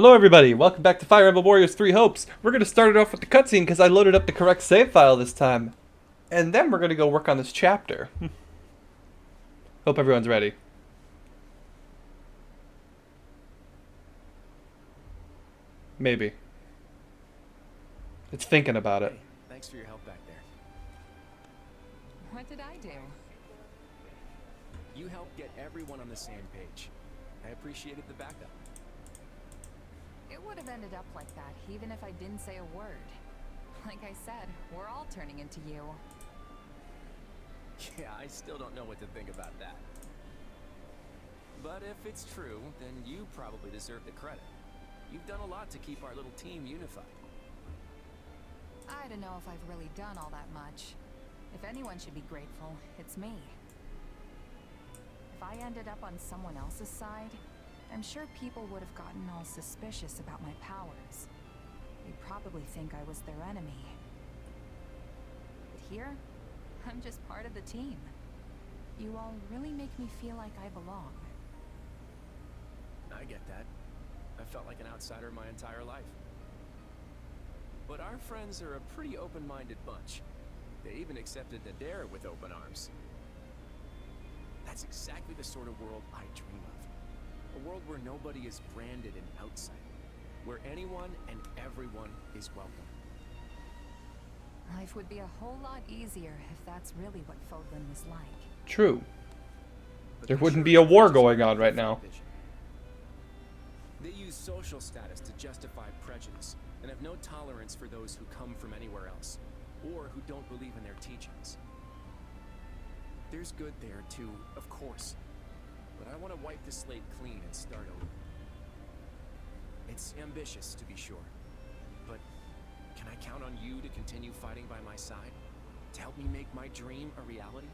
Hello everybody, welcome back to Fire Emblem Warriors 3 Hopes. We're going to start it off with the cutscene because I loaded up the correct save file this time. And then we're going to go work on this chapter. Hope everyone's ready. Maybe. It's thinking about it. Hey, thanks for your help back there. What did I do? You helped get everyone on the same page. I appreciated the backup. It would have ended up like that, even if I didn't say a word. Like I said, we're all turning into you. Yeah, I still don't know what to think about that. But if it's true, then you probably deserve the credit. You've done a lot to keep our little team unified. I don't know if I've really done all that much. If anyone should be grateful, it's me. If I ended up on someone else's side, I'm sure people would have gotten all suspicious about my powers. They'd probably think I was their enemy. But here, I'm just part of the team. You all really make me feel like I belong. I get that. I felt like an outsider my entire life. But our friends are a pretty open-minded bunch. They even accepted Nadir with open arms. That's exactly the sort of world I dream of. A world where nobody is branded an outsider. Where anyone and everyone is welcome. Life would be a whole lot easier if that's really what Fodlan was like. True. But There they wouldn't sure be a war just going have on a right different now. vision. They use social status to justify prejudice, and have no tolerance for those who come from anywhere else, or who don't believe in their teachings. There's good there too, of course, but I want to wipe the slate clean and start over. It's ambitious, to be sure, but can I count on you to continue fighting by my side? To help me make my dream a reality?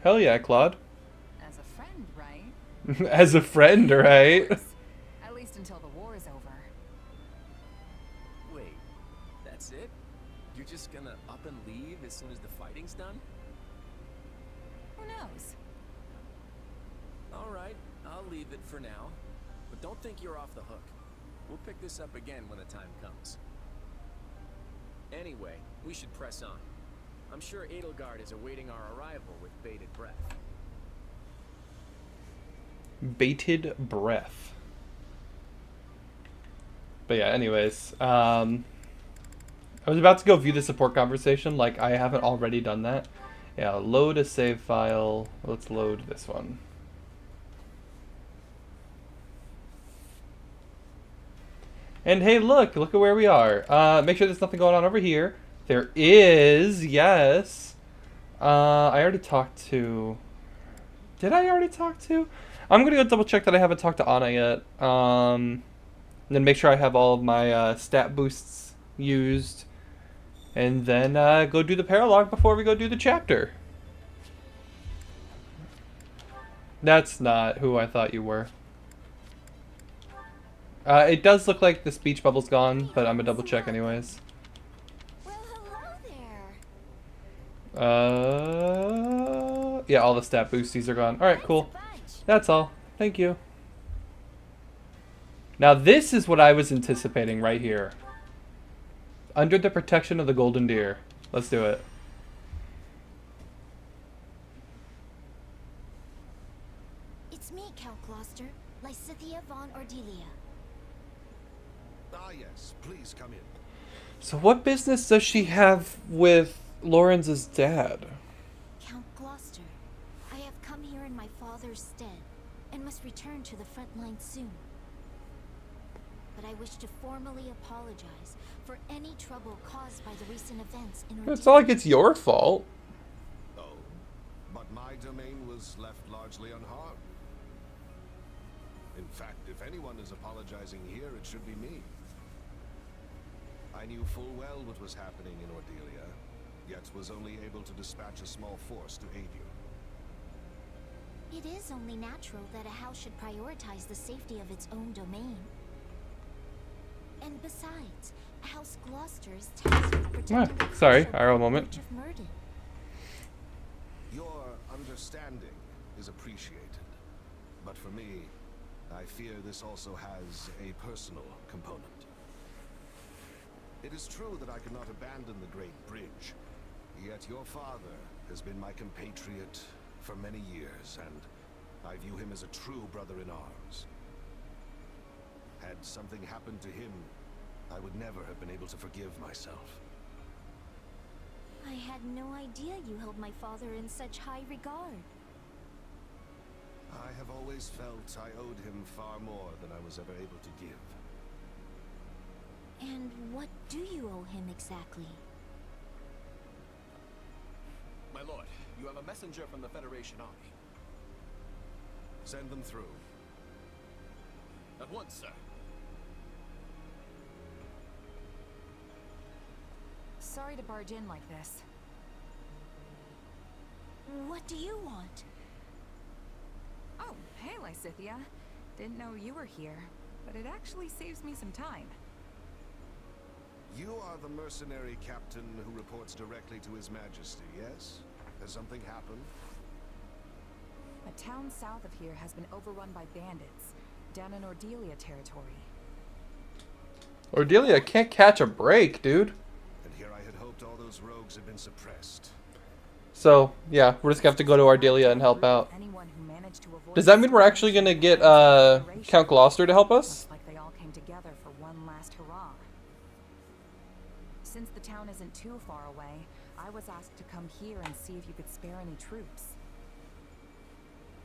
Hell yeah, Claude. As a friend, right? As a friend, right? Of course. At least until the war is over. Wait, that's it? You're just gonna up and leave as soon as the fighting's done? Who knows? Alright, I'll leave it for now. But don't think you're off the hook. We'll pick this up again when the time comes. Anyway, we should press on. I'm sure Edelgard is awaiting our arrival with bated breath. Bated breath. But yeah, anyways. I was about to go view the support conversation, like I haven't already done that. Yeah, load a save file. Let's load this one. And hey, look at where we are. Make sure there's nothing going on over here. There is, yes. I already talked to... Did I already talk to? I'm going to go double check that I haven't talked to Anna yet. And then make sure I have all of my stat boosts used. And then go do the paralog before we go do the chapter. That's not who I thought you were. It does look like the speech bubble's gone, but I'm gonna double check anyways. Well, hello there. Yeah, all the stat boosties are gone. Alright, cool. That's all. Thank you. Now this is what I was anticipating right here. Under the protection of the golden deer. Let's do it. It's me, Count Gloucester, Lysithea von Ordelia. Ah, yes. Please come in. So what business does she have with Lawrence's dad? Count Gloucester, I have come here in my father's stead, and must return to the front line soon. But I wish to formally apologize for any trouble caused by the recent events in It's not like it's your fault. Oh, but my domain was left largely unharmed. In fact, if anyone is apologizing here, it should be me. I knew full well what was happening in Ordelia, yet was only able to dispatch a small force to aid you. It is only natural that a house should prioritize the safety of its own domain. And besides, House Gloucester is tasked with protecting the sorry, crucial IRL moment. Village of Murden. Your understanding is appreciated, but for me, I fear this also has a personal component. It is true that I could not abandon the Great Bridge, yet your father has been my compatriot for many years, and I view him as a true brother in arms. Had something happened to him, I would never have been able to forgive myself. I had no idea you held my father in such high regard. I have always felt I owed him far more than I was ever able to give. And what do you owe him exactly? My lord, you have a messenger from the Federation Army. Send them through. At once, sir. Sorry to barge in like this. What do you want? Oh, hey, Lysithia. Didn't know you were here, but it actually saves me some time. You are the mercenary captain who reports directly to His Majesty, yes? Has something happened? A town south of here has been overrun by bandits, down in Ordelia territory. Ordelia can't catch a break, dude. And here I had hoped all those rogues had been suppressed. So, yeah, we're just gonna have to go to Ardelia and help out. Anyone who managed to avoid Does that mean we're actually gonna get, Count Gloucester to help us? Looks like they all came together for one last hurrah. Since the town isn't too far away, I was asked to come here and see if you could spare any troops.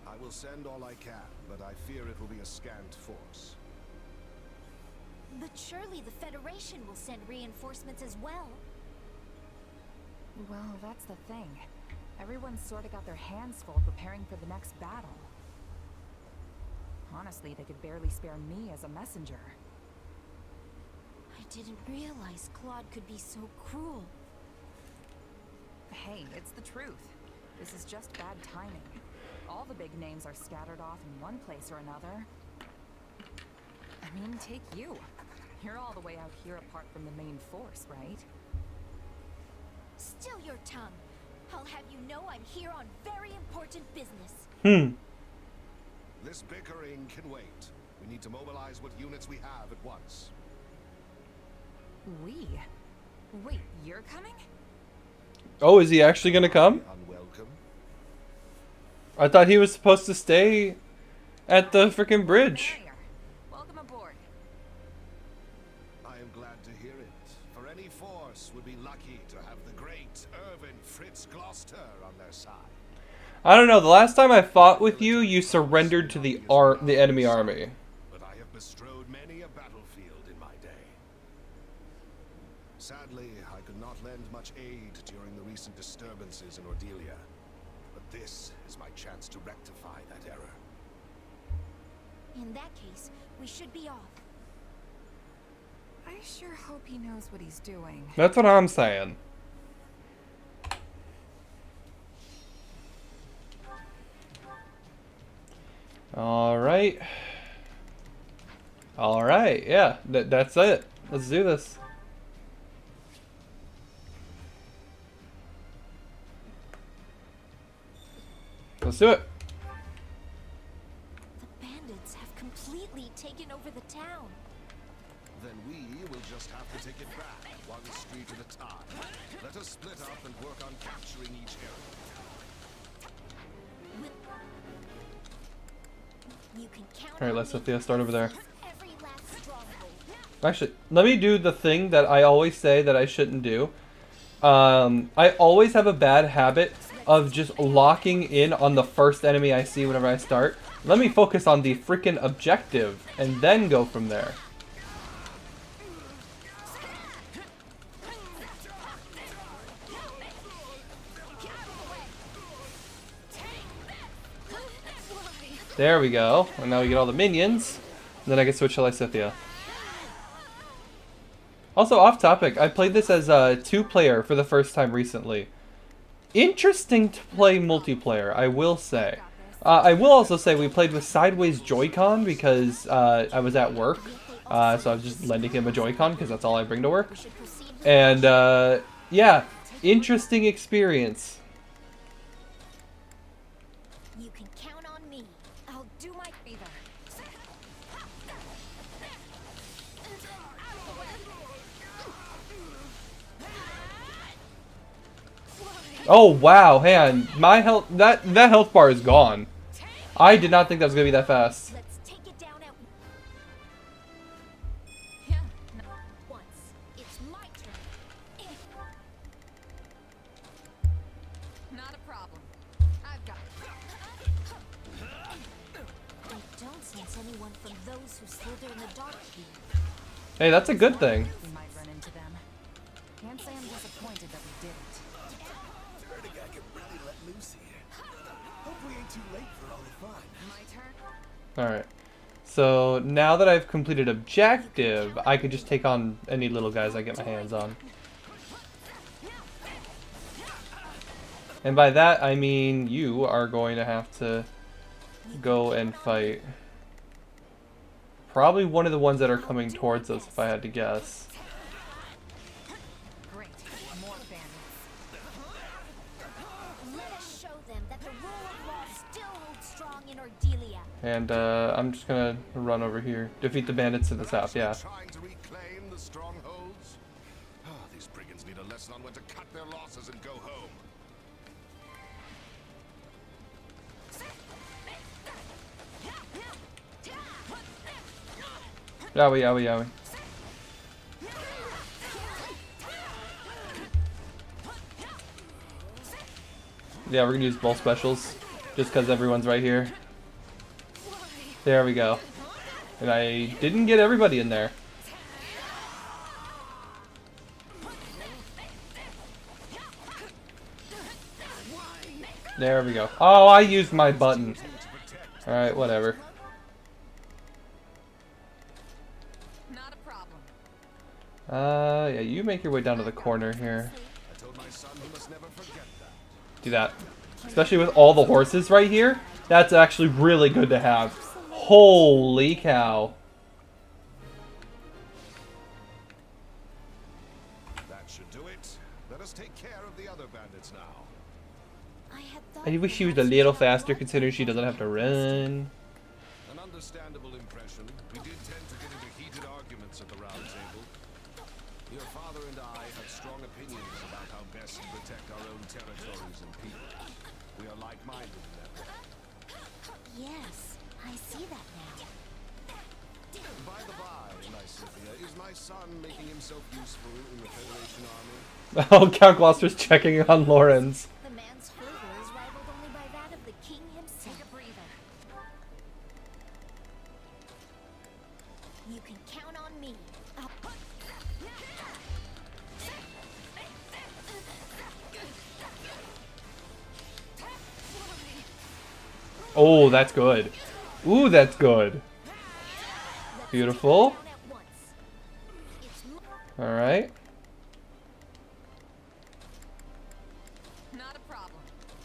I will send all I can, but I fear it will be a scant force. But surely the Federation will send reinforcements as well. Well, that's the thing. Everyone's sort of got their hands full preparing for the next battle. Honestly, they could barely spare me as a messenger. I didn't realize Claude could be so cruel. Hey, it's the truth. This is just bad timing. All the big names are scattered off in one place or another. I mean, take you. You're all the way out here apart from the main force, right? Still your tongue. I'll have you know I'm here on very important business. This bickering can wait. We need to mobilize what units we have at once. We? Wait, you're coming? Oh, is he actually gonna come? Unwelcome. I thought he was supposed to stay at the frickin' bridge. There. Welcome aboard. I am glad to hear it, for any force would be lucky to have the great Irvin Fritz Gloucester on their side. I don't know, the last time I fought with you, you surrendered to the enemy army. But I have bestrode many a battlefield in my day. Sadly, I could not lend much aid during the recent disturbances in Ordelia. But this is my chance to rectify that error. In that case, we should be off. I sure hope he knows what he's doing. That's what I'm saying. Alright. Alright, yeah, that's it. Let's do this. Let's do it. The bandits have completely taken over the town. Then we will just have to take it back, one street at a time. Let us split up and work on capturing each area. You can count Alright, on let's me let Thea start over there. to every last stronghold. Actually, let me do the thing that I always say that I shouldn't do. I always have a bad habit of just locking in on the first enemy I see whenever I start. Let me focus on the freaking objective and then go from there. There we go. And now we get all the minions. And then I can switch to Lysithia. Also, off topic, I played this as a 2-player for the first time recently. Interesting to play multiplayer, I will say. I will also say we played with sideways Joy-Con because I was at work. So I was just lending him a Joy-Con because that's all I bring to work. And yeah, interesting experience. You can count on me. I'll do my favor. Oh wow, hang on. My health that health bar is gone. I did not think that was gonna be that fast. Let's take it down at once. It's my turn. Not a problem. I've got I don't sense anyone from those who slither in the dark here. Hey, that's a good thing. We might run into them. Can't say I'm disappointed that we didn't. Heard a guy could really let loose here. Hope we ain't too late for all the fun. My turn? Alright. So now that I've completed objective, I could just take on any little guys I get my hands on. And by that I mean you are going to have to go and fight. Probably one of the ones that are coming towards us if I had to guess. Great. More bandits. Let us show them that the rule of law still holds strong in Ordelia. And I'm just gonna run over here. Defeat the bandits to the south, yeah. Trying to reclaim the strongholds? Ah, these brigands need a lesson on when to cut their losses and go home. Yowie, yowie, yowie. Yeah, we're gonna use both specials. Just because everyone's right here. There we go. And I didn't get everybody in there. There we go. Oh, I used my button. Alright, whatever. Not a problem. Yeah, you make your way down to the corner here. I told my son he must never forget that. Do that. Especially with all the horses right here. That's actually really good to have. Holy cow. That should do it. Let us take care of the other bandits now. I wish she was a little faster considering she doesn't have to run. An understandable impression. We did tend to get into heated arguments at the round table. Your father and I have strong opinions about how best to protect our own territories and people. We are like-minded in that way. Yes, I see that now. By the by, Lysithea, is my son making himself useful in the Federation army? Oh, Count Gloucester's checking on Lawrence. The man's flavor is rivaled only by that of the king himself. Take a breather. You can count on me. Oh, that's good. Ooh, that's good. Beautiful. Alright. Not a problem.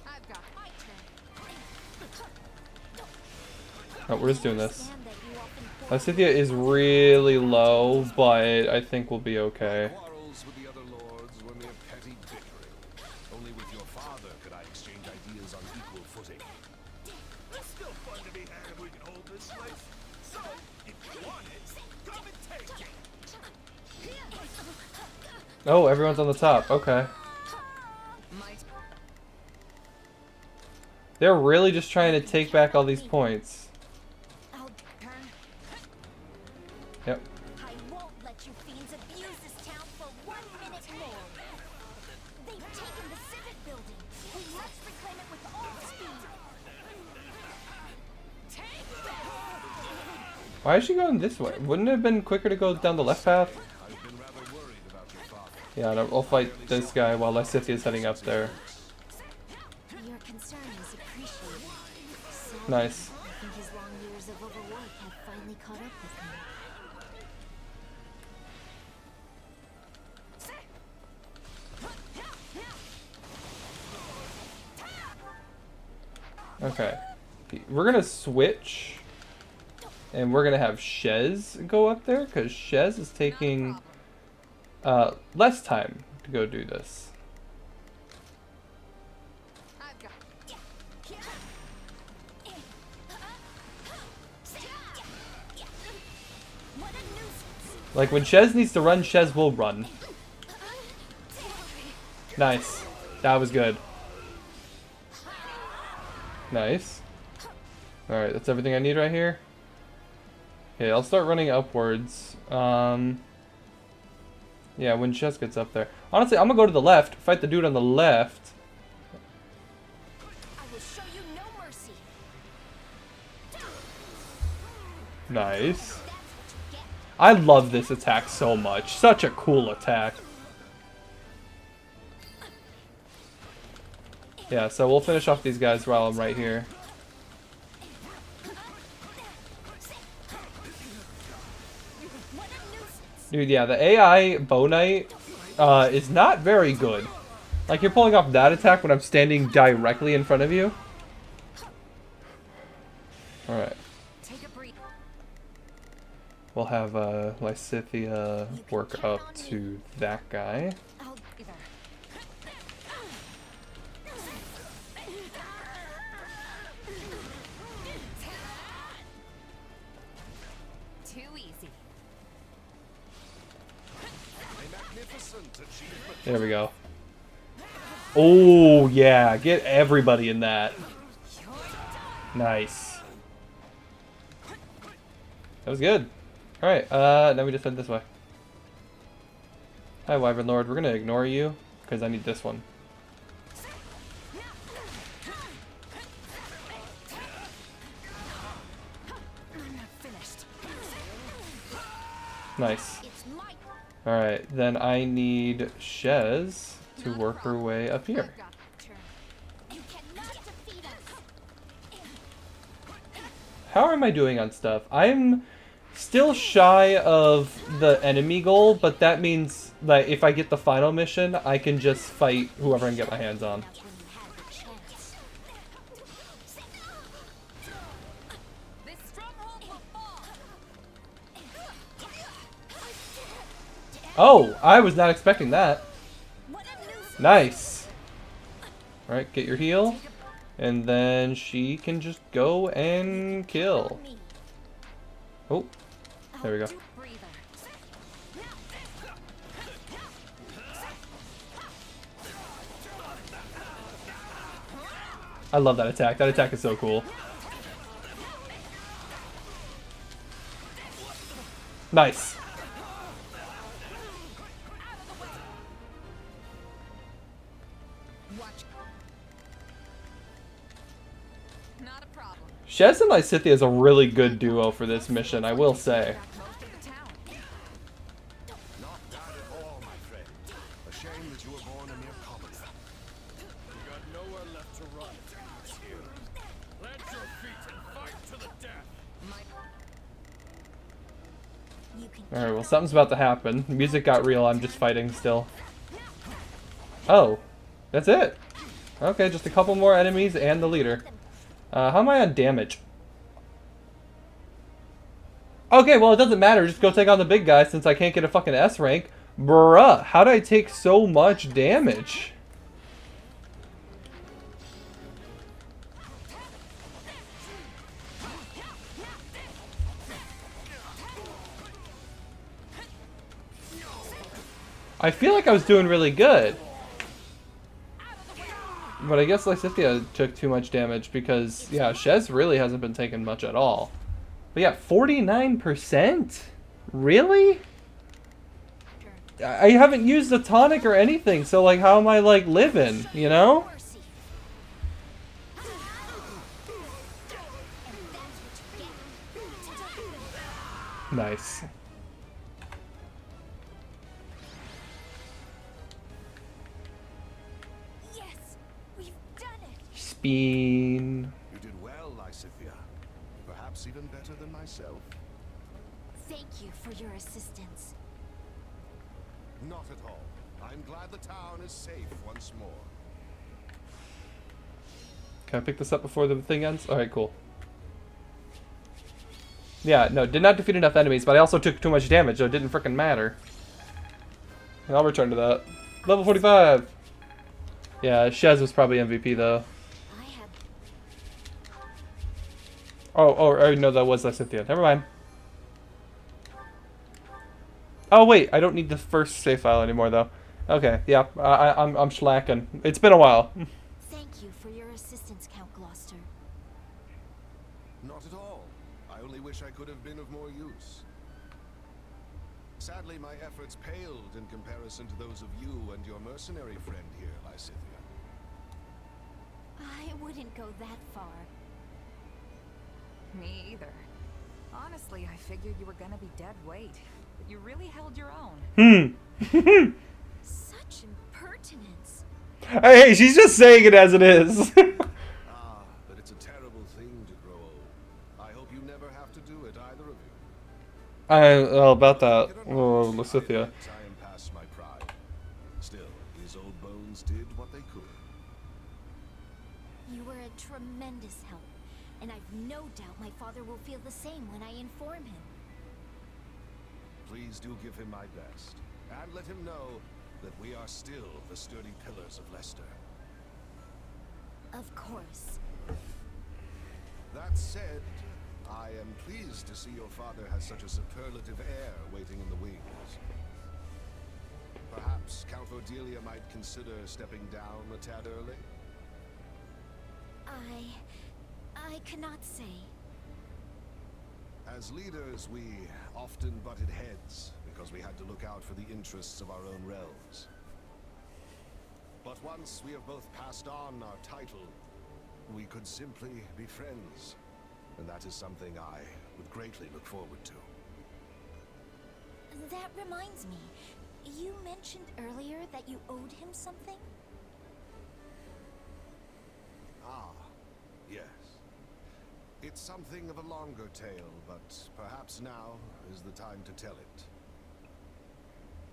I've got my turn. Oh, we're just doing this. Lysithea is really low, but I think we'll be okay. Quarrels with the other lords were mere petty bickering. Only with your father could I exchange ideas on equal footing. It's still fun to be had if we can hold this place. So, if you want it, come and take it. Oh, everyone's on the top. Okay. My They're really just trying to take back all these points. I'll turn. Yep. I won't let you fiends abuse this town for 1 minute more. They've taken the civic building. We must reclaim it with all speed. Why is she going this way? Wouldn't it have been quicker to go down the left path? I've been rather worried about your father. Yeah, and I'll fight this guy while Lysithea is heading up there. Your concern is appreciated. Sadly, Nice. I think his long years of overwork have finally caught up with him. Okay. We're gonna switch. And we're gonna have Shez go up there, because Shez is taking less time to go do this. I've got What a nuisance! Like when Shez needs to run, Shez will run. Nice. That was good. Nice. Alright, that's everything I need right here. Okay, I'll start running upwards. Yeah, when Chess gets up there. Honestly, I'm gonna go to the left, fight the dude on the left. I will show you no mercy. Nice. That's what you get. I love this attack so much. Such a cool attack. Yeah, so we'll finish off these guys while I'm right here. What a nuisance. Dude, yeah, the AI Bow Knight is not very good. Like, you're pulling off that attack when I'm standing directly in front of you. Alright. Take a breath. We'll have Lysithea work up to that guy. I'll either. Too easy. A magnificent achievement. There we go. Oh, yeah. Get everybody in that. Nice. That was good. Alright, now we just head this way. Hi, Wyvern Lord. We're gonna ignore you, because I need this one. I'm not finished. Nice. It's my Alright, then I need Shez to work her way up here. I've got the turn. You cannot defeat us. How am I doing on stuff? I'm still shy of the enemy goal, but that means that if I get the final mission, I can just fight whoever I can get my hands on. Not when you had the chance. This stronghold will fall. Oh, I was not expecting that. What a nuisance. Nice. Alright, get your heal. And then she can just go and kill. Me. Oh, there we go. Do breather. I love that attack. That attack is so cool. Nice. Watch. Not a problem. Shez and Lysithea is a really good duo for this mission, I will say. Back most of the town. Not bad at all, my friend. A shame that you were born a mere commoner. We got nowhere left to run. Plant your feet and fight to the death. You can Alright, well, something's about to happen. Music got real, I'm just fighting still. Oh, that's it. Okay, just a couple more enemies and the leader. How am I on damage? Okay, well, it doesn't matter. Just go take on the big guy since I can't get a fucking S rank. Bruh, how did I take so much damage? I feel like I was doing really good. But I guess Lysithea took too much damage because, yeah, Shez really hasn't been taking much at all. But yeah, 49%? Really? I haven't used a tonic or anything, so like how am I like living, you know? mercy. And that's what you get. Nice. Yes, we've done it. Spin. You did well, Lysithea. Perhaps even better than myself. Thank you for your assistance. Not at all. I'm glad the town is safe once more. Can I pick this up before the thing ends? Alright, cool. Yeah, no, did not defeat enough enemies, but I also took too much damage, so it didn't frickin' matter. And I'll return to that. Level 45! Yeah, Shez was probably MVP, though. I had Oh, no, that was Lysithea. Never mind. Oh, wait, I don't need the first save file anymore, though. Okay, yeah, I'm slacking. It's been a while. Thank you for your assistance, Count Gloucester. Not at all. I only wish I could have been of more use. Sadly, my efforts paled in comparison to those of you and your mercenary friend here, Lysithia. I wouldn't go that far. Me either. Honestly, I figured you were gonna be dead weight, but you really held your own. Such impertinence. Hey, she's just saying it as it is. Ah, but it's a terrible thing to grow old. I hope you never have to do it, either of you. Well, about that. Like it or Oh, not, Lysithia. I let time past my pride. Still, these old bones did what they could. You were a tremendous help, and I've no doubt my father will feel the same when I inform him. Please do give him my best, and let him know that we are still the sturdy pillars of Leicester. Of course. That said, I am pleased to see your father has such a superlative heir waiting in the wings. Perhaps Count Cordelia might consider stepping down a tad early? I cannot say. As leaders, we often butted heads because we had to look out for the interests of our own realms. But once we have both passed on our title, we could simply be friends. And that is something I would greatly look forward to. That reminds me. You mentioned earlier that you owed him something? Ah, yes. It's something of a longer tale, but perhaps now is the time to tell it.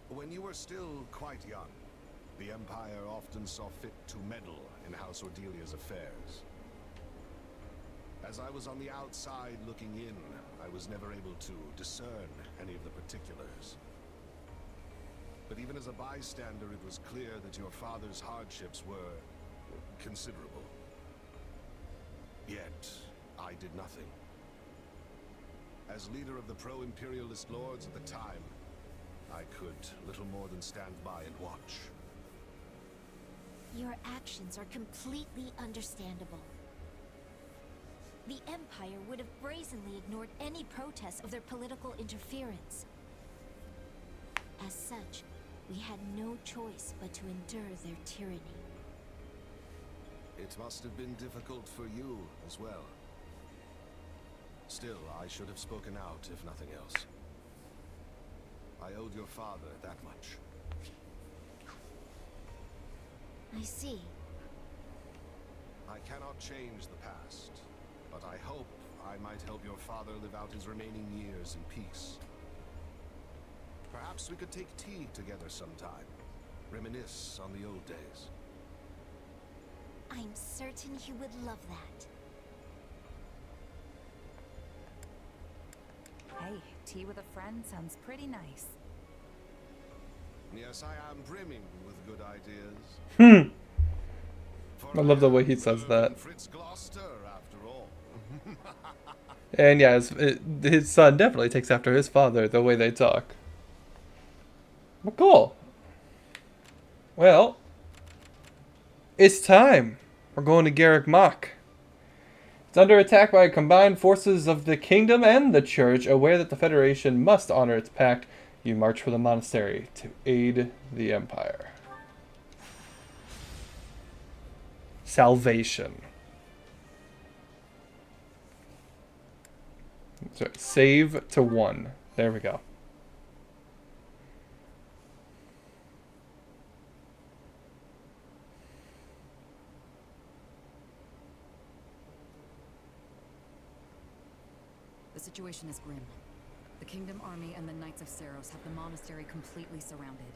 When you were still quite young, the Empire often saw fit to meddle in House Ordelia's affairs. As I was on the outside looking in, I was never able to discern any of the particulars. But even as a bystander, it was clear that your father's hardships were considerable. Yet, I did nothing. As leader of the pro-imperialist lords at the time, I could little more than stand by and watch. Your actions are completely understandable. The Empire would have brazenly ignored any protests of their political interference. As such, we had no choice but to endure their tyranny. It must have been difficult for you as well. Still, I should have spoken out, if nothing else. I owed your father that much. I see. I cannot change the past, but I hope I might help your father live out his remaining years in peace. Perhaps we could take tea together sometime. Reminisce on the old days. I'm certain he would love that. Hey, tea with a friend sounds pretty nice. Yes, I am brimming with good ideas. I love the way he says that. Fritz Gloucester, after all. And yeah, his son definitely takes after his father, the way they talk. Well, cool. Well, it's time. We're going to Garrick Mach. It's under attack by combined forces of the kingdom and the church. Aware that the Federation must honor its pact, you march for the monastery to aid the Empire. Salvation. Sorry, save to 1. There we go. The situation is grim. The Kingdom Army and the Knights of Saros have the monastery completely surrounded.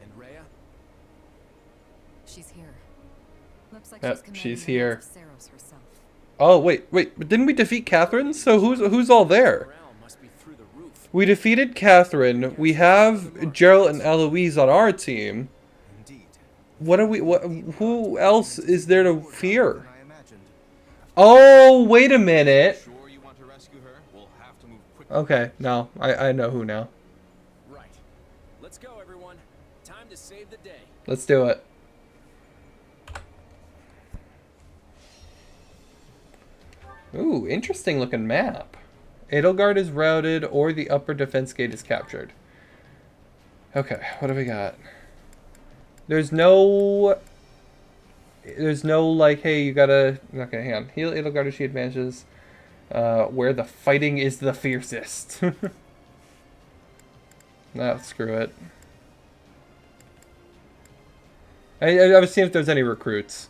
And Rhea? She's here. Looks like Yep, she's commanding she's the here. Knights of Saros herself. Oh, wait, but didn't we defeat Catherine? So who's all there? Morale must be through the roof. We defeated Catherine. We have Gerald and Eloise on our team. Indeed. Who else is there to fear? I imagined. Oh, wait a minute. Sure you want to rescue her? We'll have to move quickly. Okay, no, I know who now. Right. Let's go, everyone. Let's do it. Ooh, interesting looking map. Edelgard is routed or the upper defense gate is captured. Okay, what do we got? There's no like, hey, you gotta, okay, hang on. Heal Edelgard if she advances where the fighting is the fiercest. Nah, screw it. I was seeing if there's any recruits.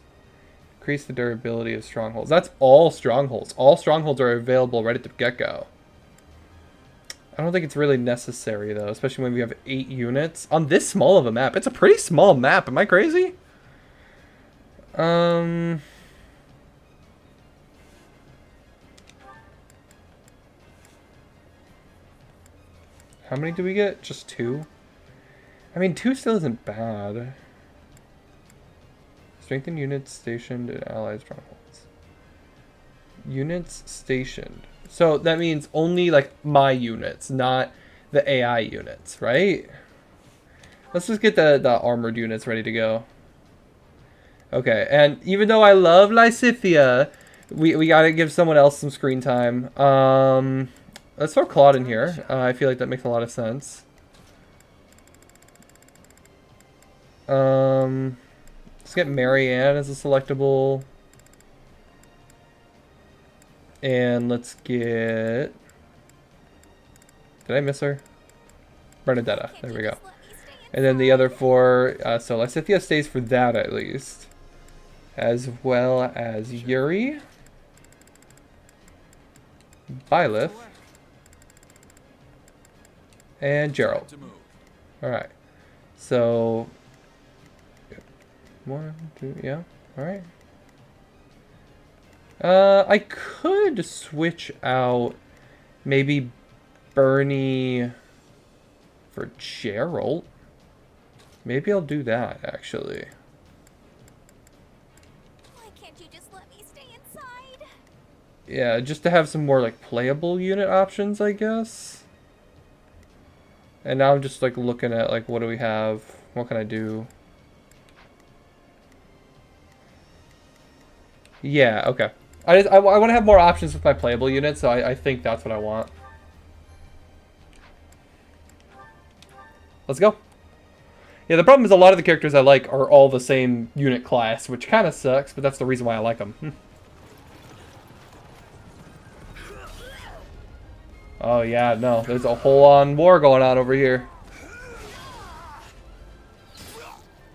Increase the durability of strongholds. That's all strongholds. All strongholds are available right at the get-go. I don't think it's really necessary, though, especially when we have 8 units on this small of a map. It's a pretty small map. Am I crazy? How many do we get? Just 2? I mean, 2 still isn't bad. Strengthen units stationed in allied strongholds. Units stationed. So that means only like my units, not the AI units, right? Let's just get the armored units ready to go. Okay, and even though I love Lysithea, we gotta give someone else some screen time. Let's throw Claude in here. I feel like that makes a lot of sense. Let's get Marianne as a selectable. And let's get... Did I miss her? Bernadetta. There we go. And then the other 4... so Lysithea stays for that at least. As well as Yuri. Byleth. And Gerald. Alright. So... 1, 2, yeah. Alright. I could switch out maybe Bernie for Gerald. Maybe I'll do that, actually. Why can't you just let me stay inside? Yeah, just to have some more, like, playable unit options, I guess. And now I'm just, like, looking at, like, what do we have? What can I do? Yeah, okay. I want to have more options with my playable units, so I think that's what I want. Let's go. Yeah, the problem is a lot of the characters I like are all the same unit class, which kind of sucks, but that's the reason why I like them. Oh yeah, no, there's a whole-on war going on over here.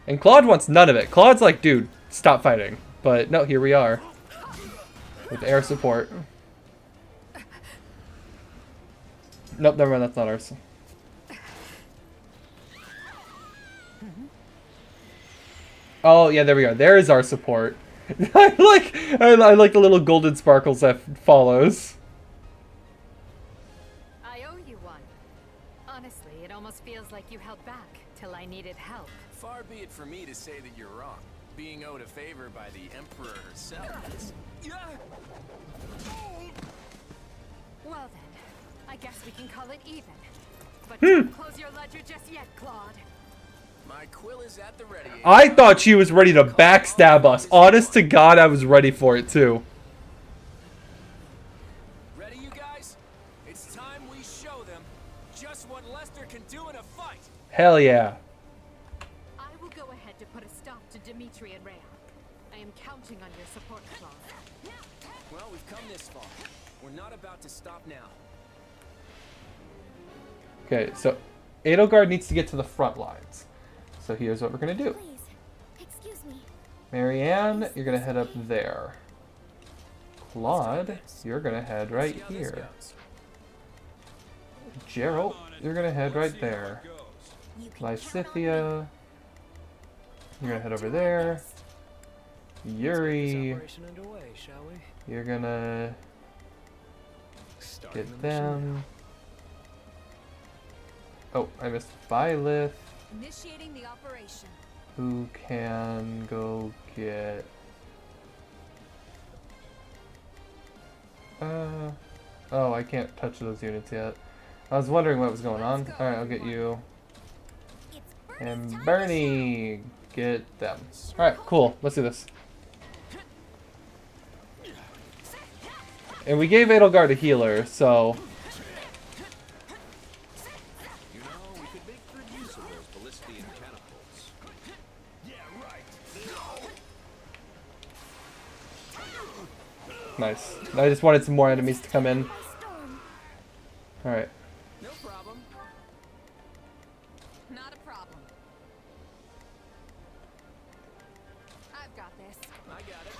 And Claude wants none of it. Claude's like, dude, stop fighting. But no, here we are. With air support. Nope, never mind, that's not ours. Oh, yeah, there we go. There is our support. I like the little golden sparkles that follows. I owe you one. Honestly, it almost feels like you held back till I needed help. Far be it for me to say that you're wrong. Being owed a favor by the Emperor herself is... Well then, I guess we can call it even. But don't close your ledger just yet, Claude. My quill is at the ready. I thought she was ready to backstab us. Honest to God, I was ready for it too. Ready, you guys? It's time we show them just what Lester can do in a fight. Hell yeah. I will go ahead to put a stop to Dimitri and Rhea. I am counting on your support, Claude. Well, we've come this far. We're not about to stop now. Okay, so Edelgard needs to get to the front lines. So here's what we're gonna do. Please, excuse me. Marianne, you're gonna head up there. Claude, you're gonna head right See how this here. goes. Gerald, you're gonna head right there. You can count on me. Lysithea, you're gonna head over there. Yuri, Operation underway, shall we? you're gonna Starting get the mission them. Oh, I missed Byleth, Initiating the operation. who can go get... Oh, I can't touch those units yet. I was wondering what was going on. Alright, I'll get you. It's Bernie's And time to Bernie! get them. Alright, cool. Let's do this. And we gave Edelgard a healer, so... You know, we could make good use of those ballistian catapults. Nice. I just wanted some more enemies to come in. Alright. No problem. Not a problem. I've got this. I got it.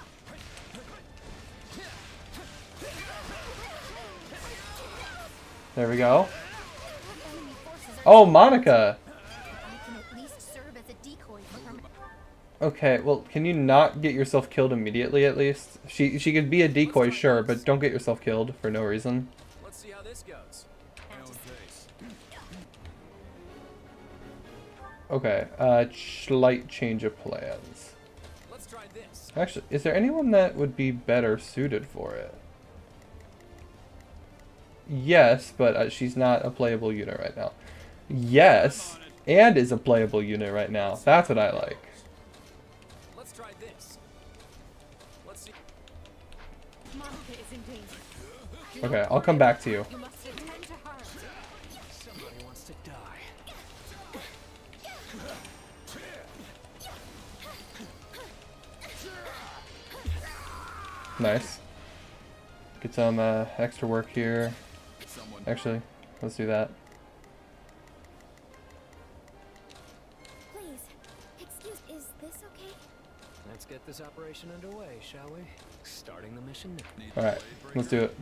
There we go. Oh, Monica! I can at least serve as a decoy for her. Okay, well, can you not get yourself killed immediately, at least? She could be a decoy, sure, but don't get yourself killed for no reason. Let's see how this goes. Okay, slight change of plans. Let's try this. Actually, is there anyone that would be better suited for it? Yes, but she's not a playable unit right now. Yes, and is a playable unit right now. That's what I like. Let's try this. Let's see. Monica is in danger. Okay, I'll come back to you. You must attend to her. Somebody wants to die. Nice. Get some extra work here. Actually, let's do that. Please, excuse, is this okay? Let's get this operation underway, shall we? Starting the mission now. Alright, let's do it.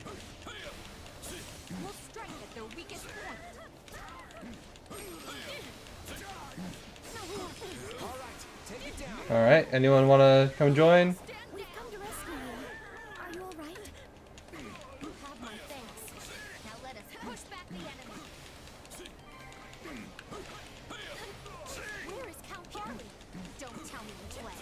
We'll strike at their weakest point. Take it down. Alright, anyone want to come join? We've come to rescue you. Are you alright? You have my thanks. Now let us push back the enemy. Where is Count Charlie? Don't tell me which way.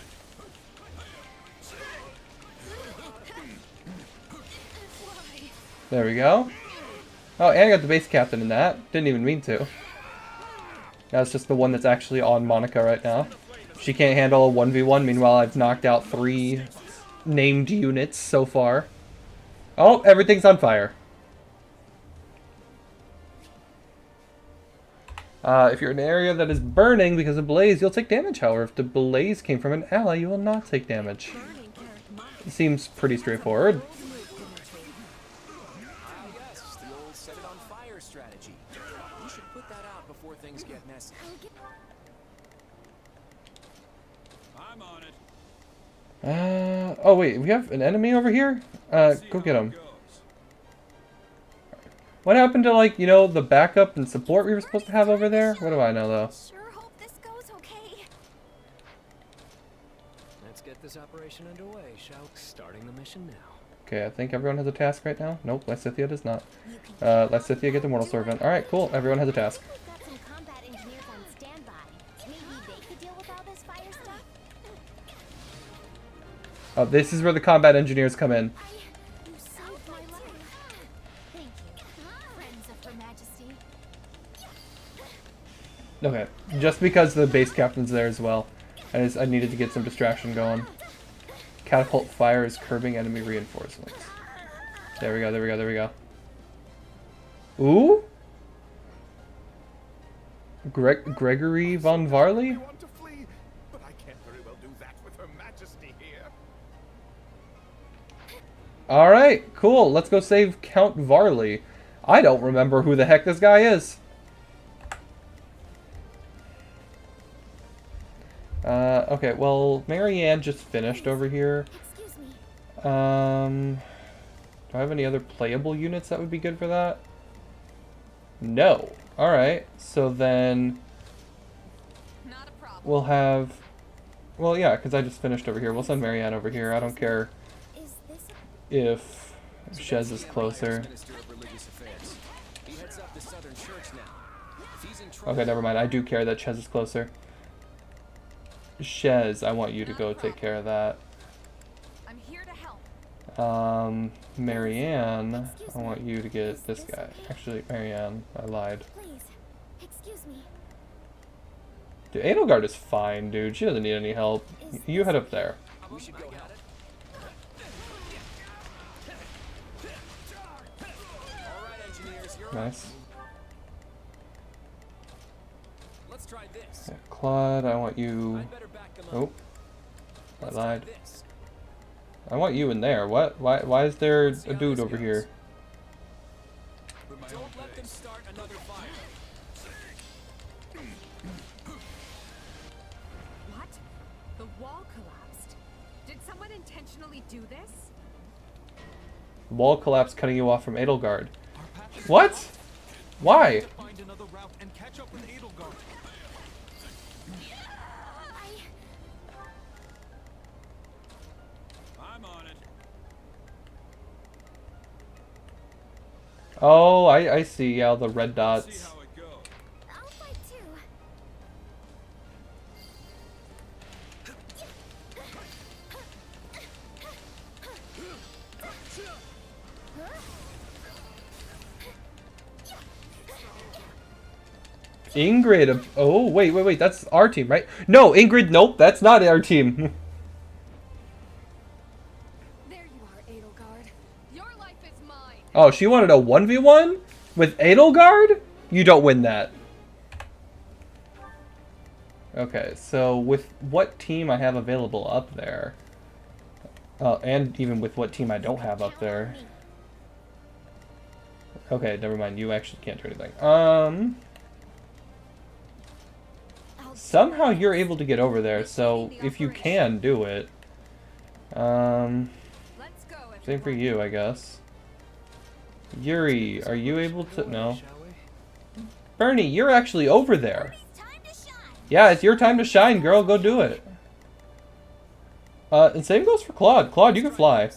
There we go. Oh, and I got the base captain in that. Didn't even mean to. That's just the one that's actually on Monica right now. She can't handle a 1v1. Meanwhile, I've knocked out 3 named units so far. Oh, everything's on fire. If you're in an area that is burning because of blaze, you'll take damage. However, if the blaze came from an ally, you will not take damage. It seems pretty straightforward. Ah, yes, the old set it on fire strategy. You should put that out before things get messy. I'm on it. Oh wait, we have an enemy over here? Go get him. What happened to, like, you know, the backup and support we were supposed to have over there? What do I know, though? Sure hope this goes okay. Let's get this operation underway, shall we? Starting the mission now. Okay, I think everyone has a task right now. Nope, Lysithia does not. You can Lysithia, get the Mortal Servant. Alright, cool. Everyone has a task. We've got some combat engineers on standby. Maybe they could deal with all this fire stuff? Oh, this is where the combat engineers come in. You saved my life. Thank you, friends of Her Majesty. Okay, just because the base captain's there as well. I needed to get some distraction going. Catapult fire is curbing enemy reinforcements. There we go, there we go, there we go. Ooh? Gregory von Varley? I want to flee, but I can't very well do that with Her Majesty here. Alright, cool. Let's go save Count Varley. I don't remember who the heck this guy is. Okay, well, Marianne just finished over here. Excuse me. Do I have any other playable units that would be good for that? No. Alright, so then Not a problem. we'll have... Well, yeah, because I just finished over here. We'll send Marianne over here. I don't care Is this if Shez is closer. Minister of Religious Affairs. He heads up the Southern Church now. If he's in trouble, Okay, never mind. I do care that Shez is closer. Shez, I want you to go take care of that. I'm here to help. Marianne, I want you to get this guy. Actually, Marianne, I lied. please? Excuse me. Dude, Edelgard is fine, dude. She doesn't need any help. You head up there. We should go at it. All right, engineers, you're up. Nice. Let's try this. Yeah, Claude, I want you... I'd better back them up. Oh. I Let's try lied. this. I want you in there. What? Why is there See a how dude this over goes. here? Don't let them start another fire. What? The wall collapsed. Did someone intentionally do this? Wall collapse cutting you off from Edelgard. What? Why? Find another route and catch up with Edelgard. I'm on it. Oh, I see. Yeah, the red See dots. how it goes. I'll fight too. Ingrid. Oh, wait. That's our team, right? No, Ingrid. Nope, that's not our team. There you are, Edelgard. Your life is mine. Oh, she wanted a 1v1 with Edelgard? You don't win that. Okay, so with what team I have available up there, and even with what team I don't have up there. Okay, never mind. You actually can't do anything. Somehow you're able to get over there, so if you can do it. Let's go. Same for you, I guess. Yuri, are you able to? No. Bernie, you're actually over there. Time to shine. Yeah, it's your time to shine, girl. Go do it. And same goes for Claude. Claude, you can fly.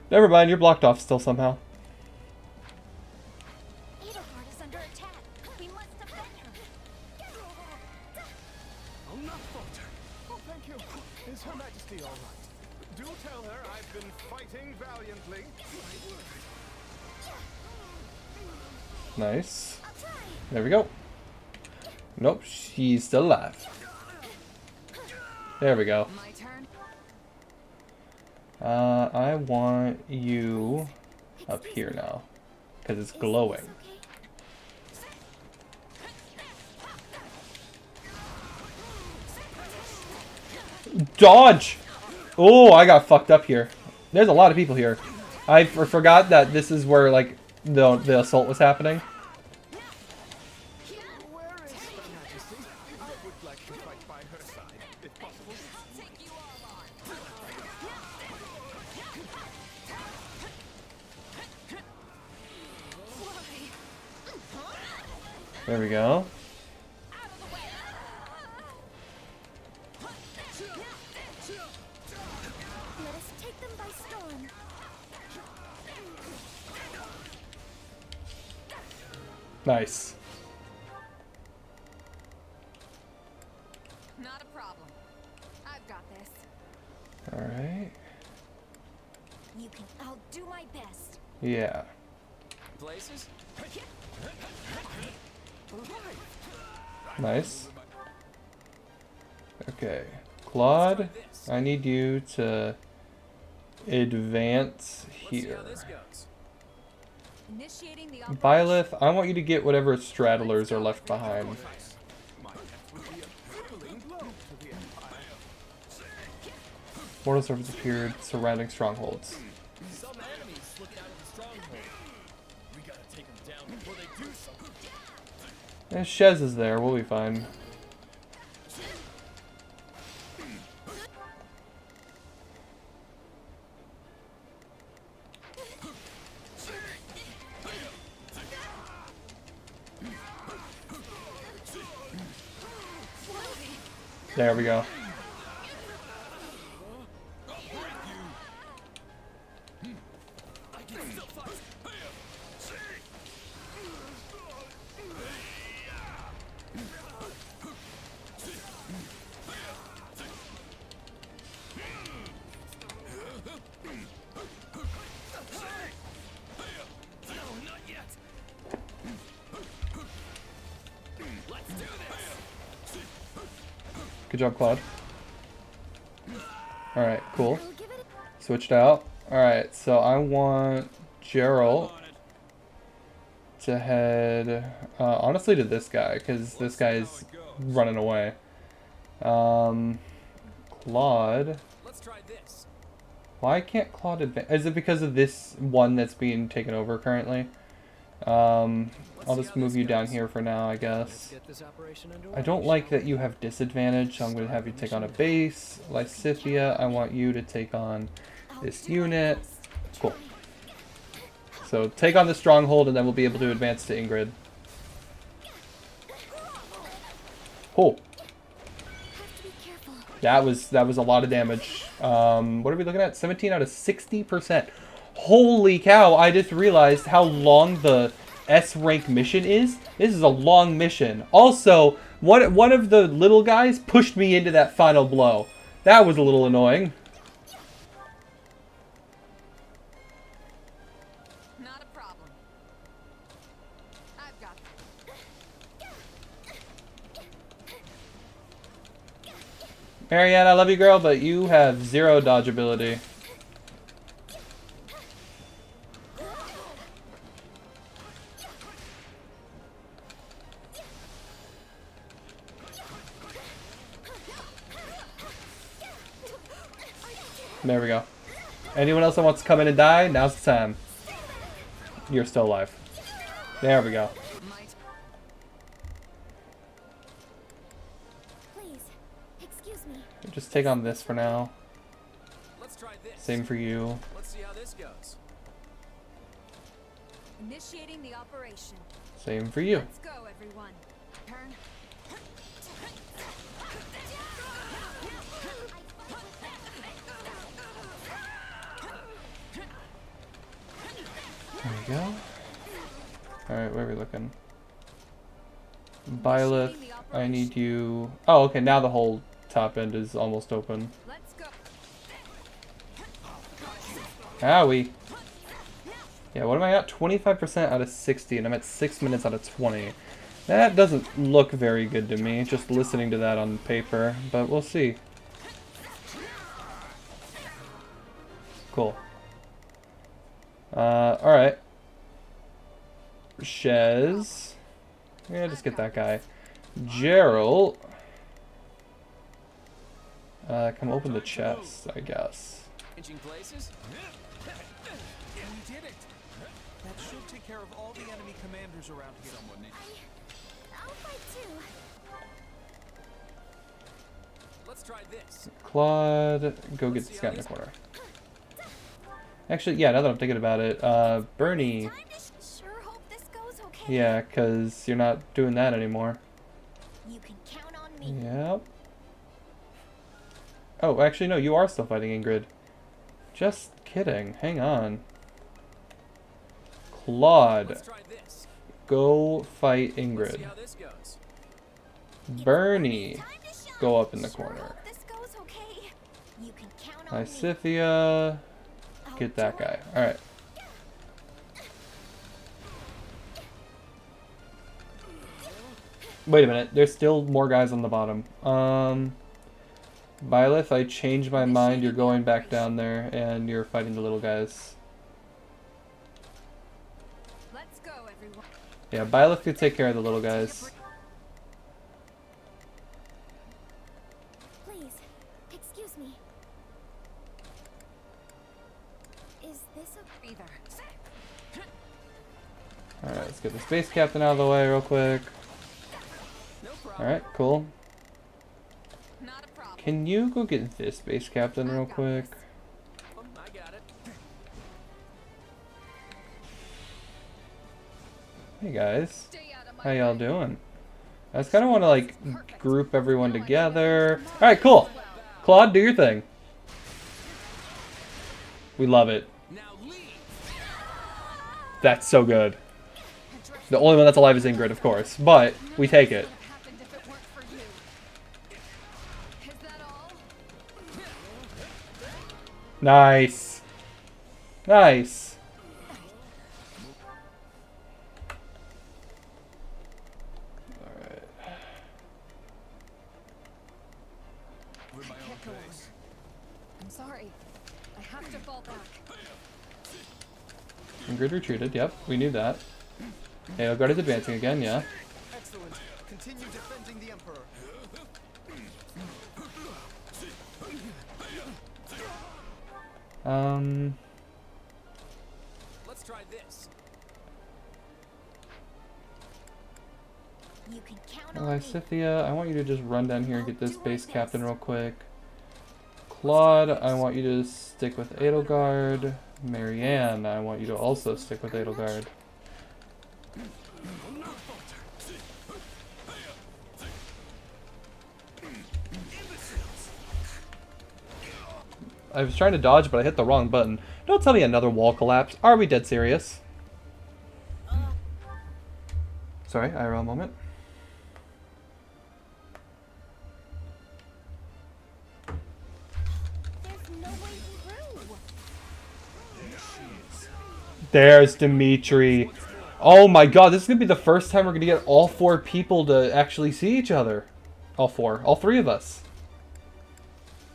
Never mind, you're blocked off still somehow. Edelgard is under attack. We must defend her. I'll not falter. Oh, thank you. Is Her Majesty all right? Do tell her I've been fighting valiantly. Nice. I'll try. There we go. Nope, she's still alive. There we go. My turn. I want you up here now, because it's glowing. Dodge! Oh, I got fucked up here. There's a lot of people here. I forgot that this is where, like, the assault was happening. Where is Her Majesty? I would like to fight by her side, if possible. Take you all on. There we go. Let us take them by storm. Nice. Not a problem. I've got this. Alright. You can. I'll do my best. Yeah. Places? Nice. Okay. Claude, I need you to advance Let's see here. how this goes. Initiating the Byleth, I want you to get whatever straddlers are left behind. My death would be a crippling blow to the Empire. Mortal surface appeared surrounding strongholds. Some enemies slipped out of the stronghold. We gotta take them down before they do something. And Shez is there, we'll be fine. There we go. Good job, Claude. Alright, cool. Switched out. Alright, so I want Gerald to head, honestly, to this guy, because this guy's running away. Claude. Let's try this. Why can't Claude advance? Is it because of this one that's being taken over currently? I'll just move you down here for now, I guess. I don't like that you have disadvantage, so I'm going to have you take on a base. Lysithia, I want you to take on this unit. Cool. So take on the stronghold, and then we'll be able to advance to Ingrid. Cool. That was a lot of damage. What are we looking at? 17 out of 60%. Holy cow, I just realized how long the S rank mission is. This is a long mission. Also, one of the little guys pushed me into that final blow. That was a little annoying. Not a problem. I've got Marianne, I love you, girl, but you have 0 dodge ability. There we go. Anyone else that wants to come in and die, now's the time. You're still alive. There we go. Please, excuse me. Just take on this for now. Let's try this. Same for you. Let's see how this goes. initiating the operation. Same for you. Let's go, everyone. Turn. There we go. Alright, where are we looking? Byleth, I need you... Oh, okay, now the whole top end is almost open. Let's go. Owie! Yeah, what am I at? 25% out of 60, and I'm at 6 minutes out of 20. That doesn't look very good to me, just listening to that on paper, but we'll see. Cool. Alright. Shez. Yeah, just get that guy. Gerald. Come open the chest, I guess. Changing places? We did it! That should take care of all the enemy commanders around here. Someone needs... I'll fight too. Let's try this. Claude, go get this guy in the corner. Actually, yeah, now that I'm thinking about it, Bernie. Sure hope this goes okay. Yeah, because you're not doing that anymore. You can count on me. Yep. Oh, actually, no, you are still fighting Ingrid. Just kidding. Hang on. Claude, Let's try this. go fight Let's see Ingrid. how this goes. Bernie, Time to shine. go up in the Sure corner. hope this goes okay. You can count on me. Lysithia, I'll get that do it. guy. Alright. Wait a minute, there's still more guys on the bottom. Byleth, I changed my mind. You're going back down there and you're fighting the little guys. Let's go, everyone. Yeah, Byleth could take care of the little guys. Please, excuse me. Is this a Breather. Alright, let's get the space captain out of the way real quick. No problem. Alright, cool. Not a problem. Can you go get this space captain real quick? I got it. Hey guys, Stay out of my how y'all way. doing? I just kind of want to like group everyone together. Alright, cool. Claude, do your thing. We love it. Now leave. That's so good. The only one that's alive is Ingrid, of course, but we take it. What would have happened if it weren't for you? Is that all? Nice. Nice. Alright. I have to fall back. Ingrid retreated. Yep, we knew that. Edelgard is advancing again. Yeah. Excellent. Continue defending the Emperor. Let's try this. You can count on me. Lysithia, I want you to just run down here and get this base captain real quick. Claude, I want you to stick with Edelgard. Marianne, I want you to also stick with Edelgard. I was trying to dodge, but I hit the wrong button. Don't tell me another wall collapsed. Are we dead serious? Sorry, IRL moment. There's no way through. There's Dimitri. Oh my god, this is going to be the first time we're going to get all 4 people to actually see each other. All 4. All 3 of us.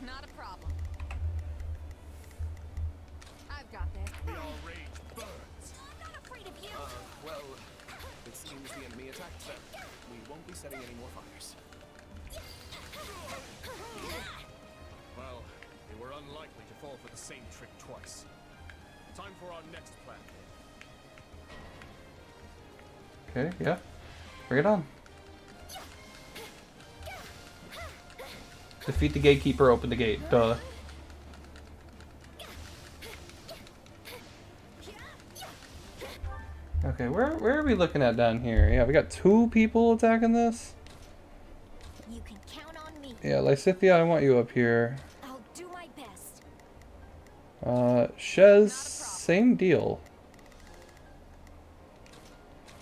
Not a problem. I've got this. We all rage birds. I'm not afraid of you. Well, it seems the enemy attacked them. We won't be setting any more fires. Well, they were unlikely to fall for the same trick twice. Time for our next plan. Okay, yeah. Bring it on. Defeat the gatekeeper, open the gate. Duh. Okay, where are we looking at down here? Yeah, we got 2 people attacking this. You can count on me. Yeah, Lysithia, I want you up here. I'll do my best. Shez, same deal.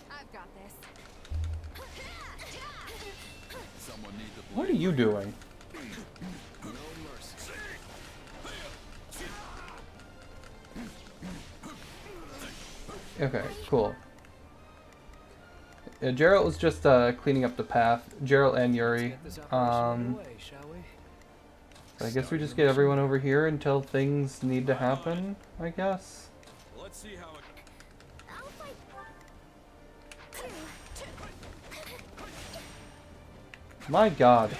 I've got this. What are you doing? No mercy. Okay, cool. Yeah, Geralt was just cleaning up the path. Geralt and Yuri. I guess we just get everyone over here until things need to happen, I guess. Let's see how it. I'll fight. My god.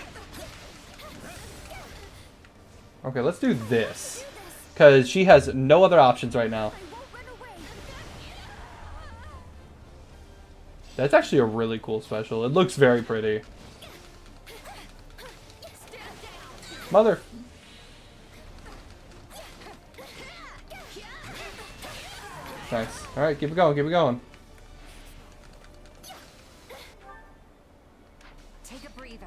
Okay, let's do this. Because she has no other options right now. I won't run away. That's actually a really cool special. It looks very pretty. Mother... Nice. Alright, keep it going, keep it going. Take a breather.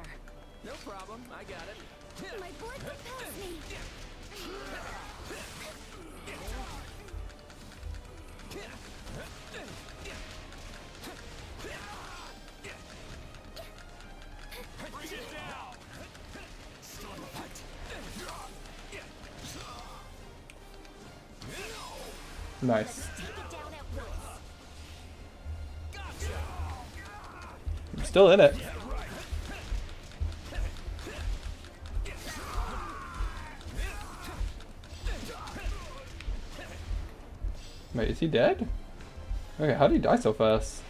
No problem. I got it. My blood compels me. Bring it down. Nice. Take it down at once. I'm still in it. Wait, is he dead? Okay, how did he die so fast?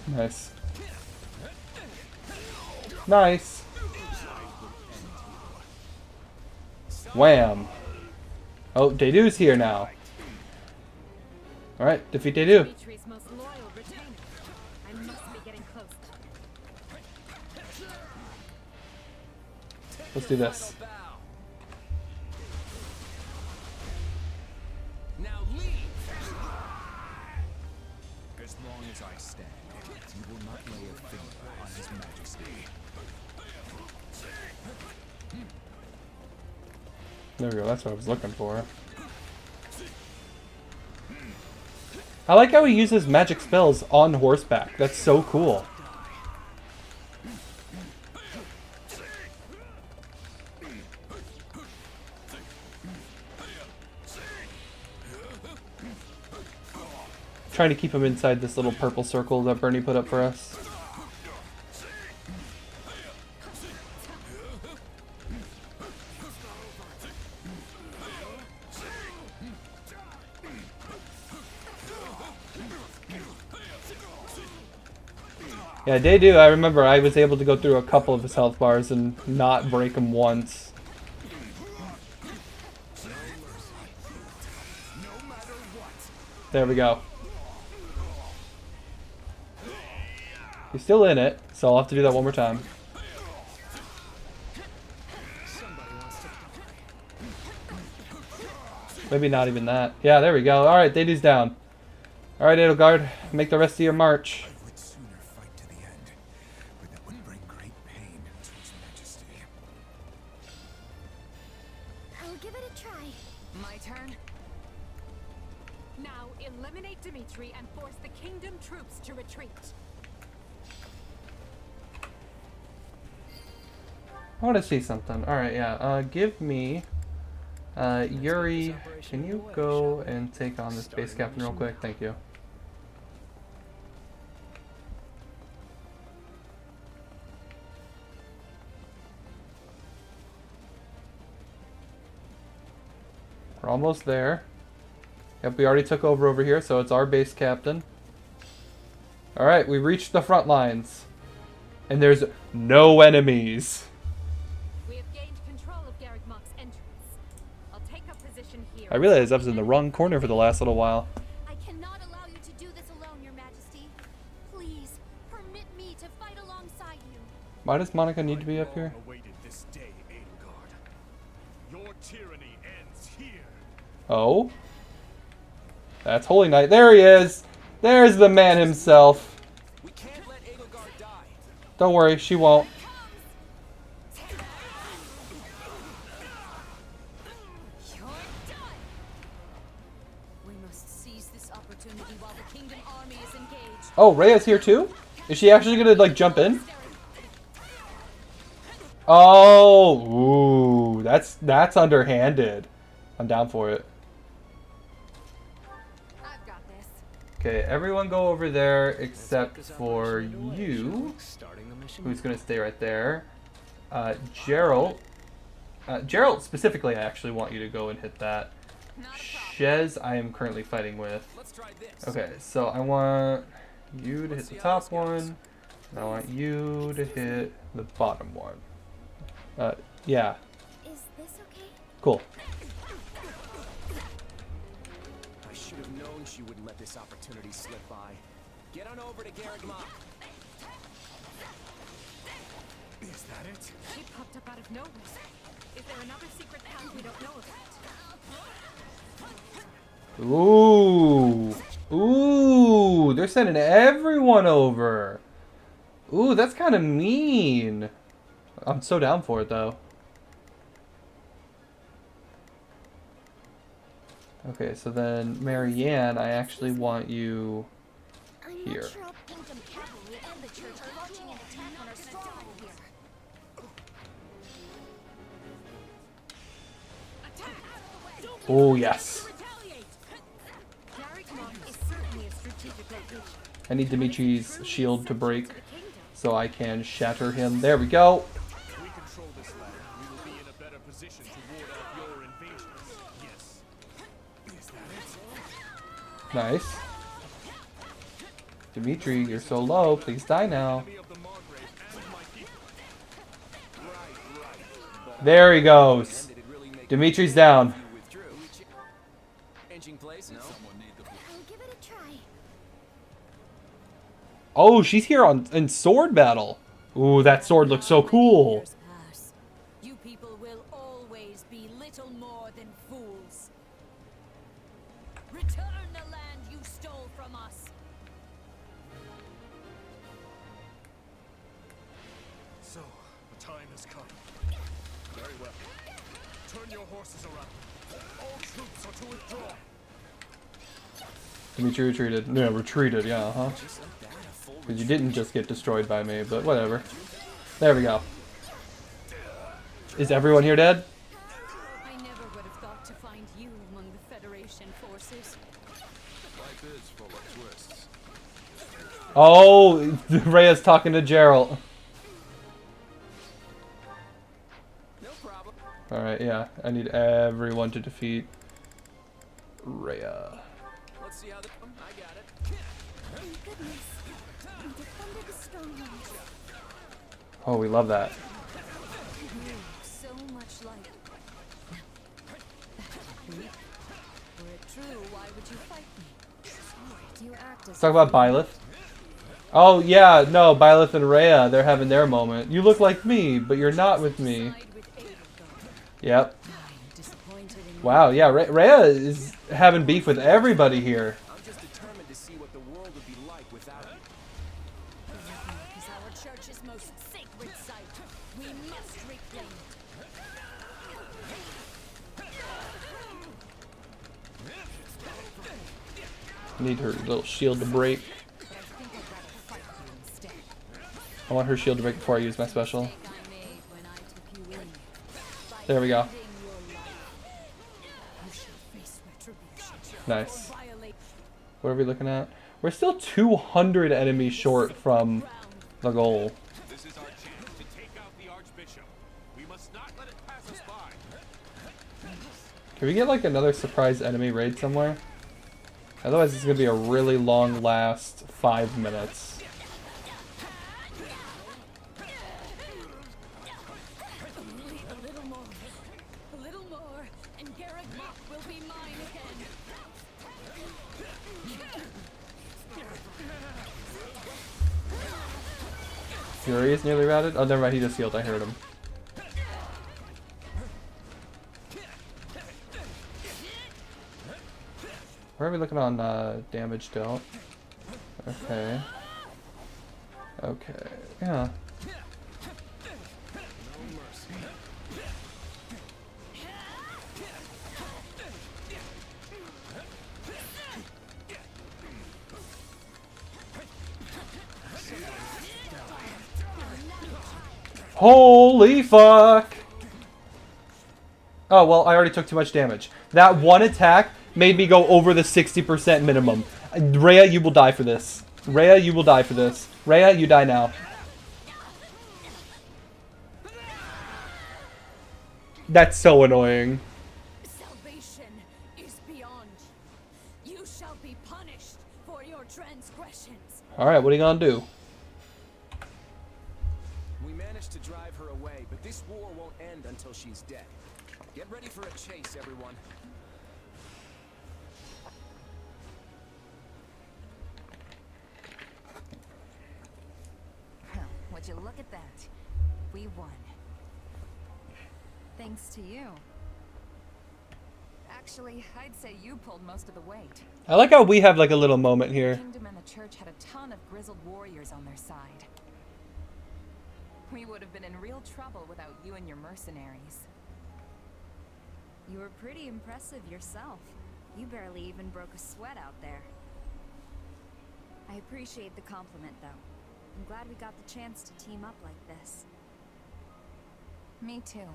Nice. Nice. Wham. Oh, Dedu's here now. Alright, defeat Dedu. Dimitri's most loyal retainer. I must be getting close. Let's do this. Final bow. Now leave. As long as I stand, you will not lay a finger on His Majesty. There we go, that's what I was looking for. I like how he uses magic spells on horseback. That's so cool. Trying to keep him inside this little purple circle that Bernie put up for us. Yeah, they do. I remember I was able to go through a couple of his health bars and not break him once. There we go. He's still in it, so I'll have to do that one more time. Maybe not even that. Yeah, there we go. Alright, Dedu's down. Alright, Edelgard, make the rest of your march. I would sooner fight to the end, but that would bring great pain to His Majesty. I'll give it a try. My turn. Now eliminate Dimitri and force the kingdom troops to retreat. I want to see something. Alright, yeah. Give me... Yuri, can you go and take on this base captain real quick? Thank you. We're almost there. Yep, we already took over here, so it's our base captain. Alright, we reached the front lines. And there's no enemies. We have gained control of Garrick Mock's entrance. I'll take up position here. I realized I was in the wrong corner for the last little while. I cannot allow you to do this alone, Your Majesty. Please, permit me to fight alongside you. Why does Monica need to be up here? Awaited this day, Edelgard. Your tyranny ends here. Oh? That's Holy Knight. There he is! There's the man himself. We can't let Edelgard die. Don't worry, she won't. You're done. We must seize this opportunity while the kingdom army is engaged. Oh, Rhea's here too? Is she actually gonna, like, jump in? Oh, ooh, that's underhanded. I'm down for it. I've got this. Okay, everyone go over there except for you, who's gonna stay right there. Gerald. Gerald, specifically, I actually want you to go and hit that. Shez, I am currently fighting with. Let's try this. Okay, so I want you to hit the top one, and I want you to hit the bottom one. Yeah, Is this okay? cool. I should have known she wouldn't let this opportunity slip by. Get on over to Garrick Mock. Is that it? She popped up out of nowhere. Is there another secret house we don't know about? Ooh, ooh, they're sending everyone over. Ooh, that's kind of mean. I'm so down for it though. Okay, so then Marianne, I actually want you I'm here. not sure how Kingdom Cavalry and the Church are launching an attack on our stronghold here. Oh yes. Garrick Mock is certainly a strategic location. I need Dimitri's shield to break so I can shatter him. There we go. If we control this land, we will be in a better position to ward off your invasions. Yes. Is that it? Nice. Dimitri, you're so low. Please die now. Enemy of the Margrave and my people. There he goes. Did it really make Dimitri's down. you withdrew? Changing place? No. I'll give it a try. Oh, she's here in sword battle. Ooh, that sword looks so cool. Years pass. You people will always be little more than fools. Return the land you stole from us. So, the time has come. Very well. Turn your horses around. All troops are to withdraw. Dimitri retreated. No, retreated, yeah, huh? Because you didn't just get destroyed by me, but whatever. There we go. Is everyone here dead? I never would have thought to find you among the Federation forces. Life is full of twists. Oh, Rhea's talking to Gerald. No problem. Alright, yeah. I need everyone to defeat Rhea. Let's see how I got it. Thank goodness. We defended the strongholds. Oh, we love that. So much like. Were it true, why would you fight me? You act as Let's talk about Byleth. Oh, yeah, no, Byleth and Rhea, they're having their moment. You look like me, but you're not with me. Side with Ada, though. Yep. I'm disappointed in Wow, yeah, Rhea is having beef with everybody here. I'm just determined to see what the world would be like without you. is our church's most sacred site. We must reclaim it. Need her little shield to break. but I think I'd rather fight you instead. I want her shield to break before I use my special. Mistake I made when I took you in. By There we go. ending your life, you shall face retribution Nice. for violation What are we looking at? We're still 200 enemies short from ground. the goal. This is our chance to take out the Archbishop. We must not let it pass us by. Can we get like another surprise enemy raid somewhere? Otherwise it's gonna be a really long last 5 minutes. A little more, and Garrett Mock will be mine again. Fury is nearly routed? Oh, never mind, he just healed. I heard him. Where are we looking on damage dealt? Okay. Okay. Yeah. Holy fuck! Oh, well, I already took too much damage. That one attack made me go over the 60% minimum. Rhea, you will die for this. Rhea, you will die for this. Rhea, you die now. That's so annoying. Salvation is beyond. You shall be punished for your transgressions. Alright, what are you gonna do? We managed to drive her away, but this war won't end until she's dead. Get ready for a chase, everyone. Well, would you look at that? We won. Thanks to you. Actually, I'd say you pulled most of the weight. I like how we have like a little moment The here. Kingdom and the Church had a ton of grizzled warriors on their side. We would have been in real trouble without you and your mercenaries. You were pretty impressive yourself. You barely even broke a sweat out there. I appreciate the compliment, though. I'm glad we got the chance to team up like this. Me too.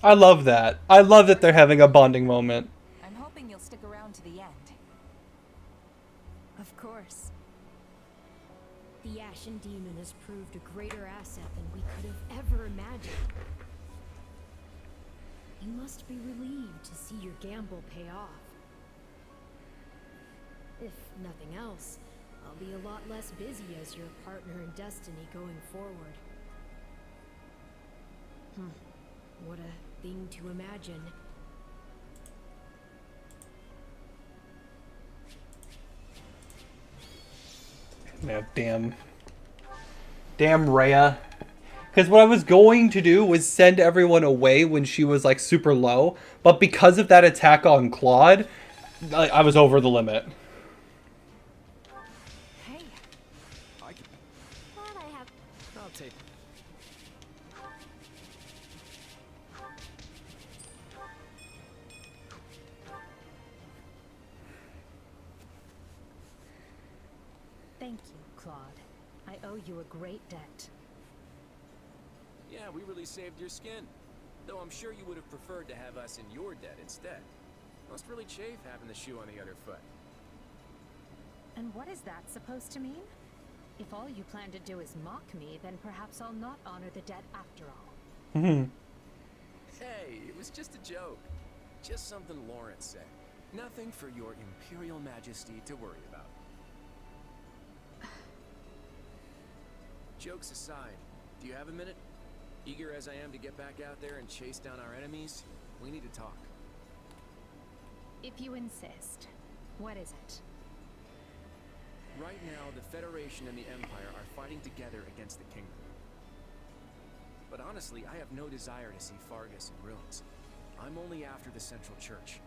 I love that. I love that they're having a bonding moment. I'm hoping you'll stick around to the end. Of course. The Ashen Demon has proved a greater asset than we could have ever imagined. You must be relieved to see your gamble pay off. If nothing else, I'll be a lot less busy as your partner in destiny going forward. What a thing to imagine. No, damn Rhea. Because what I was going to do was send everyone away when she was like super low, but because of that attack on Claude, I was over the limit. Hey, Glad I have. I'll take. Claude. I owe you a great debt. Yeah, we really saved your skin. Though I'm sure you would have preferred to have us in your debt instead. Must really chafe having the shoe on the other foot. And what is that supposed to mean? If all you plan to do is mock me, then perhaps I'll not honor the debt after all. Hey, it was just a joke. Just something Lawrence said. Nothing for your Imperial Majesty to worry about. Jokes aside, do you have a minute? Eager as I am to get back out there and chase down our enemies, we need to talk. If you insist. What is it? Right now, the Federation and the Empire are fighting together against the Kingdom. But honestly, I have no desire to see Fargus in ruins. I'm only after the Central Church.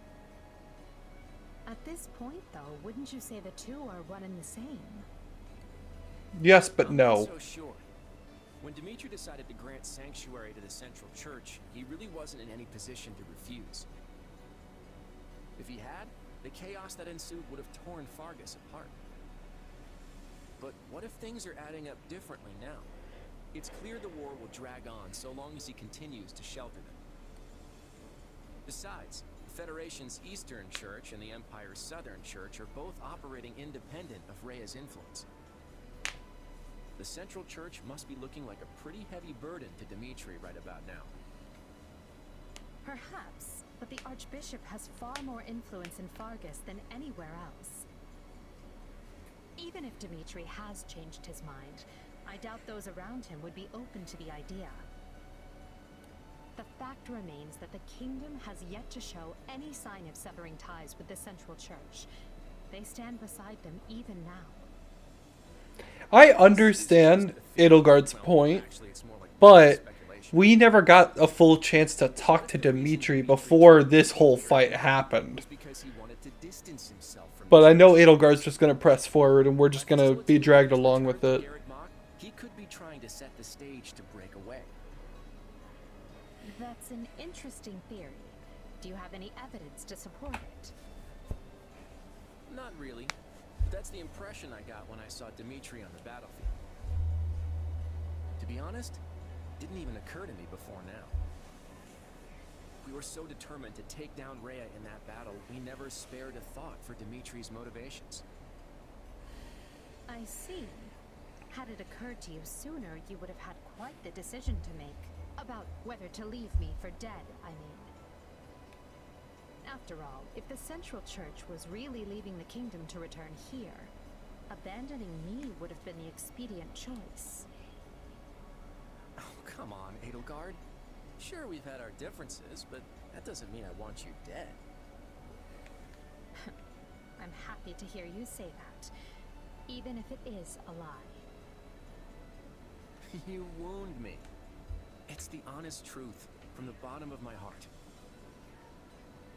At this point, though, wouldn't you say the two are one and the same? Yes, but I'm no. not so sure. When Dimitri decided to grant sanctuary to the Central Church, he really wasn't in any position to refuse. If he had, the chaos that ensued would have torn Fargus apart. But what if things are adding up differently now? It's clear the war will drag on so long as he continues to shelter them. Besides, the Federation's Eastern Church and the Empire's Southern Church are both operating independent of Rhea's influence. The Central Church must be looking like a pretty heavy burden to Dimitri right about now. Perhaps, but the Archbishop has far more influence in Fargus than anywhere else. Even if Dimitri has changed his mind, I doubt those around him would be open to the idea. The fact remains that the Kingdom has yet to show any sign of severing ties with the Central Church. They stand beside them even now. I understand Edelgard's point, but we never got a full chance to talk to Dimitri before this whole fight happened. But I know Edelgard's just going to press forward and we're just going to be dragged along with it. He could be trying to set the stage to break away. That's an interesting theory. Do you have any evidence to support it? Not really. But that's the impression I got when I saw Dimitri on the battlefield. To be honest, it didn't even occur to me before now. We were so determined to take down Rhea in that battle, we never spared a thought for Dimitri's motivations. I see. Had it occurred to you sooner, you would have had quite the decision to make. About whether to leave me for dead, I mean. After all, if the Central Church was really leaving the Kingdom to return here, abandoning me would have been the expedient choice. Oh, come on, Edelgard. Sure, we've had our differences, but that doesn't mean I want you dead. I'm happy to hear you say that, even if it is a lie. You wound me. It's the honest truth, from the bottom of my heart.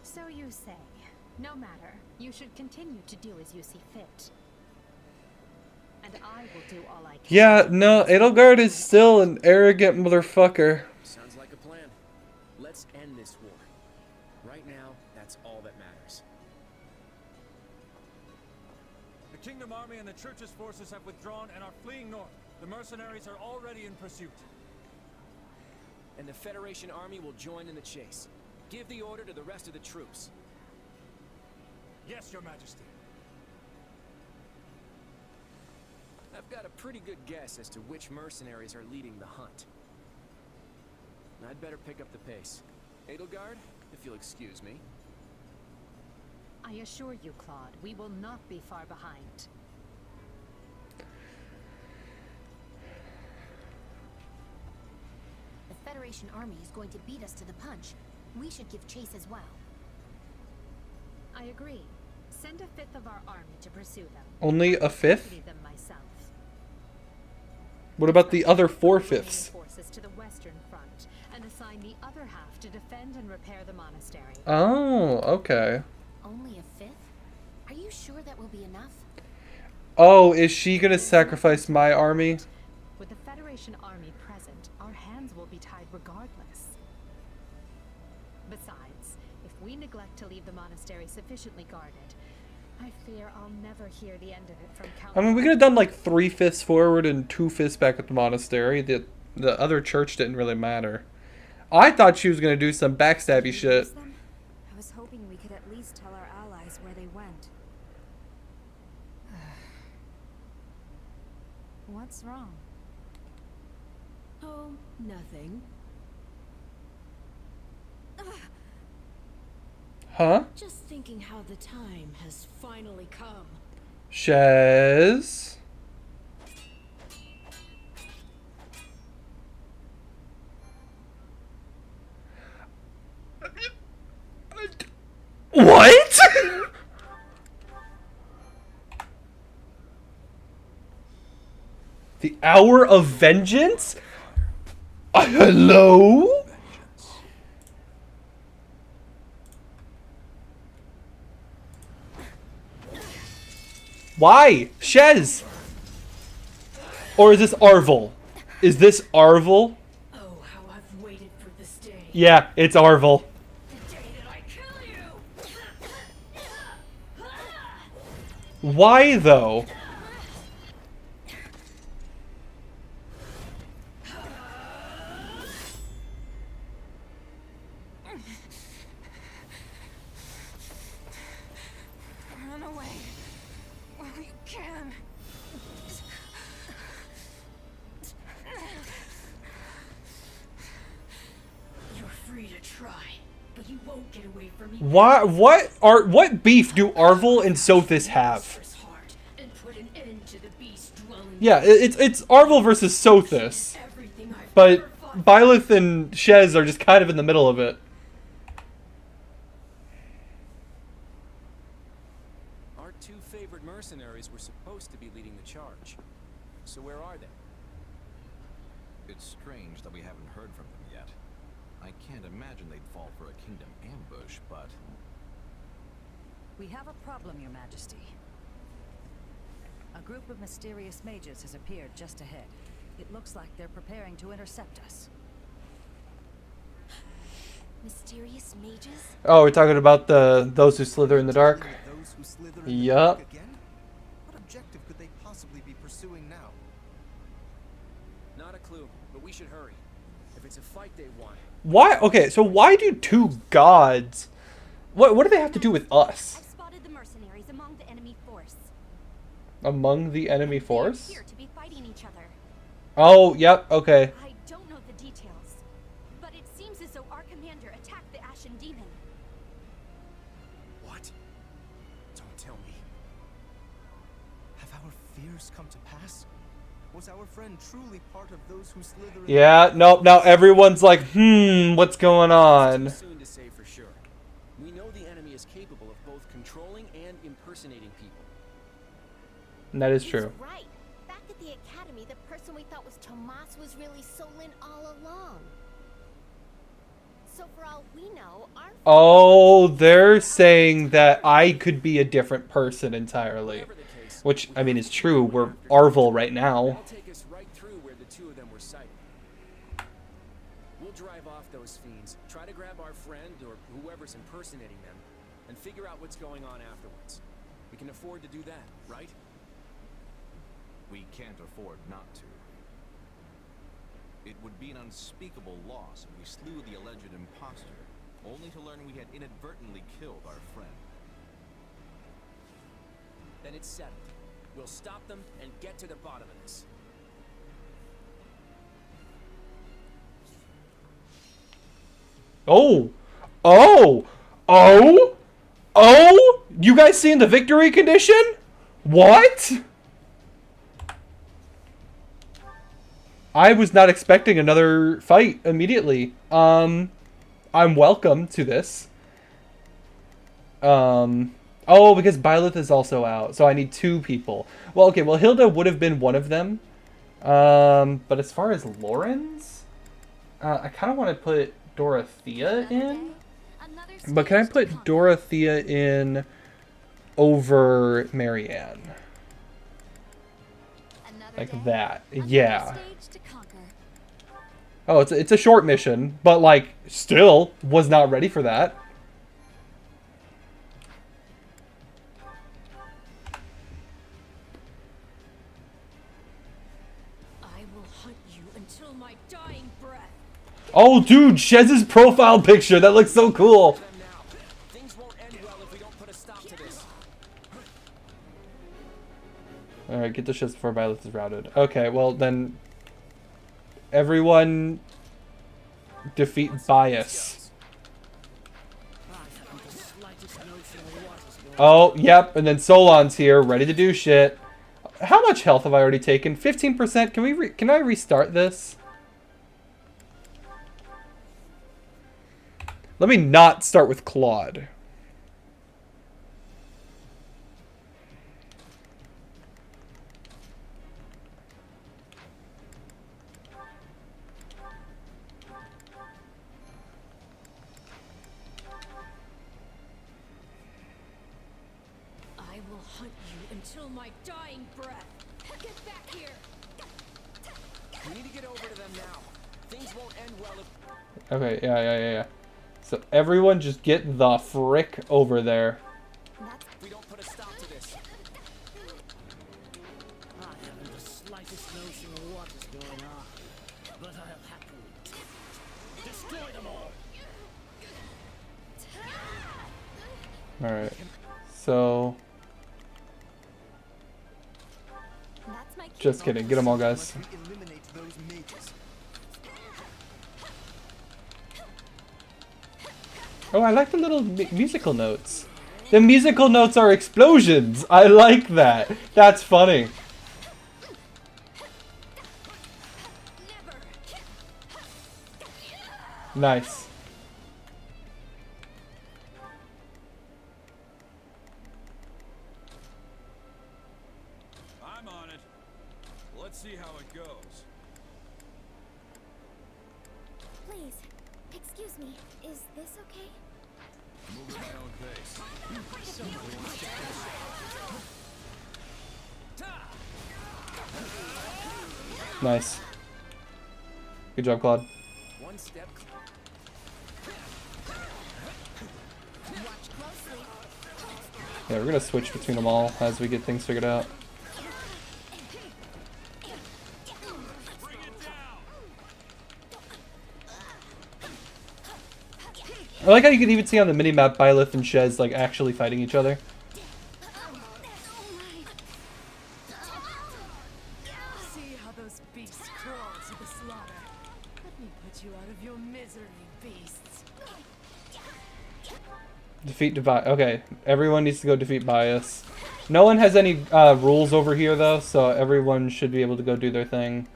So you say. No matter, you should continue to do as you see fit. And I will do all I can. Yeah, no, Edelgard is still an arrogant motherfucker. Sounds like a plan. Let's end this war. Right now, that's all that matters. The Kingdom Army and the Church's forces have withdrawn and are fleeing north. The mercenaries are already in pursuit. And the Federation army will join in the chase. Give the order to the rest of the troops. Yes, Your Majesty. I've got a pretty good guess as to which mercenaries are leading the hunt. I'd better pick up the pace. Edelgard, if you'll excuse me. I assure you, Claude, we will not be far behind. The Federation army is going to beat us to the punch. We should give chase as well. I agree. Send a fifth of our army to pursue them. Only a fifth? Accompany them myself. What about the other 4/5? Forces to the western front and assign the other half to defend and repair the monastery. Oh, okay. Only a fifth? Are you sure that will be enough? Oh, is she gonna sacrifice my army? With the Federation army present, our hands will be tied regardless. Besides, if we neglect to leave the monastery sufficiently guarded, I fear I'll never hear the end of it from Count. I mean, we could have done like 3 fists forward and 2 fists back at the monastery. The other church didn't really matter. I thought she was gonna do some backstabby shit. Them? I was hoping we could at least tell our allies where they went. What's wrong? Oh, nothing. Huh? Just thinking how the time has finally come. Shez. What? The hour of vengeance? Hello? Why? Shez? Or is this Arvel? Is this Arvel? Oh, how I've waited for this day. Yeah, it's Arvel. The day that I kill you. Why though? Run away while you can. You're free to try, but you won't get away from me. What beef do Arvel and Sothis have? Monstrous heart and put an end to the beast dwelling. Yeah, it's Arvel versus Sothis. Everything I've But ever fought. Byleth and Shez are just kind of in the middle of it. Our 2 favorite mercenaries were supposed to be leading the charge. So where are they? It's strange that we haven't heard from them yet. I can't imagine they'd fall for a kingdom ambush, but We have a problem, Your Majesty. A group of mysterious mages has appeared just ahead. It looks like they're preparing to intercept us. Mysterious mages? Oh, we're talking about those who slither in the dark. Those who slither in the Yup. dark again? What objective could they possibly be pursuing now? Not a clue, but we should hurry. If it's a fight they want, Why? Okay, so why do 2 gods? What do they have to do with us? I've spotted the mercenaries among the enemy force. Among the enemy They force? appear to be fighting each other. Oh, yep, okay. I don't know the details, but it seems as though our commander attacked the Ashen Demon. what? Don't tell me. Have our fears come to pass? Was our friend truly part of those who slither in Yeah, nope, now everyone's like, what's going Too on? soon to say for sure. We know the enemy is capable of both controlling and impersonating people. And that is He's true. right. Back at the academy, the person we thought was Tomas was really Solin all along. So for all we know, our Oh, they're saying that I could be a different person entirely. Whatever the case, Which, we I mean, have is to true. go We're after them. Arvel right now. That'll take us right through where the 2 of them were sighted. We'll drive off those fiends, try to grab our friend or whoever's impersonating them, and figure out what's going on afterwards. We can afford to do that, right? we can't afford not to. It would be an unspeakable loss if we slew the alleged imposter, only to learn we had inadvertently killed our friend. Then it's settled. We'll stop them and get to the bottom of this. Oh! Oh! Oh! Oh! You guys seen the victory condition? What? I was not expecting another fight immediately. I'm welcome to this. Oh, because Byleth is also out, so I need 2 people. Well, okay, well, Hilda would have been one of them. But as far as Lauren's, I kind of want to put Dorothea in. But can I put Dorothea in over Marianne? Like that. Yeah. Oh, it's a short mission, but like still was not ready for that. hunt you until my dying breath. Oh, dude, Shez's profile picture. That looks so cool. Them now. Things won't end well if we don't put a stop to this. All right, get the Shez before Violet is routed. Okay, well then, everyone defeat Bias. Oh, yep, and then Solon's here, ready to do shit. How much health have I already taken? 15%. Can I restart this? Let me not start with Claude. I will hunt you until my dying breath. Get back here. We need to get over to them now. Things won't end well if... Okay, yeah. So everyone just get the frick over there. we don't put a stop to this. I haven't the slightest notion of what is going on, but I'll happily destroy them all. Alright. So... That's my Just kidding. Get them all, guys. Must we eliminate those mages? Oh, I like the little musical notes. The musical notes are explosions. I like that. That's funny. Nice. I'm on it. Let's see how it goes. Please, excuse me. Is this okay? Move at my own pace. Nice. Good job, Claude. One step... Yeah, we're gonna switch between them all as we get things figured out. I like how you can even see on the minimap Byleth and Shez like actually fighting each other. See how those beasts crawl to the slaughter. Let me put you out of your misery, beasts. Defeat Bias. Okay, everyone needs to go defeat Bias. No one has any rules over here though, so everyone should be able to go do their thing.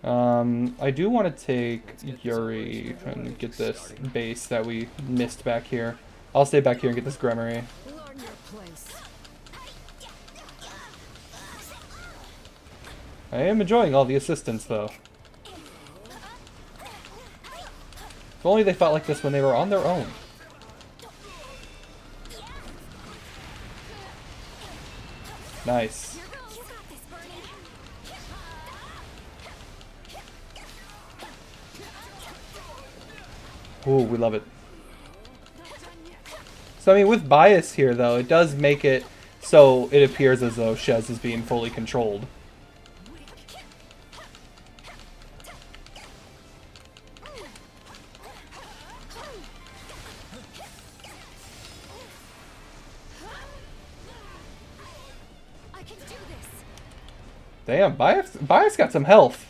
I do want to take Yuri and get this base that we missed back here. I'll stay back here and get this Gremory. Learn your place. I am enjoying all the assistance though. If only they fought like this when they were on their own. Nice. Ooh, we love it. So I mean, with Bias here though, it does make it so it appears as though Shez is being fully controlled. I can do this. Damn, Bias got some health.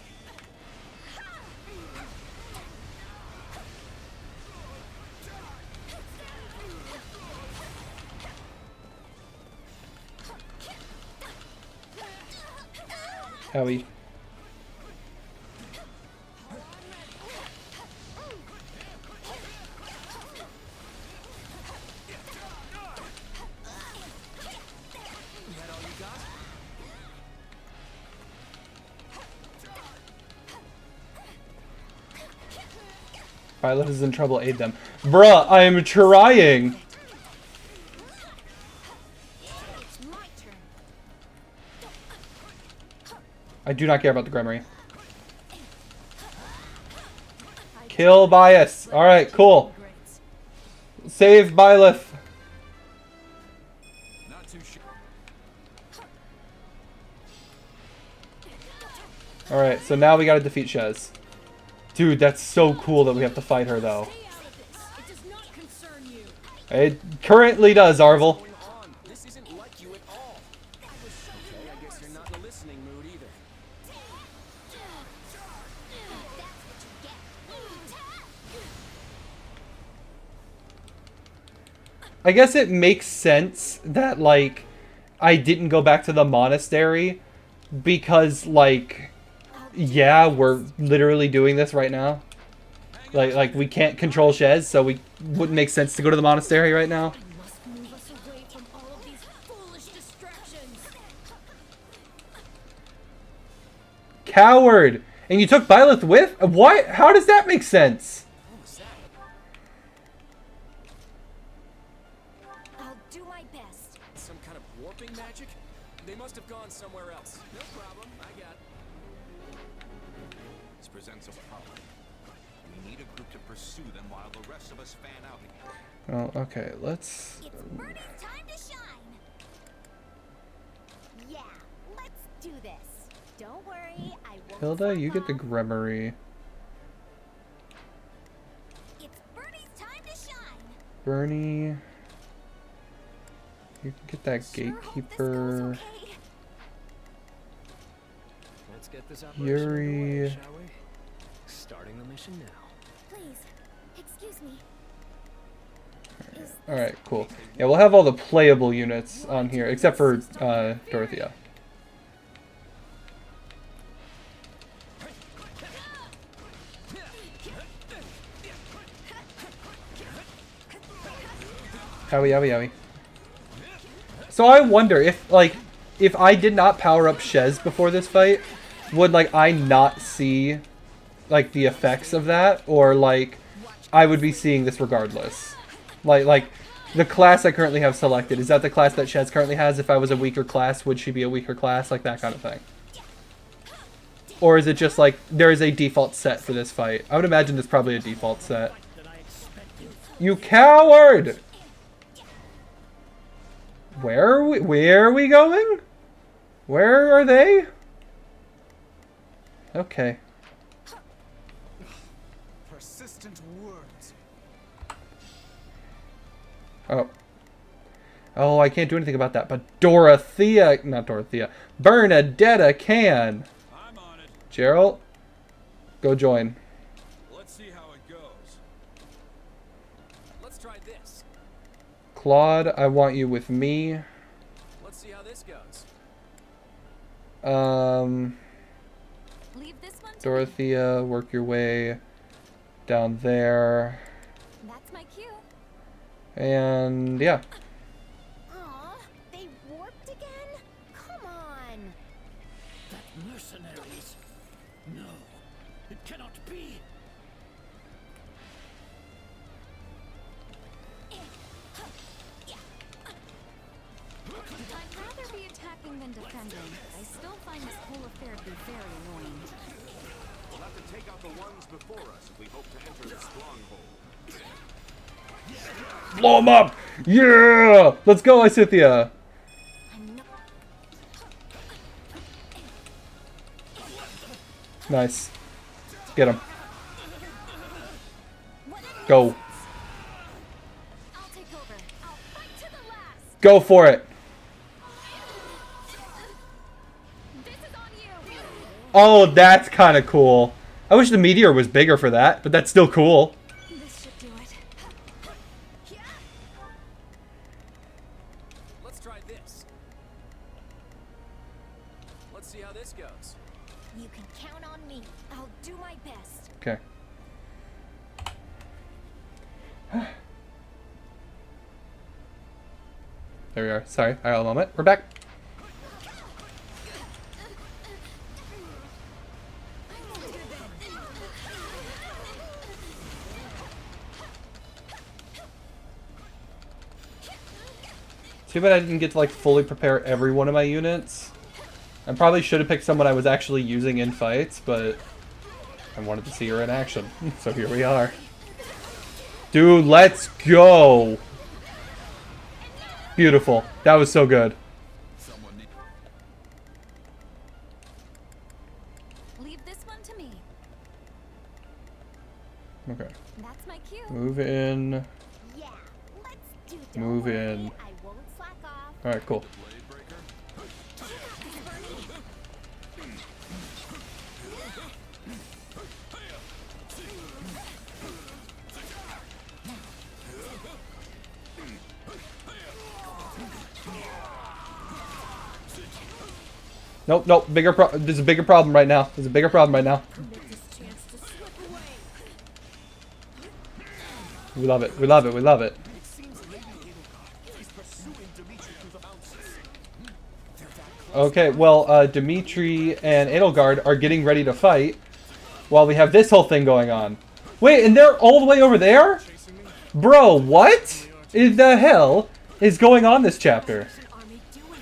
Howie. Violet is in trouble, aid them. Bruh, I am trying! It's my turn. I do not care about the Gremory. Kill Bias. Alright, cool. Save Byleth. Not too sure. Alright, so now we gotta defeat Shez. Dude, that's so cool that we have to fight her, though. It currently does, Arvel. This isn't like you at all. Okay, I guess you're not in a listening mood either. I guess it makes sense that, like, I didn't go back to the monastery because, like, yeah, we're literally doing this right now. Like we can't control Shez, so we wouldn't make sense to go to the monastery right now. Coward! And you took Byleth with? What? How does that make sense? I'll do my best. Some kind of warping magic? They must have gone somewhere else. No problem, I got it. This presents a problem. We need a group to pursue them while the rest of us fan out. Oh, okay, let's... It's Birdie's time to shine! Yeah, let's do this. Don't worry, I won't. Hilda, you get the Gremory. It's Birdie's time to shine! Bernie... You can get that Sure hope this Gatekeeper. goes okay. Let's get this operation Yuri. underway, shall we? Starting the mission now. Please, excuse me. Alright, cool. Yeah, we'll have all the playable units on here, except for Dorothea. Howie, howie, howie. So I wonder if, like, if I did not power up Shez before this fight, would, like, I not see, like, the effects of that? Or, like, I would be seeing this regardless? Like, the class I currently have selected, is that the class that Shez currently has? If I was a weaker class, would she be a weaker class? Like, that kind of thing. Or is it just, like, there is a default set for this fight? I would imagine there's probably a default set. You coward! Where are we going? Where are they? Okay. Persistent words. Oh. Oh, I can't do anything about that, but Dorothea, not Dorothea, Bernadetta can. I'm on it. Gerald, go join. Let's see how it goes. Let's try this. Claude, I want you with me. Let's see how this goes. Leave this one to me. Dorothea, work your way down there. That's my cue. And yeah. Aw, they warped again? Come on. That mercenaries. No, it cannot be. I'd rather be attacking than defending. I still find this whole affair to be very annoying. We'll have to take out the ones before us if we hope to enter the stronghold. Blow him up! Yeah! Let's go, Isithia! Nice. Get him. Go. I'll take over. I'll fight to the last. Go for it! This is on you. Oh, that's kind of cool. I wish the meteor was bigger for that, but that's still cool. This should do it. Let's try this. Let's see how this goes. You can count on me. I'll do my best. Okay. There we are. Sorry, I got a moment. We're back. Too bad I didn't get to like fully prepare every one of my units. I probably should have picked someone I was actually using in fights, but I wanted to see her in action. So here we are. Dude, let's go! Beautiful. That was so good. Leave this one to me. Okay. That's my cue. Move in. Yeah, let's do. Move Don't in. worry, I won't slack off. Alright, cool. Nope, nope. There's a bigger problem right now. There's a bigger problem right now. We love it. We love it. We love it. It seems Lady Edelgard is pursuing Dimitri through the mountains. They're that close. Okay, well, Dimitri and Edelgard are getting ready to fight while we have this whole thing going on. Wait, and they're all the way over there? Bro, what in the hell is going on this chapter? Army doing?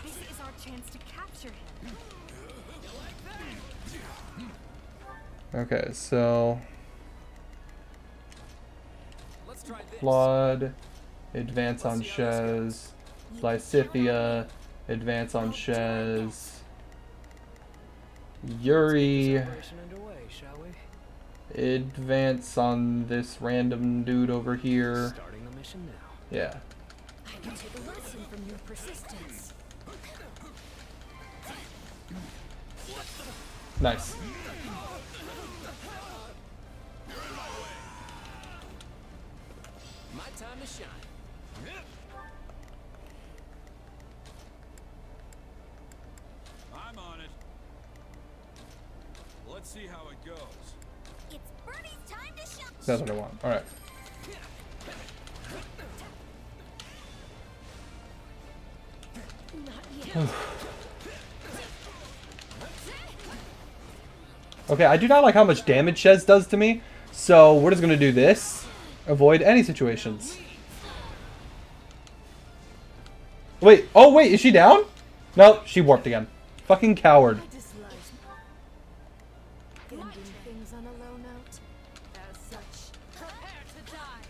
This is our chance to capture him. Okay, so Let's try this. Claude, advance on Shez, Lysithia, advance on Shez, Yuri, Celebration underway, shall we? advance on this random dude over here. Starting the mission now. Yeah. I can take a lesson from your persistence. Nice. My time to shine. I'm on it. Let's see how it goes. It's Bernie's time to shine. That's what I want. Alright. Okay, I do not like how much damage Shez does to me, so we're just gonna do this. Avoid any situations. Wait, oh wait, is she down? Nope, she warped again. Fucking coward. I dislike ending things on a low note. As such, prepare to die.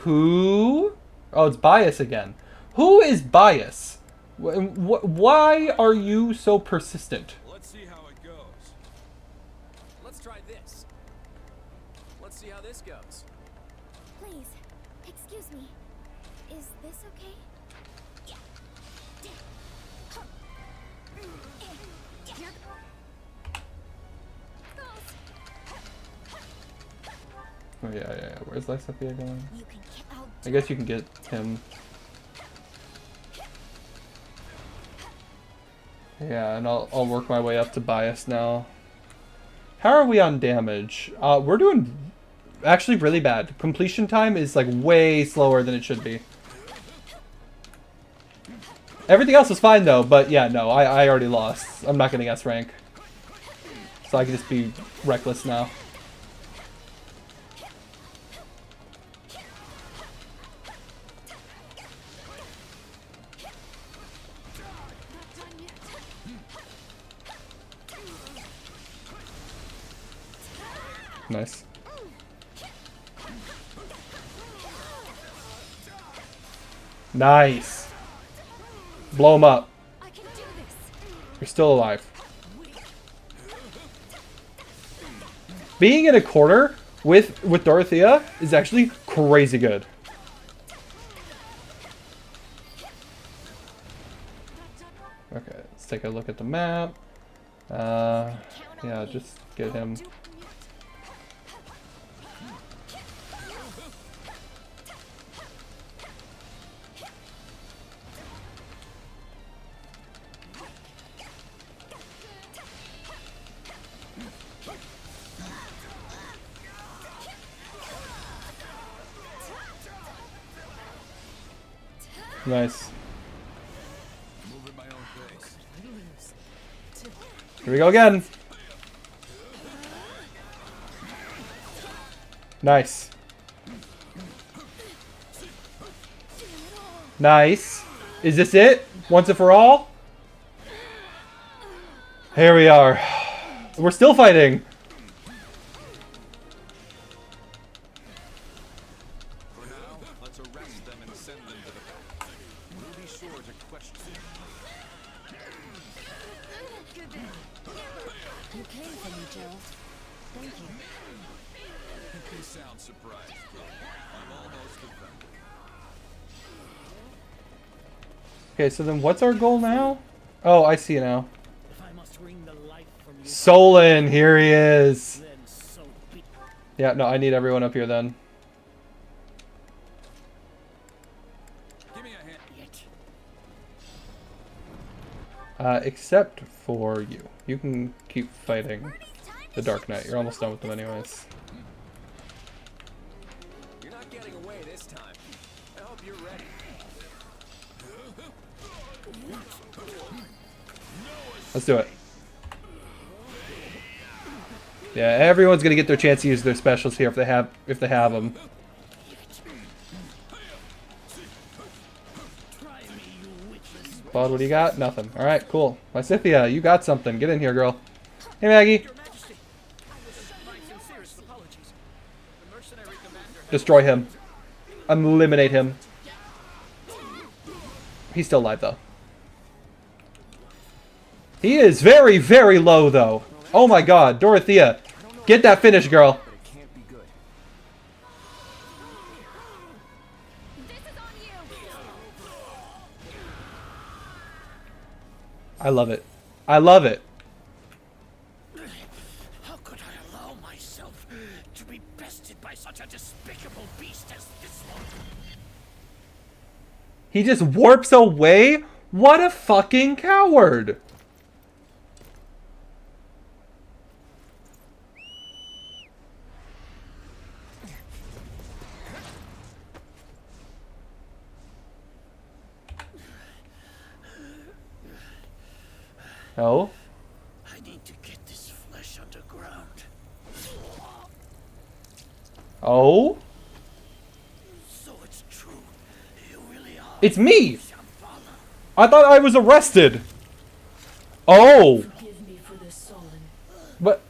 Who? Oh, it's Bias again. Who is Bias? Why are you so persistent? Let's see how it goes. Let's try this. Let's see how this goes. Please, excuse me. Is this okay? Oh yeah. Where's Lysithia going? You can I guess you can get him. Yeah, and I'll work my way up to Bias now. How are we on damage? We're doing actually really bad. Completion time is like way slower than it should be. Everything else is fine though, but yeah, no, I already lost. I'm not getting S rank. So I can just be reckless now. Nice. Nice. Blow him up. I can do this. You're still alive. Being in a corner with Dorothea is actually crazy good. Okay, let's take a look at the map. Yeah, just get him. Nice. Move at my own pace. Here we go again. Nice. Nice. Is this it? Once and for all? Here we are. We're still fighting. For now, let's arrest them and send them to the back. We'll be sure to question them. You came for me, Gerald. Thank you. You sound surprised, kid. I'm almost offended. Okay, so then what's our goal now? Oh, I see now. If I must wring the life from you, Solon, here he is. then so be. Yeah, no, I need everyone up here then. Give me a hand. Yet. Except for you. You can keep fighting the Dark Knight. You're almost done with them anyways. You're not getting away this time. I hope you're ready. Let's do it. Yeah, everyone's gonna get their chance to use their specials here if they have them. Bud, what do you got? Nothing. All right, cool. Lysithea, you got something. Get in here, girl. Hey, Maggie. Your Majesty, my sincerest apologies. The mercenary commander has Destroy him. Eliminate him. He's still alive, though. He is very, very low, though. Oh my god, Dorothea. Get that finish, girl. But it can't be good. This is on you. I love it. I love it. How could I allow myself to be bested by such a despicable beast as this one? He just warps away? What a fucking coward. Oh? I need to get this flesh underground. Oh? So it's true. You really are. It's me! Shambhala. I thought I was arrested. Oh! Forgive me for this, Solon, But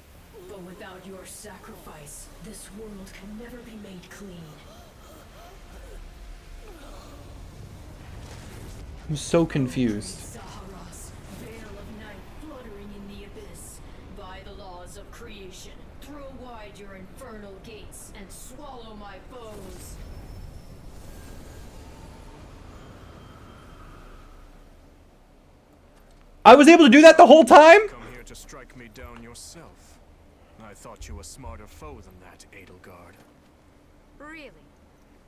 but without your sacrifice, this world can never be made clean. I'm so confused. Zaharas, veil of night fluttering in the abyss. By the laws of creation, throw wide your infernal gates and swallow my foes. I was able to do that the whole time? Come here to strike me down yourself. I thought you a smarter foe than that, Edelgard. Really?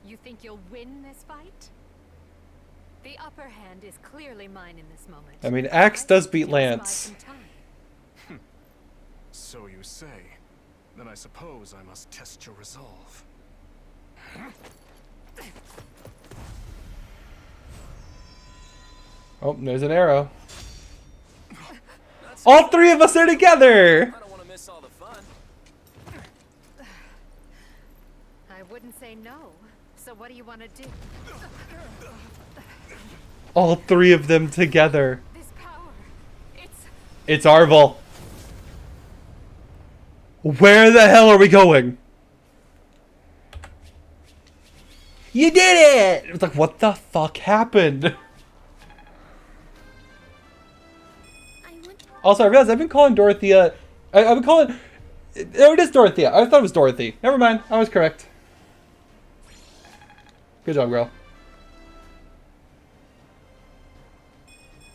You think you'll win this fight? The upper hand is clearly mine in this moment. I mean, Axe does beat Just buy Lance. some time. So you say. Then I suppose I must test your resolve. Oh, there's an arrow. All three of us are together! I don't want to miss all the fun. I wouldn't say no. So what do you want to do? All three of them together. This power, It's Arvel. Where the hell are we going? You did it! It's like, what the fuck happened? Also, I realized I've been calling Dorothea... I've been calling... Oh, it is Dorothea. I thought it was Dorothy. Never mind. I was correct. Good job, girl.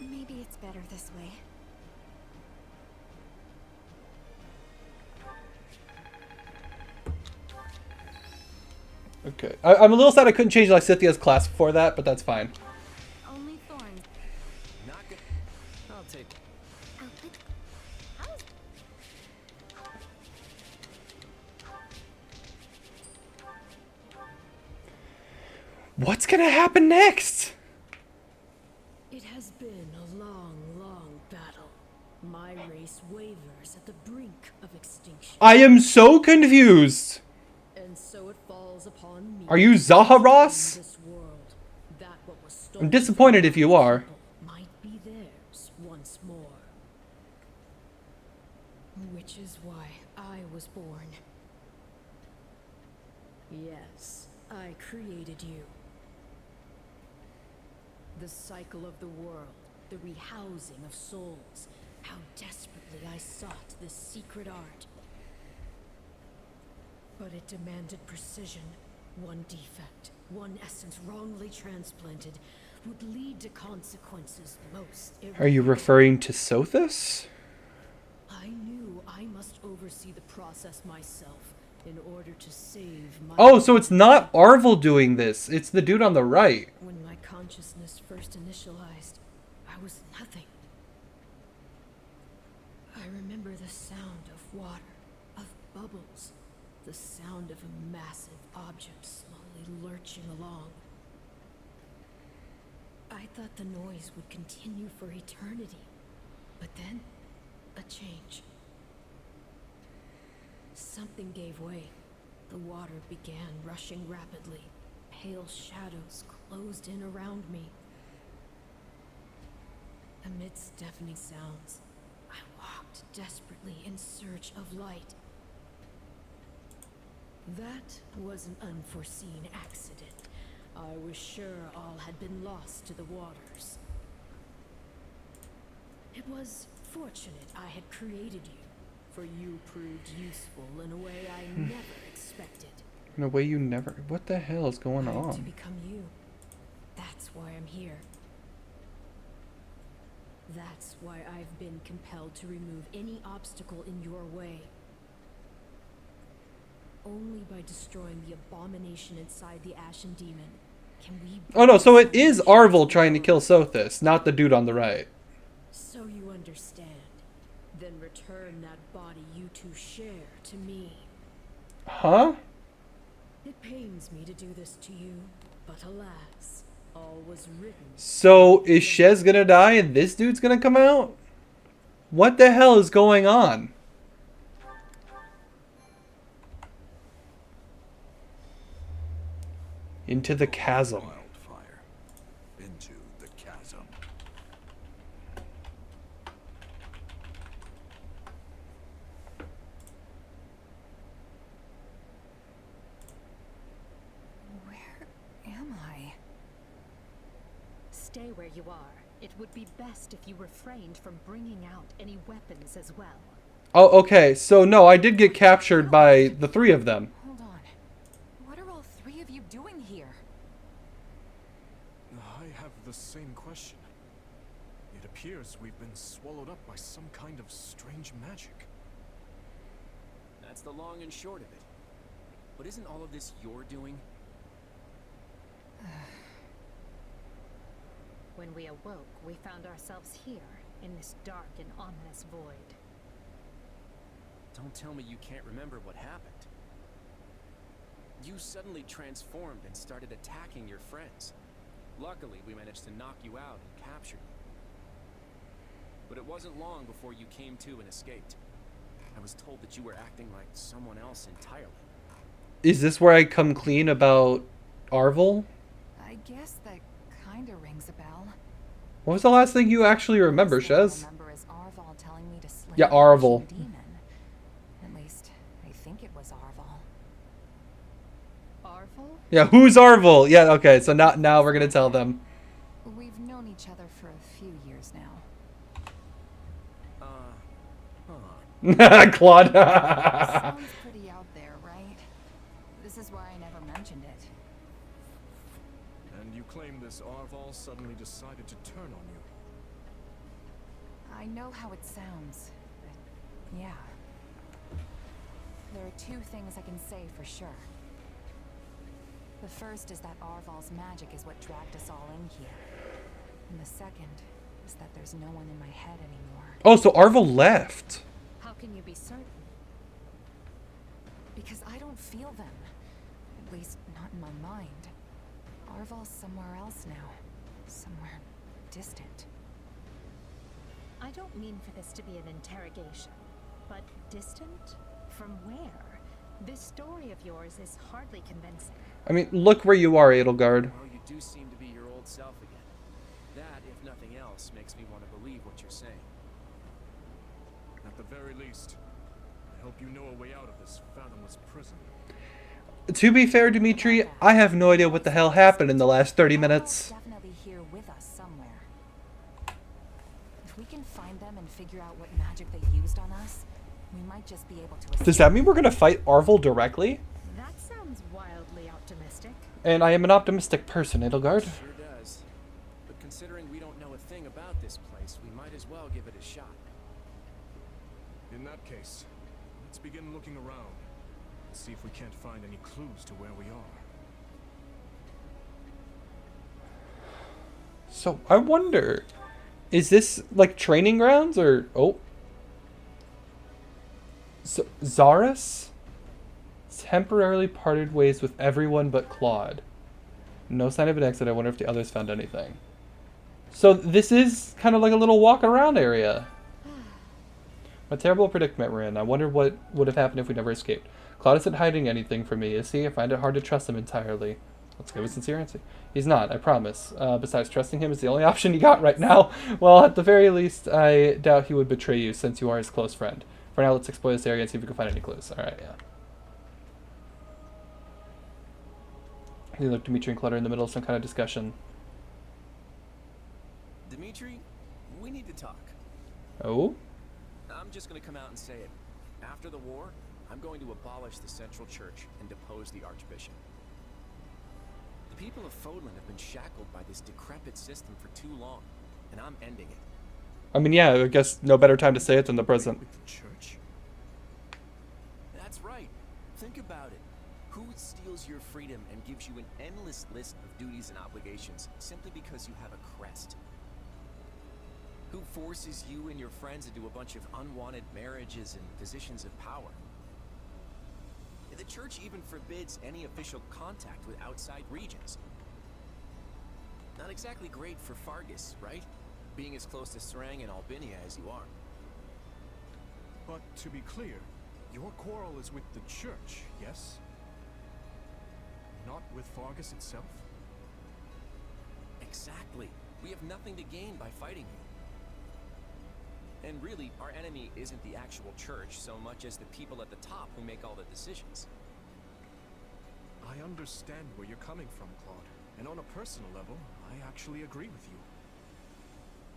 Maybe it's better this way. Okay. I'm a little sad I couldn't change Lysithea's class before that, but that's fine. Only thorns. Not good. I'll take it. I'll pick. How? What's gonna happen next? It has been a long, long battle. My race wavers at the brink of extinction. I am so confused. And so it falls upon me. Are you Zaharas? This world, that what was I'm disappointed if you are. might be theirs once more. Which is why I was born. Yes, I created you. The cycle of the world, the rehousing of souls, How desperately I sought this secret art. But it demanded precision. One defect, one essence wrongly transplanted, would lead to consequences most Are you referring to Sothis? I knew I must oversee the process myself in order to save my... Oh, so it's not Arvel doing this. It's the dude on the right. When my consciousness first initialized, I was nothing. I remember the sound of water, of bubbles, the sound of a massive object slowly lurching along. I thought the noise would continue for eternity, but then, a change. Something gave way. The water began rushing rapidly. Pale shadows closed in around me. Amidst deafening sounds, I walked desperately in search of light. That was an unforeseen accident. I was sure all had been lost to the waters. It was fortunate I had created you, for you proved useful in a way I never expected. In a way you never... What the hell is going To on? become you. That's why I'm here. That's why I've been compelled to remove any obstacle in your way. Only by destroying the abomination inside the Ashen Demon can we... Oh no, so it is Arvel trying to kill Sothis, not the dude on the right. So you understand. Then return that body you two share to me. Huh? It pains me to do this to you, but alas, all was written. So is Shez gonna die and this dude's gonna come out? What the hell is going on? Into the chasm. Wildfire. Into the chasm. Where am I? Stay where you are. It would be best if you refrained from bringing out any weapons as well. Oh, okay. So no, I did get captured by the three of them. Hold on. What are all three of you doing here? I have the same question. It appears we've been swallowed up by some kind of strange magic. That's the long and short of it. But isn't all of this your doing? When we awoke, we found ourselves here, in this dark and ominous void. Don't tell me you can't remember what happened. You suddenly transformed and started attacking your friends. Luckily, we managed to knock you out and capture you. But it wasn't long before you came to and escaped. I was told that you were acting like someone else entirely. Is this where I come clean about Arvel? I guess that kinda rings a bell. What was the last thing you actually remember, Shez? I remember is Arval telling me to slay Yeah, the Arvel. Ashen Demon. At least, I think it was Arval. Arvel? Yeah, who's Arvel? Yeah, okay, so now we're gonna tell them. We've known each other for a few years now. Claude. Sounds pretty out there, right? This is why I never mentioned it. And you claim this Arval suddenly decided to turn on you. I know how it sounds, but yeah. There are two things I can say for sure. The first is that Arval's magic is what dragged us all in here. And the second is that there's no one in my head anymore. Oh, so Arvel left. How can you be certain? Because I don't feel them. At least, not in my mind. Arval's somewhere else now. Somewhere distant. I don't mean for this to be an interrogation, but distant? From where? This story of yours is hardly convincing. I mean, look where you are, Edelgard. Well, you do seem to be your old self again. That, if nothing else, makes me want to believe what you're saying. At the very least, I hope you know a way out of this fathomless prison. To be fair, Dimitri, I have no idea what the hell happened in the last 30 minutes. Arval's definitely here with us somewhere. If we can find them and figure out what magic they used on us, we might just be able to escape. Does that mean we're gonna fight Arvel directly? That sounds wildly optimistic. And I am an optimistic person, Edelgard. Sure does. But considering we don't know a thing about this place, we might as well give it a shot. In that case, let's begin looking around and see if we can't find any clues to where we are. So I wonder, is this like training grounds or Zaris temporarily parted ways with everyone but Claude. No sign of an exit. I wonder if the others found anything. So this is kind of like a little walk around area. A terrible predicament we're in. I wonder what would have happened if we never escaped. Claude isn't hiding anything from me, is he? I find it hard to trust him entirely. Let's give it sincere answer. He's not, I promise. Besides, trusting him is the only option you got right now. Well, at the very least, I doubt he would betray you since you are his close friend. For now, let's explore this area and see if we can find any clues. Alright, yeah. You look Dimitri and Clutter in the middle of some kind of discussion. Dimitri, we need to talk. Oh? I'm just gonna come out and say it. After the war, I'm going to abolish the Central Church and depose the Archbishop. The people of Fodlan have been shackled by this decrepit system for too long, and I'm ending it. I mean, yeah, I guess no better time to say it than the present. With the church? That's right. Think about it. Who steals your freedom and gives you an endless list of duties and obligations simply because you have a crest? Who forces you and your friends into a bunch of unwanted marriages and positions of power? The church even forbids any official contact with outside regions. Not exactly great for Fargus, right? Being as close to Serang and Albinia as you are. But to be clear, your quarrel is with the church, yes? Not with Fargus itself? Exactly. We have nothing to gain by fighting you. And really, our enemy isn't the actual church so much as the people at the top who make all the decisions. I understand where you're coming from, Claude. And on a personal level, I actually agree with you.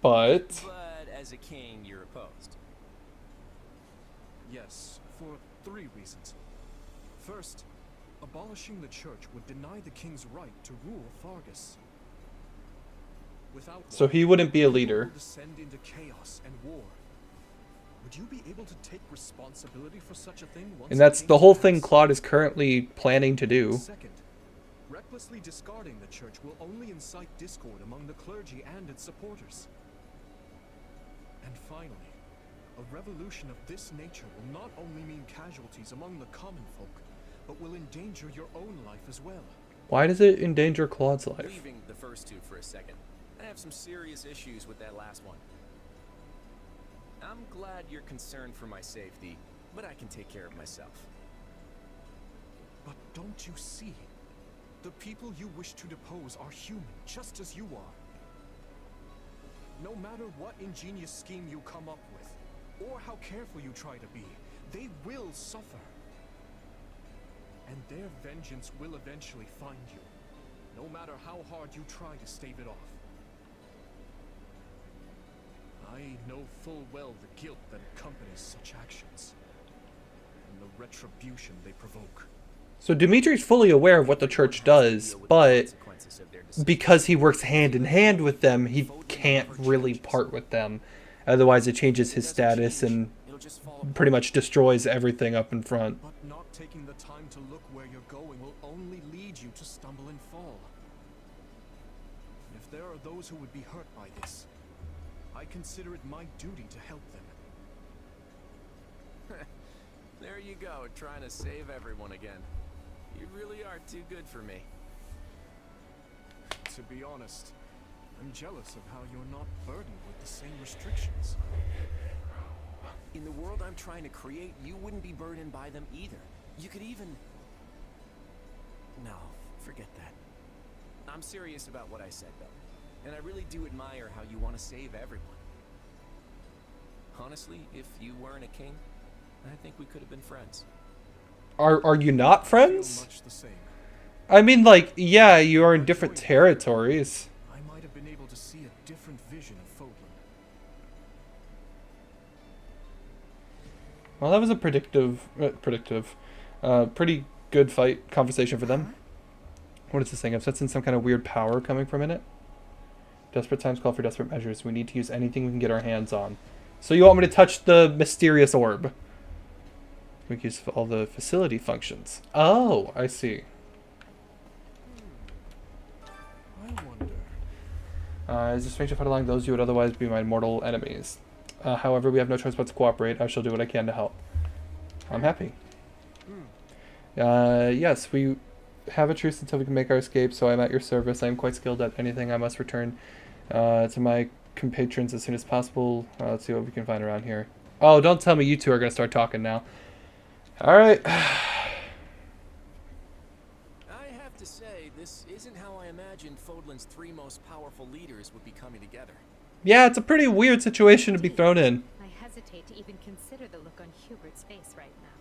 But as a king, you're opposed. Yes, for 3 reasons. First, abolishing the church would deny the king's right to rule Fargus. Without so he wouldn't be a leader. Descend into chaos and war. Would you be able to take responsibility for such a thing once And that's the whole thing Claude is currently planning to do. Second, recklessly discarding the church will only incite discord among the clergy and its supporters. And finally, a revolution of this nature will not only mean casualties among the common folk, but will endanger your own life as well. Why does it endanger Claude's life? Leaving the first two for a second, I have some serious issues with that last one. I'm glad you're concerned for my safety, but I can take care of myself. But don't you see? The people you wish to depose are human, just as you are. No matter what ingenious scheme you come up with, or how careful you try to be, they will suffer. And their vengeance will eventually find you, no matter how hard you try to stave it off. I know full well the guilt that accompanies such actions, and the retribution they provoke. So Dimitri's fully aware of what the church does, but because he works hand in hand with them, he can't really part with them. Otherwise it changes his status and pretty much destroys everything up in front. But not taking the time to look where you're going will only lead you to stumble and fall. If there are those who would be hurt by this, I consider it my duty to help them. There you go, trying to save everyone again. You really are too good for me. To be honest, I'm jealous of how you're not burdened with the same restrictions. In the world I'm trying to create, you wouldn't be burdened by them either. You could even... No, forget that. I'm serious about what I said, though. And I really do admire how you want to save everyone. Honestly, if you weren't a king, I think we could have been friends. Are you not friends? Much the same. I mean, like, yeah, you are in different territories. I might have been able to see a different vision of Fodlan. Well, that was a pretty good fight conversation for them. What is this thing? I'm sensing some kind of weird power coming from in it. Desperate times call for desperate measures. We need to use anything we can get our hands on. So you want me to touch the mysterious orb? We can use all the facility functions. Oh, I see. I wonder. Is this strange to fight along those you would otherwise be my mortal enemies? However, we have no choice but to cooperate. I shall do what I can to help. I'm happy. Yes, we have a truce until we can make our escape, so I'm at your service. I am quite skilled at anything. I must return to my compatrons as soon as possible. Let's see what we can find around here. Oh, don't tell me you two are going to start talking now. Alright. I have to say, this isn't how I imagined Fodlan's 3 most powerful leaders would be coming together. Yeah, it's a pretty weird situation to be thrown in. I hesitate to even consider the look on Hubert's face right now.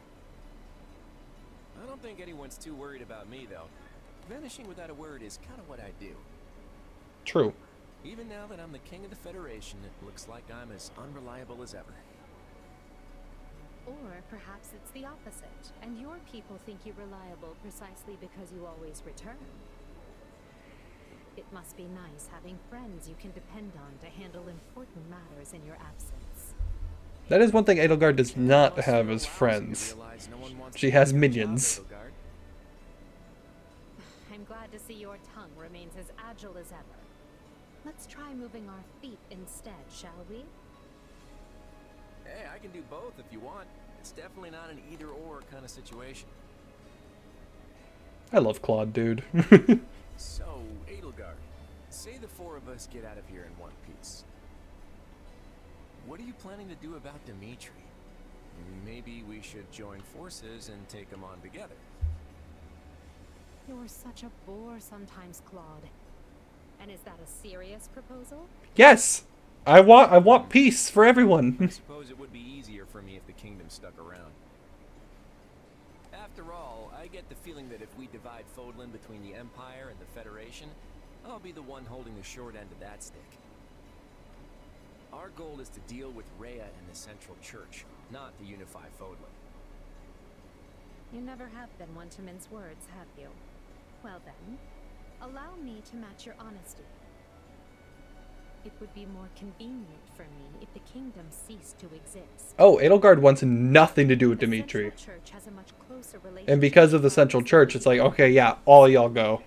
I don't think anyone's too worried about me, though. Vanishing without a word is kind of what I do. True. Even now that I'm the king of the Federation, it looks like I'm as unreliable as ever. Or perhaps it's the opposite, and your people think you reliable precisely because you always return. It must be nice having friends you can depend on to handle important matters in your absence. That is one thing Edelgard does not have as friends. She has minions. I'm glad to see your tongue remains as agile as ever. Let's try moving our feet instead, shall we? Hey, I can do both if you want. It's definitely not an either-or kind of situation. I love Claude, dude. So, Edelgard, say the 4 of us get out of here in one piece. What are you planning to do about Dimitri? Maybe we should join forces and take him on together. You're such a bore sometimes, Claude. And is that a serious proposal? Yes! I want peace for everyone. I suppose it would be easier for me if the kingdom stuck around. After all, I get the feeling that if we divide Fodlan between the Empire and the Federation, I'll be the one holding the short end of that stick. Our goal is to deal with Rhea and the Central Church, not to unify Fodlan. You never have been one to mince words, have you? Well then, allow me to match your honesty. It would be more convenient for me if the kingdom ceased to exist. Oh, Edelgard wants nothing to do with Dimitri. And because of the Central Church, it's like, okay, yeah, all y'all go.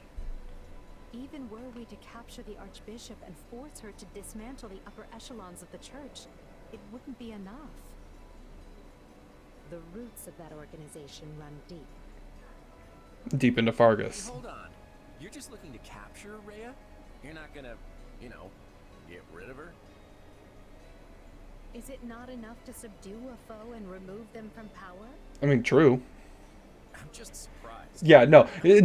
Even were we to capture the Archbishop and force her to dismantle the upper echelons of the church, it wouldn't be enough. The roots of that organization run deep. Deep into Fargus. Hey, hold on. You're just looking to capture Rhea? You're not gonna, you know, get rid of her? Is it not enough to subdue a foe and remove them from power? I mean, true. I'm just surprised. Yeah, no. I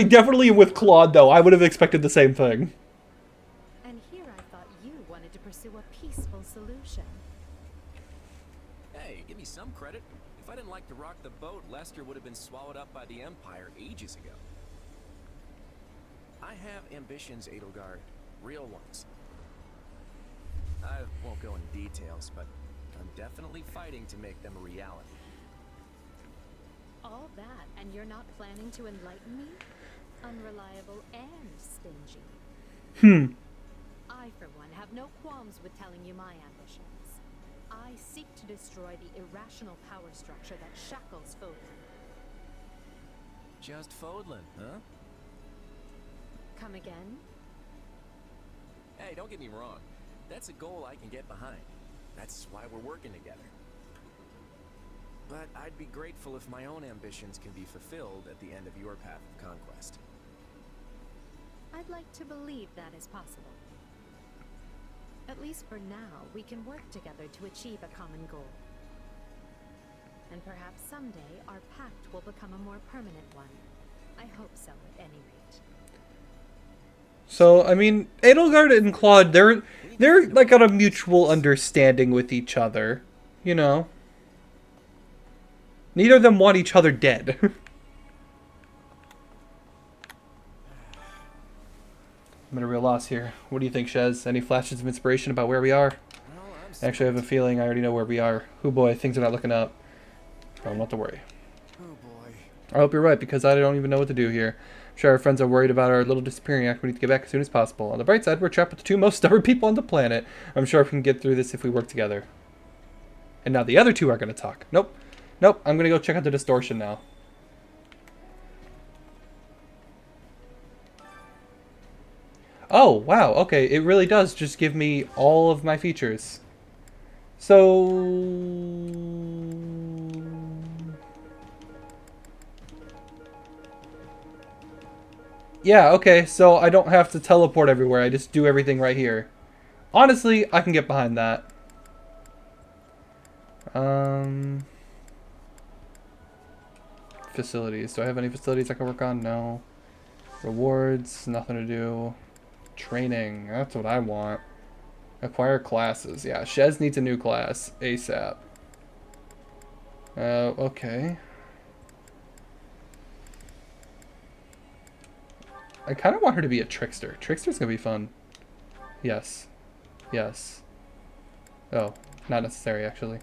definitely am with Claude, though. I would have expected the same thing. And here I thought you wanted to pursue a peaceful solution. Hey, give me some credit. If I didn't like to rock the boat, Lester would have been swallowed up by the Empire ages ago. I have ambitions, Edelgard. Real ones. I won't go into details, but I'm definitely fighting to make them a reality. All that, and you're not planning to enlighten me? Unreliable and stingy. I, for one, have no qualms with telling you my ambitions. I seek to destroy the irrational power structure that shackles Fodlan. Just Fodlan, huh? Come again? Hey, don't get me wrong. That's a goal I can get behind. That's why we're working together. But I'd be grateful if my own ambitions can be fulfilled at the end of your path of conquest. I'd like to believe that is possible. At least for now, we can work together to achieve a common goal. And perhaps someday our pact will become a more permanent one. I hope so, at any rate. So, I mean, Edelgard and Claude, they're like on a mutual understanding with each other, you know. Neither of them want each other dead. I'm at a real loss here. What do you think, Shez? Any flashes of inspiration about where we are? Actually, I have a feeling I already know where we are. Oh boy, things are not looking up. Don't have to worry. Oh boy. I hope you're right, because I don't even know what to do here. I'm sure our friends are worried about our little disappearing act. We need to get back as soon as possible. On the bright side, we're trapped with the two most stubborn people on the planet. I'm sure we can get through this if we work together. And now the other two are going to talk. Nope. Nope. I'm going to go check out the distortion now. Oh, wow. Okay, it really does just give me all of my features. So... yeah, okay, so I don't have to teleport everywhere. I just do everything right here. Honestly, I can get behind that. Facilities. Do I have any facilities I can work on? No. Rewards, nothing to do. Training, that's what I want. Acquire classes. Yeah, Shez needs a new class ASAP. Okay. I kind of want her to be a trickster. Trickster's gonna be fun. Yes. Yes. Oh, not necessary actually.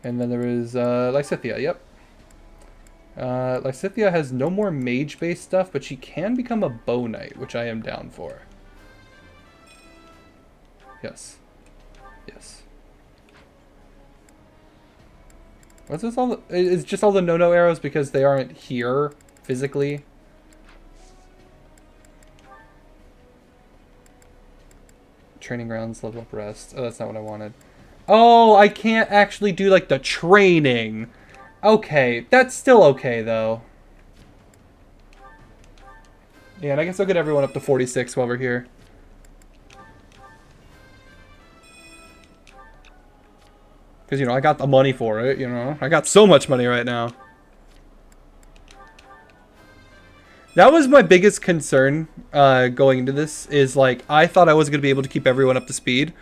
And then there is Lysithea, yep. Lysithea has no more mage-based stuff, but she can become a bow knight, which I am down for. Yes. Yes. What's this all the, it's just all the no-no arrows because they aren't here physically. Training grounds, level up rest. Oh, that's not what I wanted. Oh, I can't actually do like the training. Okay, that's still okay though. Yeah, and I guess I'll get everyone up to 46 while we're here. Because, you know, I got the money for it, you know. I got so much money right now. That was my biggest concern going into this, is like, I thought I was going to be able to keep everyone up to speed.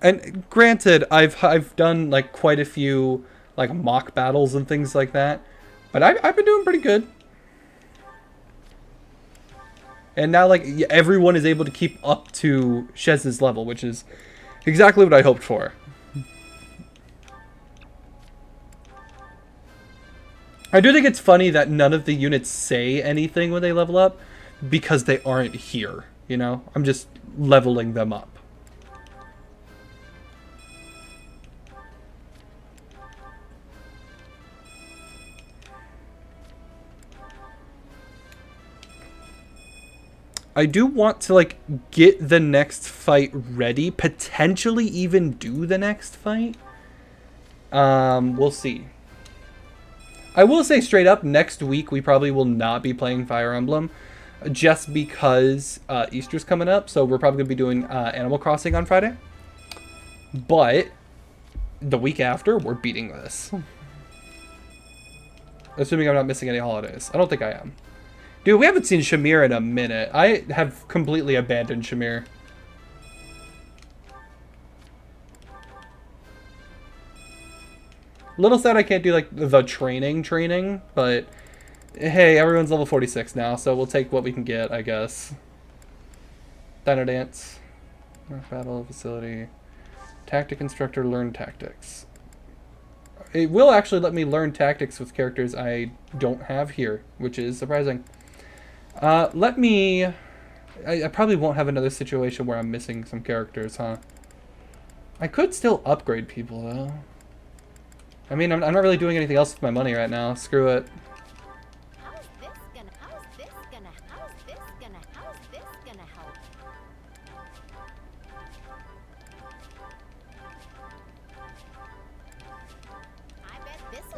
And granted, I've done like quite a few like mock battles and things like that. But I've been doing pretty good. And now like everyone is able to keep up to Shez's level, which is exactly what I hoped for. I do think it's funny that none of the units say anything when they level up because they aren't here, you know? I'm just leveling them up. I do want to like get the next fight ready, potentially even do the next fight. We'll see. I will say straight up, next week we probably will not be playing Fire Emblem, just because Easter's coming up, so we're probably going to be doing Animal Crossing on Friday. But the week after, we're beating this. Assuming I'm not missing any holidays. I don't think I am. Dude, we haven't seen Shamir in a minute. I have completely abandoned Shamir. Little sad I can't do like the training, but hey, everyone's level 46 now, so we'll take what we can get, I guess. Dino Dance. Battle facility. Tactic instructor, learn tactics. It will actually let me learn tactics with characters I don't have here, which is surprising. Let me... I probably won't have another situation where I'm missing some characters, huh? I could still upgrade people, though. I mean, I'm not really doing anything else with my money right now. Screw it. How's this gonna help?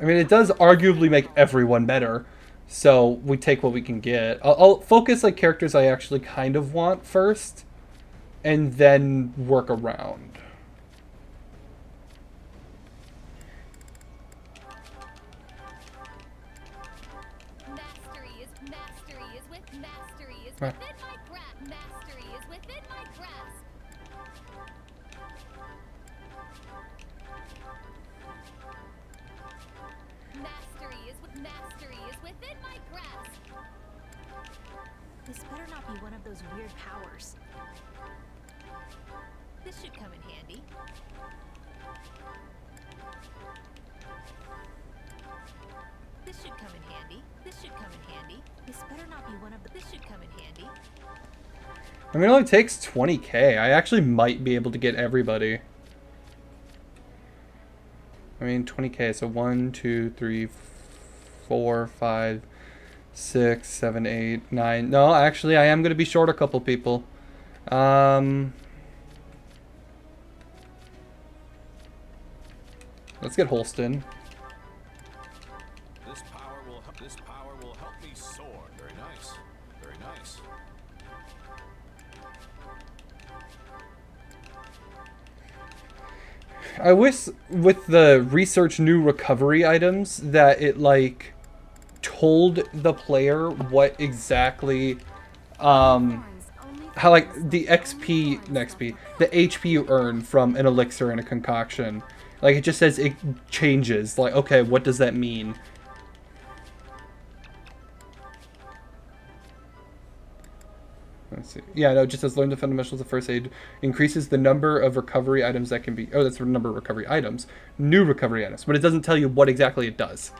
I mean, it does arguably make everyone better. So we take what we can get. I'll focus like characters I actually kind of want first, and then work around. This better not be one of those weird powers. This should come in handy. This should come in handy. This should come in handy. This better not be one of the. This should come in handy. I mean, it only takes 20k. I actually might be able to get everybody. I mean, 20k. So 1, 2, 3, 4, 5, 6, 7, 8, 9. No, actually, I am going to be short a couple people. Let's get Holston. This power will help me soar. Very nice. Very nice. I wish with the research new recovery items that it like told the player what exactly how like the the HP you earn from an elixir and a concoction. Like it just says it changes. Like, okay, what does that mean? Let's see. Yeah, no, it just says learn the fundamentals of first aid. Increases the number of recovery items that can be... Oh, that's the number of recovery items. New recovery items. But it doesn't tell you what exactly it does.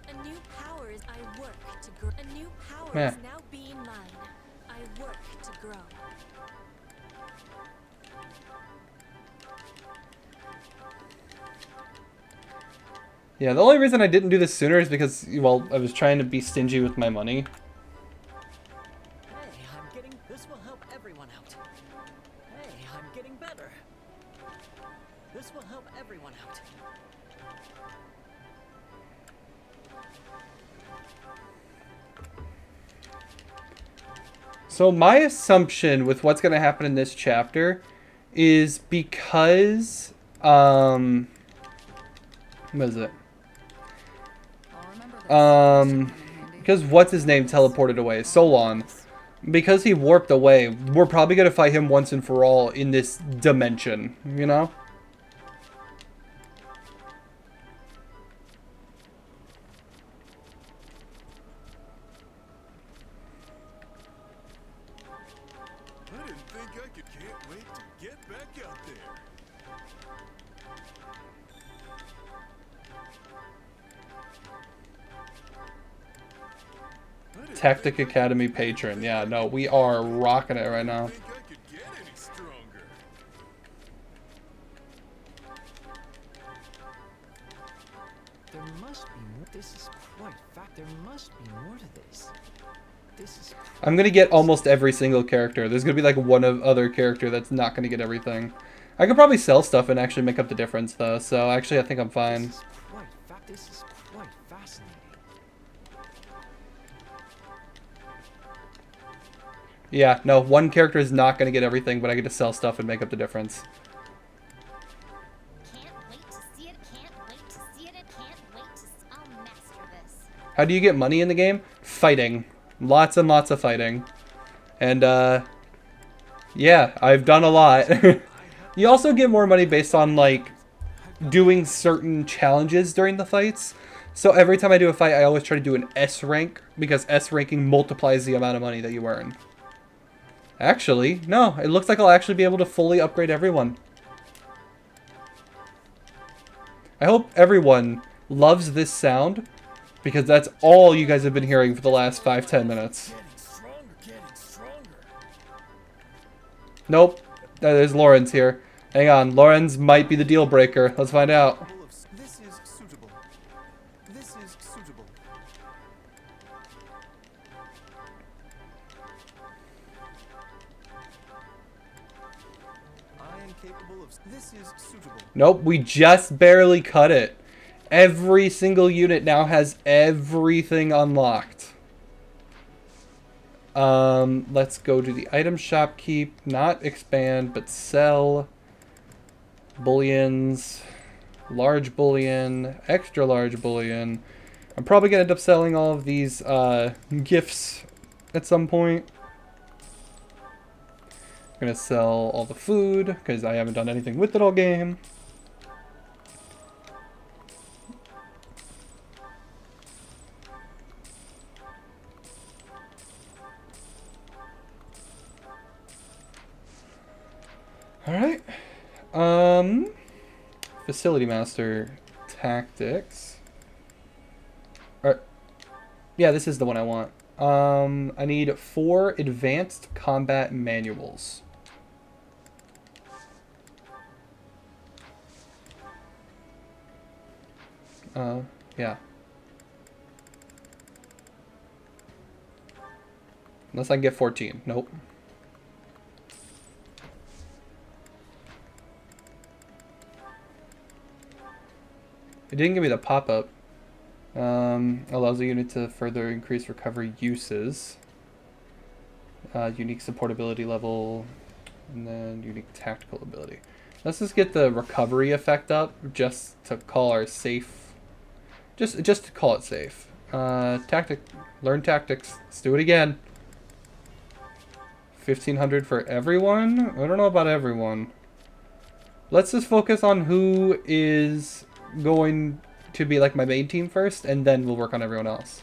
A new power is I work to grow. A new power Yeah. is now being mine. I work to grow. Yeah, the only reason I didn't do this sooner is because, well, I was trying to be stingy with my money. Hey, I'm getting... This will help everyone out. Hey, I'm getting better. This will help everyone out. So my assumption with what's going to happen in this chapter is because, what is it? Because what's his name teleported away, Solon. Because he warped away, we're probably going to fight him once and for all in this dimension, you know? I didn't think I could. Can't wait to get back out there. Tactic Academy patron. Yeah, no, we are rocking it right now. Think I could get any stronger. There must be more. This is quite fact. There must be more to this. This is. I'm going to get almost every single character. There's going to be like one other character that's not going to get everything. I could probably sell stuff and actually make up the difference though, so actually I think I'm fine. This is quite fact. This is quite fascinating. Yeah, no, one character is not going to get everything, but I get to sell stuff and make up the difference. Can't wait to see it. Can't wait to see it. And can't wait to. I'll master this. How do you get money in the game? Fighting. Lots and lots of fighting. And, yeah, I've done a lot. You also get more money based on, like, doing certain challenges during the fights. So every time I do a fight, I always try to do an S rank, because S ranking multiplies the amount of money that you earn. Actually, no, it looks like I'll actually be able to fully upgrade everyone. I hope everyone loves this sound, because that's all you guys have been hearing for the last 5-10 minutes. Getting stronger. Nope. There's Lawrence here. Hang on, Lawrence might be the deal breaker. Let's find out. This is suitable. This is suitable. I am capable of. This is suitable. Nope, we just barely cut it. Every single unit now has everything unlocked. Let's go to the item shop, keep, not expand, but sell. Bullions, large bullion, extra large bullion. I'm probably gonna end up selling all of these gifts at some point. I'm gonna sell all the food because I haven't done anything with it all game. All right. Facility Master tactics. Yeah, this is the one I want. I need 4 advanced combat manuals. Yeah. Unless I can get 14. Nope. It didn't give me the pop-up. Allows a unit to further increase recovery uses. Unique supportability level. And then unique tactical ability. Let's just get the recovery effect up just to call our safe. Just to call it safe. Learn tactics. Let's do it again. 1500 for everyone? I don't know about everyone. Let's just focus on who is going to be like my main team first, and then we'll work on everyone else.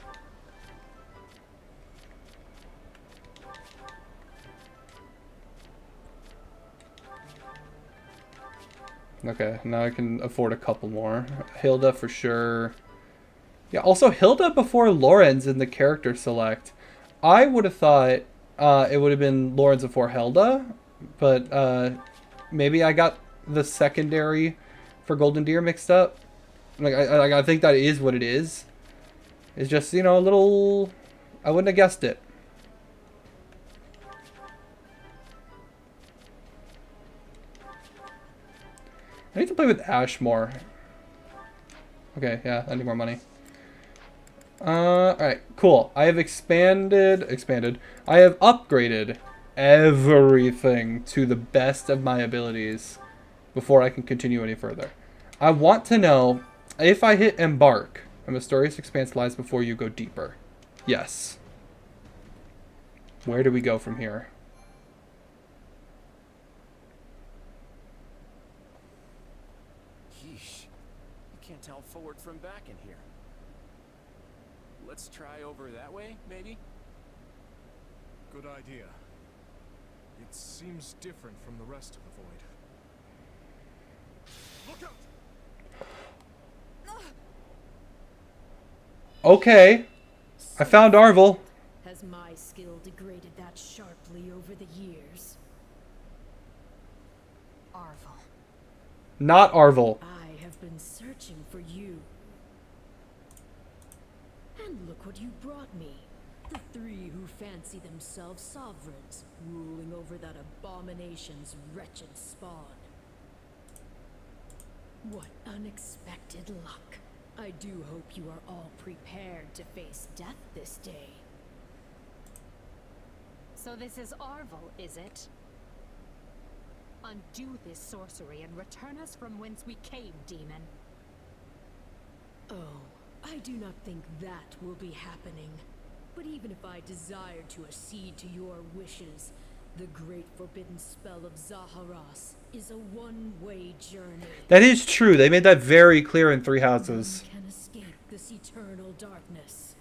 Okay, now I can afford a couple more. Hilda for sure. Yeah, also Hilda before Lorenz in the character select. I would have thought it would have been Lorenz before Hilda, but maybe I got the secondary for Golden Deer mixed up. Like I think that is what it is. It's just, you know, a little... I wouldn't have guessed it. I need to play with Ash more. Okay, yeah, I need more money. Alright, cool. I have expanded. I have upgraded everything to the best of my abilities before I can continue any further. I want to know if I hit embark, a mysterious expanse lies before you go deeper. Yes. Where do we go from here? Yeesh. You can't tell forward from back in here. Let's try over that way, maybe? Good idea. It seems different from the rest of the void. Look out! Okay. I found Arvel. Has my skill degraded that sharply over the years? Arvel. Not Arvel. I have been searching for you. And look what you brought me. The 3 who fancy themselves sovereigns, ruling over that abomination's wretched spawn. What unexpected luck. I do hope you are all prepared to face death this day. So this is Arvel, is it? Undo this sorcery and return us from whence we came, demon. Oh, I do not think that will be happening. But even if I desire to accede to your wishes, the great forbidden spell of Zaharas is a one-way journey. That is true. They made that very clear in Three Houses. None can escape this eternal darkness.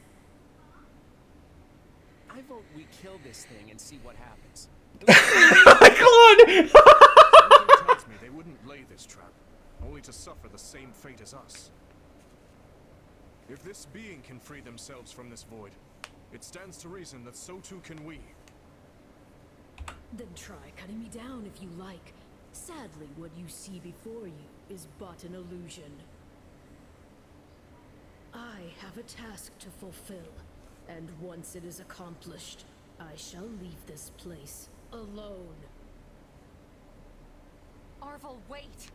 I vote we kill this thing and see what happens. Something tells me they wouldn't lay this trap, only to suffer the same fate as us. If this being can free themselves from this void, it stands to reason that so too can we. Then try cutting me down if you like. Sadly, what you see before you is but an illusion. I have a task to fulfill, and once it is accomplished, I shall leave this place alone. Arvel, wait!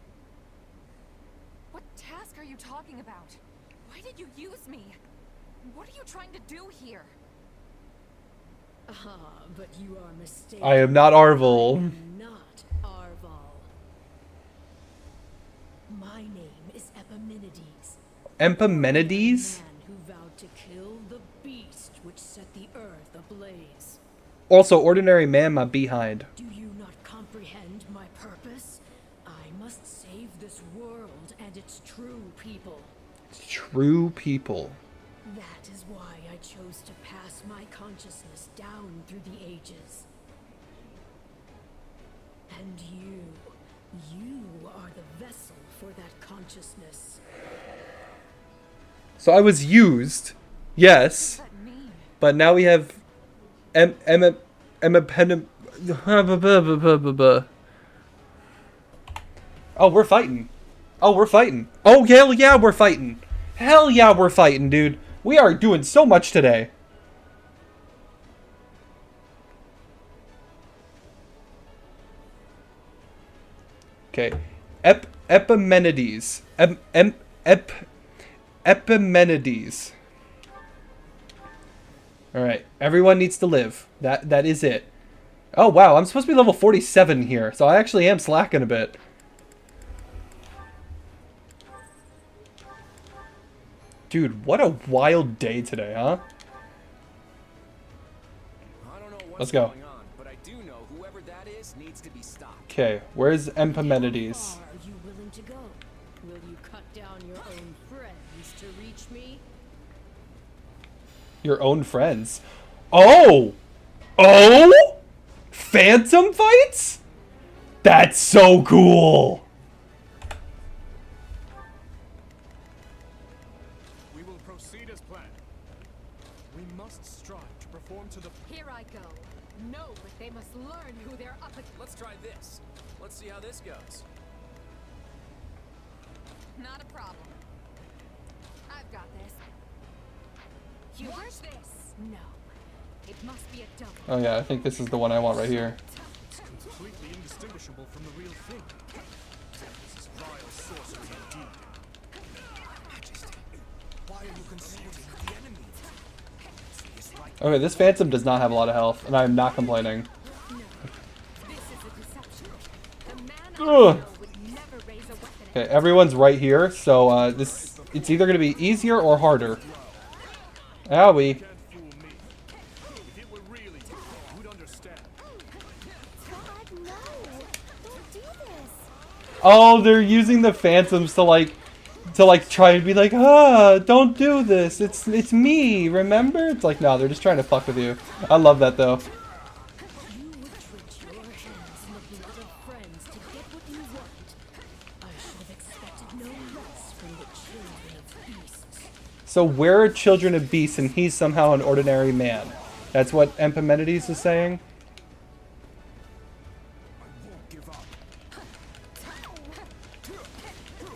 What task are you talking about? Why did you use me? What are you trying to do here? Ah, but you are mistaken. I am not Arvel. I am not Arvel. My name is Epimenides. Epimenides? Man who vowed to kill the beast which set the earth ablaze. Also, ordinary man, my behind. Do you not comprehend my purpose? I must save this world and its true people. True people. That is why I chose to pass my consciousness down through the ages. And you, You are the vessel for that consciousness. So I was used, yes, What does that mean? but now we have Emma Oh, we're fighting. Oh, we're fighting. Oh, hell yeah, we're fighting. Hell yeah, we're fighting, dude. We are doing so much today. Okay. Epimenides. Epimenides. Alright. Everyone needs to live. That is it. Oh, wow. I'm supposed to be level 47 here, so I actually am slacking a bit. Dude, what a wild day today, huh? I don't know what's Let's go. going on, but I do know whoever that is needs to be stopped. Okay, where's Epimenides? How far are you willing to go? Will you cut down your own friends to reach me? Your own friends. Oh! Oh! Phantom fights? That's so cool! We will proceed as planned. We must strive to perform to the... Here I go. No, but they must learn who they're up against. Let's try this. Let's see how this goes. Not a problem. I've got this. You watch this. No. It must be a double. Oh yeah, I think this is the one I want right here. It's completely indistinguishable from the real thing. This is vile sorcery indeed. Majesty, why are you consulting the enemy? It's right. Okay, this Phantom does not have a lot of health, and I'm not complaining. This is a deception. The man I Ugh. know would never raise a weapon. Okay, everyone's right here, so it's either gonna be easier or harder. Owie. Can't fool me. If it were really you, you'd understand. God, no! Don't do this! Oh, they're using the Phantoms to like try to be like, ah, don't do this. It's me, remember? It's like, no, they're just trying to fuck with you. I love that though. You would twitch your hands in the blood of friends to get what you want. I should have expected no less from the children of beasts. So we're children of beasts, and he's somehow an ordinary man. That's what Epimenides is saying. I won't give up.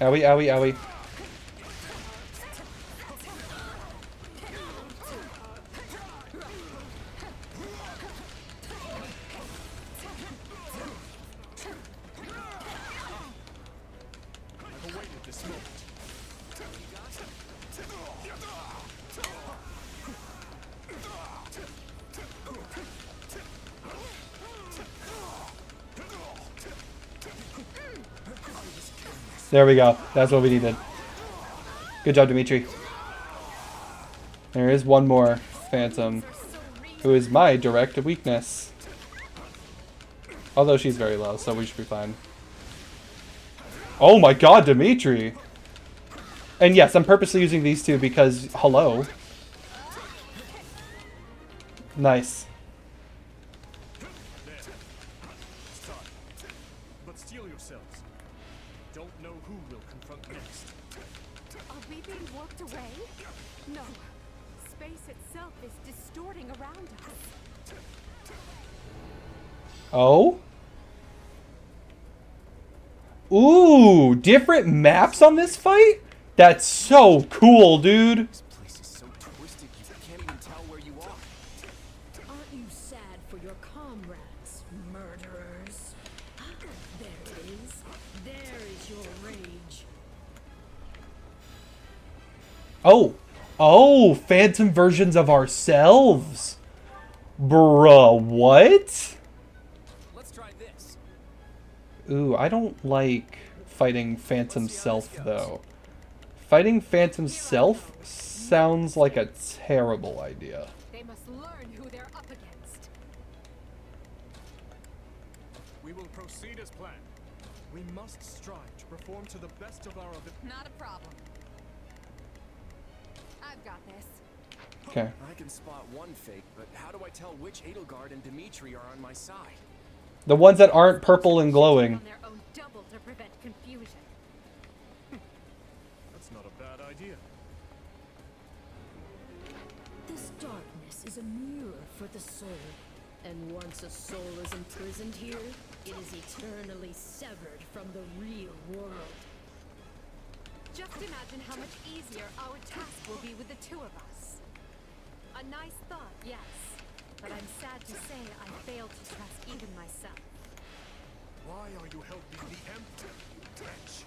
Owie, owie, owie. I've awaited this moment. There we go. That's what we needed. Good job, Dimitri. There is one more Phantom, who is my direct weakness. Although she's very low, so we should be fine. Oh my god, Dimitri! And yes, I'm purposely using these two because, hello. Nice. It's time. But steel yourselves. Don't know who will confront next. Are we being warped away? No. Space itself is distorting around us. Oh? Ooh, different maps on this fight? That's so cool, dude. This place is so twisted you can't even tell where you are. Aren't you sad for your comrades, murderers? There it is. There is your rage. Oh. Oh, Phantom versions of ourselves. Bruh, what? Let's try this. Ooh, I don't like fighting Phantom Self, though. Fighting Phantom Self sounds like a terrible idea. They must learn who they're up against. We will proceed as planned. We must strive to perform to the best of our ability. Not a problem. I've got this. Okay. I can spot one fake, but how do I tell which Edelgard and Dimitri are on my side? The ones that aren't purple and glowing. On their own double to prevent confusion. That's not a bad idea. This darkness is a mirror for the soul. And once a soul is imprisoned here, it is eternally severed from the real world. Just imagine how much easier our task will be with the two of us. A nice thought, yes. But I'm sad to say I failed to trust even myself. Why are you helping the Emblem, wretch?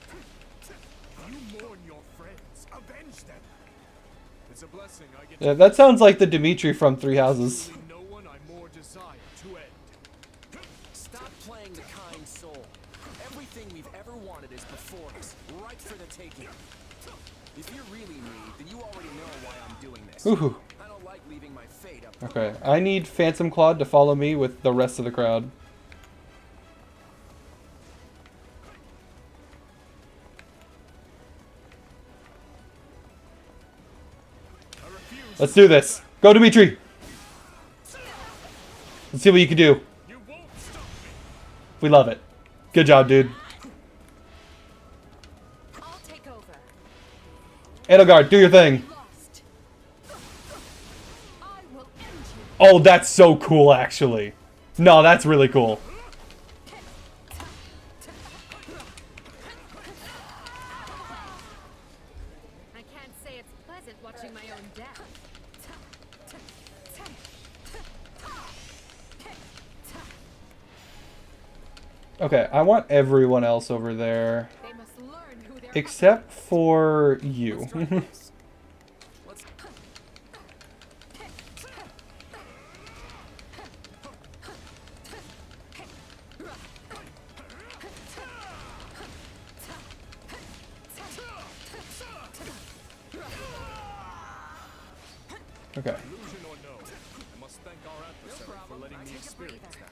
You mourn your friends. Avenge them. It's a blessing I get Yeah, that sounds like the Dimitri from Three Houses. to no one I more desire to end. Stop playing the kind soul. Everything we've ever wanted is before us, right for the taking. If you're really me, then you already know why I'm doing this. Ooh. I don't like leaving my fate up. Okay, I need Phantom Claude to follow me with the rest of the crowd. Let's do this. Go, Dimitri. Let's see what you can do. You won't stop me. We love it. Good job, dude. I'll take over. Edelgard, do your thing. Lost. I will end you. Oh, that's so cool, actually. No, that's really cool. I can't say it's pleasant watching my own death. Okay, I want everyone else over there. They must learn who they're Except for you. Let's Okay. Illusion or no, I must thank our adversary for letting me experience that.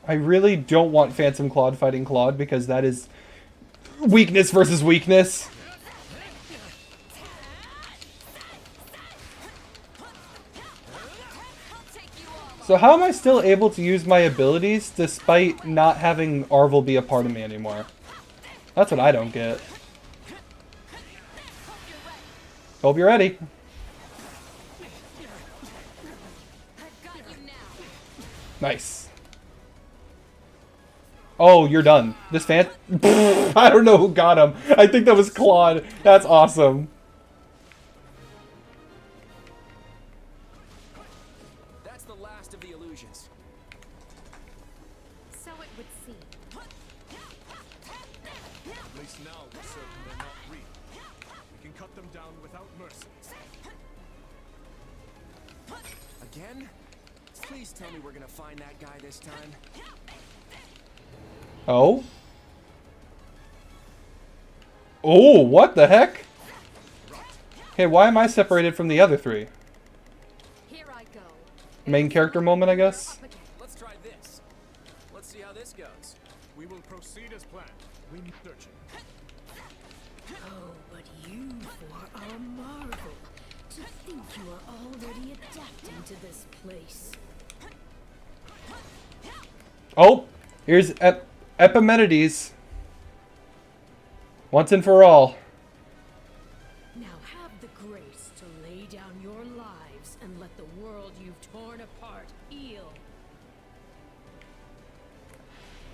I really don't want Phantom Claude fighting Claude because that is weakness versus weakness. So how am I still able to use my abilities despite not having Arvel be a part of me anymore? That's what I don't get. Hope you're ready. Nice. Oh, you're done. This fan... I don't know who got him. I think that was Claude. That's awesome. That's the last of the illusions. So it would seem. At least now we're certain they're not real. We can cut them down without mercy. Again? Please tell me we're gonna find that guy this time. Oh? Oh, what the heck? Okay, why am I separated from the other three? Here I go. Main character moment, I guess? Let's try this. Let's see how this goes. We will proceed as planned. We need searching. Oh, but you four are a marvel. To think you are already adapting to this place. Oh, here's Epimenides. Once and for all. Now have the grace to lay down your lives and let the world you've torn apart heal.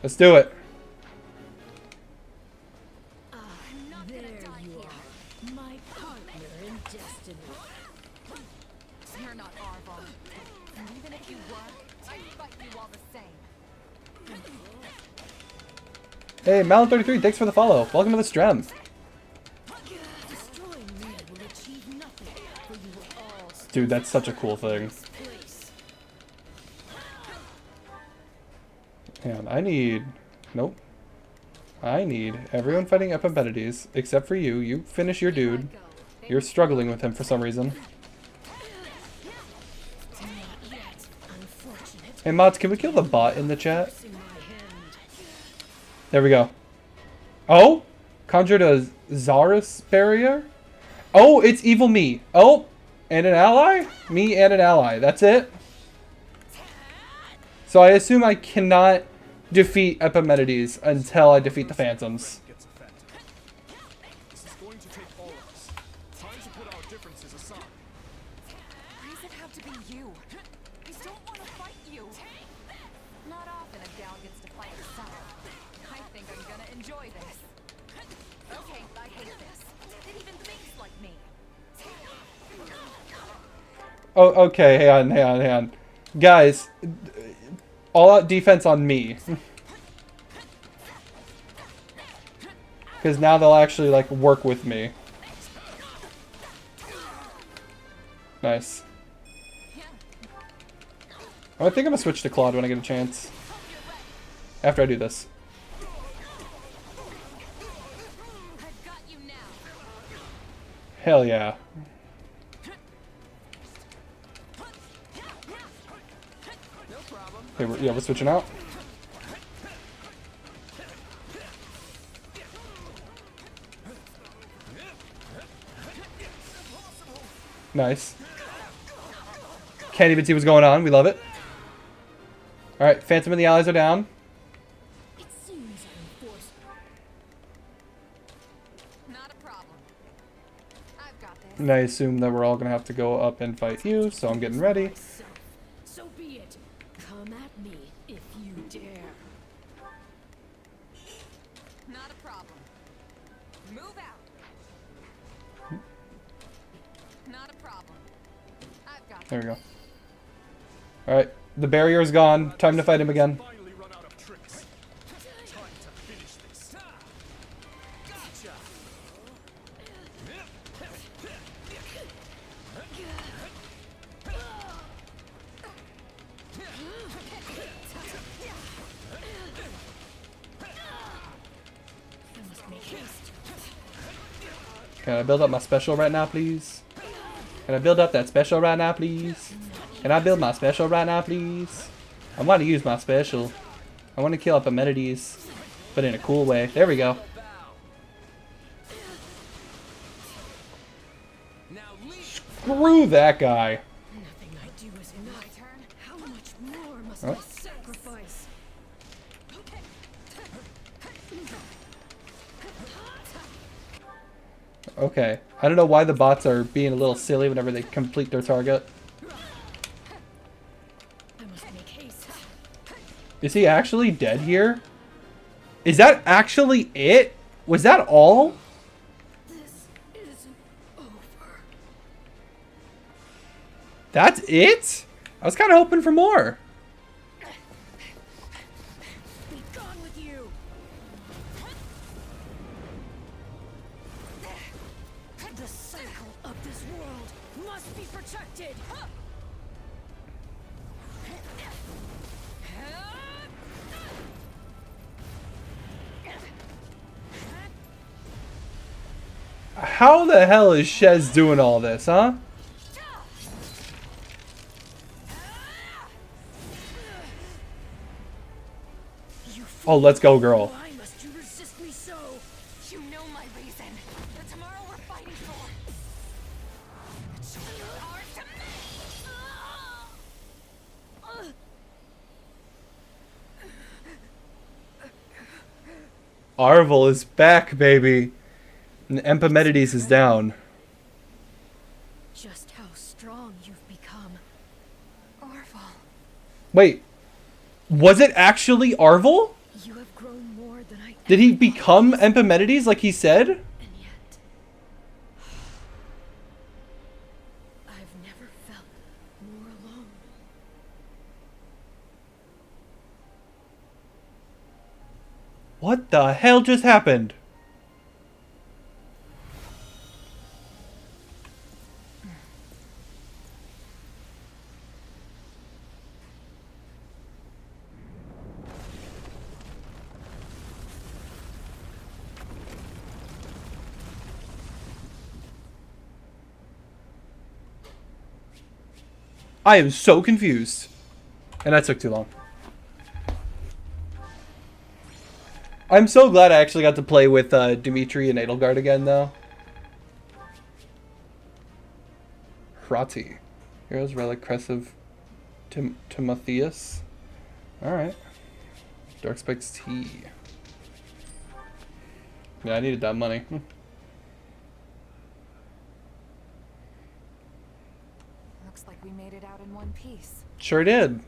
Let's do it. There you are, my partner in destiny. You're not Arvel. And even if you were, I'd fight you all the same. Hey, Malin33, thanks for the follow. Welcome to the stream. Destroying me will achieve nothing, for you will all Dude, that's such a cool thing. place. Man, I need... Nope. I need everyone fighting Epimenides, except for you. You finish your dude. You're struggling with him for some reason. Hey, mods, can we kill the bot in the chat? There we go. Oh? Conjured a Zarus barrier? Oh, it's evil me. Oh, and an ally? Me and an ally. That's it? So I assume I cannot defeat Epimenides until I defeat the Phantoms. Gets a phantom. This is going to take all of us. Time to put our differences aside. Why does it have to be you? I don't want to fight you. Not often a gal gets to fight herself. I think I'm gonna enjoy this. Okay, I hate this. It even thinks like me. Oh, okay, hang on. Guys, all out defense on me. Because now they'll actually, like, work with me. Nice. Oh, I think I'm gonna switch to Claude when I get a chance. After I do this. Hell yeah. Okay, yeah, we're switching out. Nice. Can't even see what's going on. We love it. Alright, Phantom and the allies are down. It seems I'm forced. Not a problem. I've got this. And I assume that we're all gonna have to go up and fight you, so I'm getting ready. So be it. Come at me if you dare. Not a problem. Move out. Not a problem. I've got There we go. Alright, the barrier's gone. Time to fight him again. Finally run out of tricks. Time to finish this. Gotcha. Can I build up my special right now, please? Can I build up that special right now, please? Can I build my special right now, please? I want to use my special. I want to kill Epimenides, but in a cool way. There we go. Screw that guy. Nothing I do is enough. My turn. How much more must Oh. I sacrifice? Okay. I don't know why the bots are being a little silly whenever they complete their target. I must make haste. Is he actually dead here? Is that actually it? Was that all? This isn't over. That's it? I was kind of hoping for more. Be gone with you. The cycle of this world must be protected. How the hell is Shez doing all this, huh? Oh, let's go, girl. Why must you resist me so? You know my reason. The tomorrow we're fighting for. It's ours to Arvel is back, baby. And Epimenides is down. Just how strong you've become. Orval. Wait. Was it actually Arvel? You have grown more than I Did he ever become thought. Epimenides like he said? And yet, I've never felt more alone. What the hell just happened? I am so confused. And that took too long. I'm so glad I actually got to play with Dimitri and Edelgard again, though. Hrati. Heroes Relic Crest of Timotheus. Alright. Dark Spike's tea. Yeah, I needed that money. Looks like we made it out in one piece. Sure did.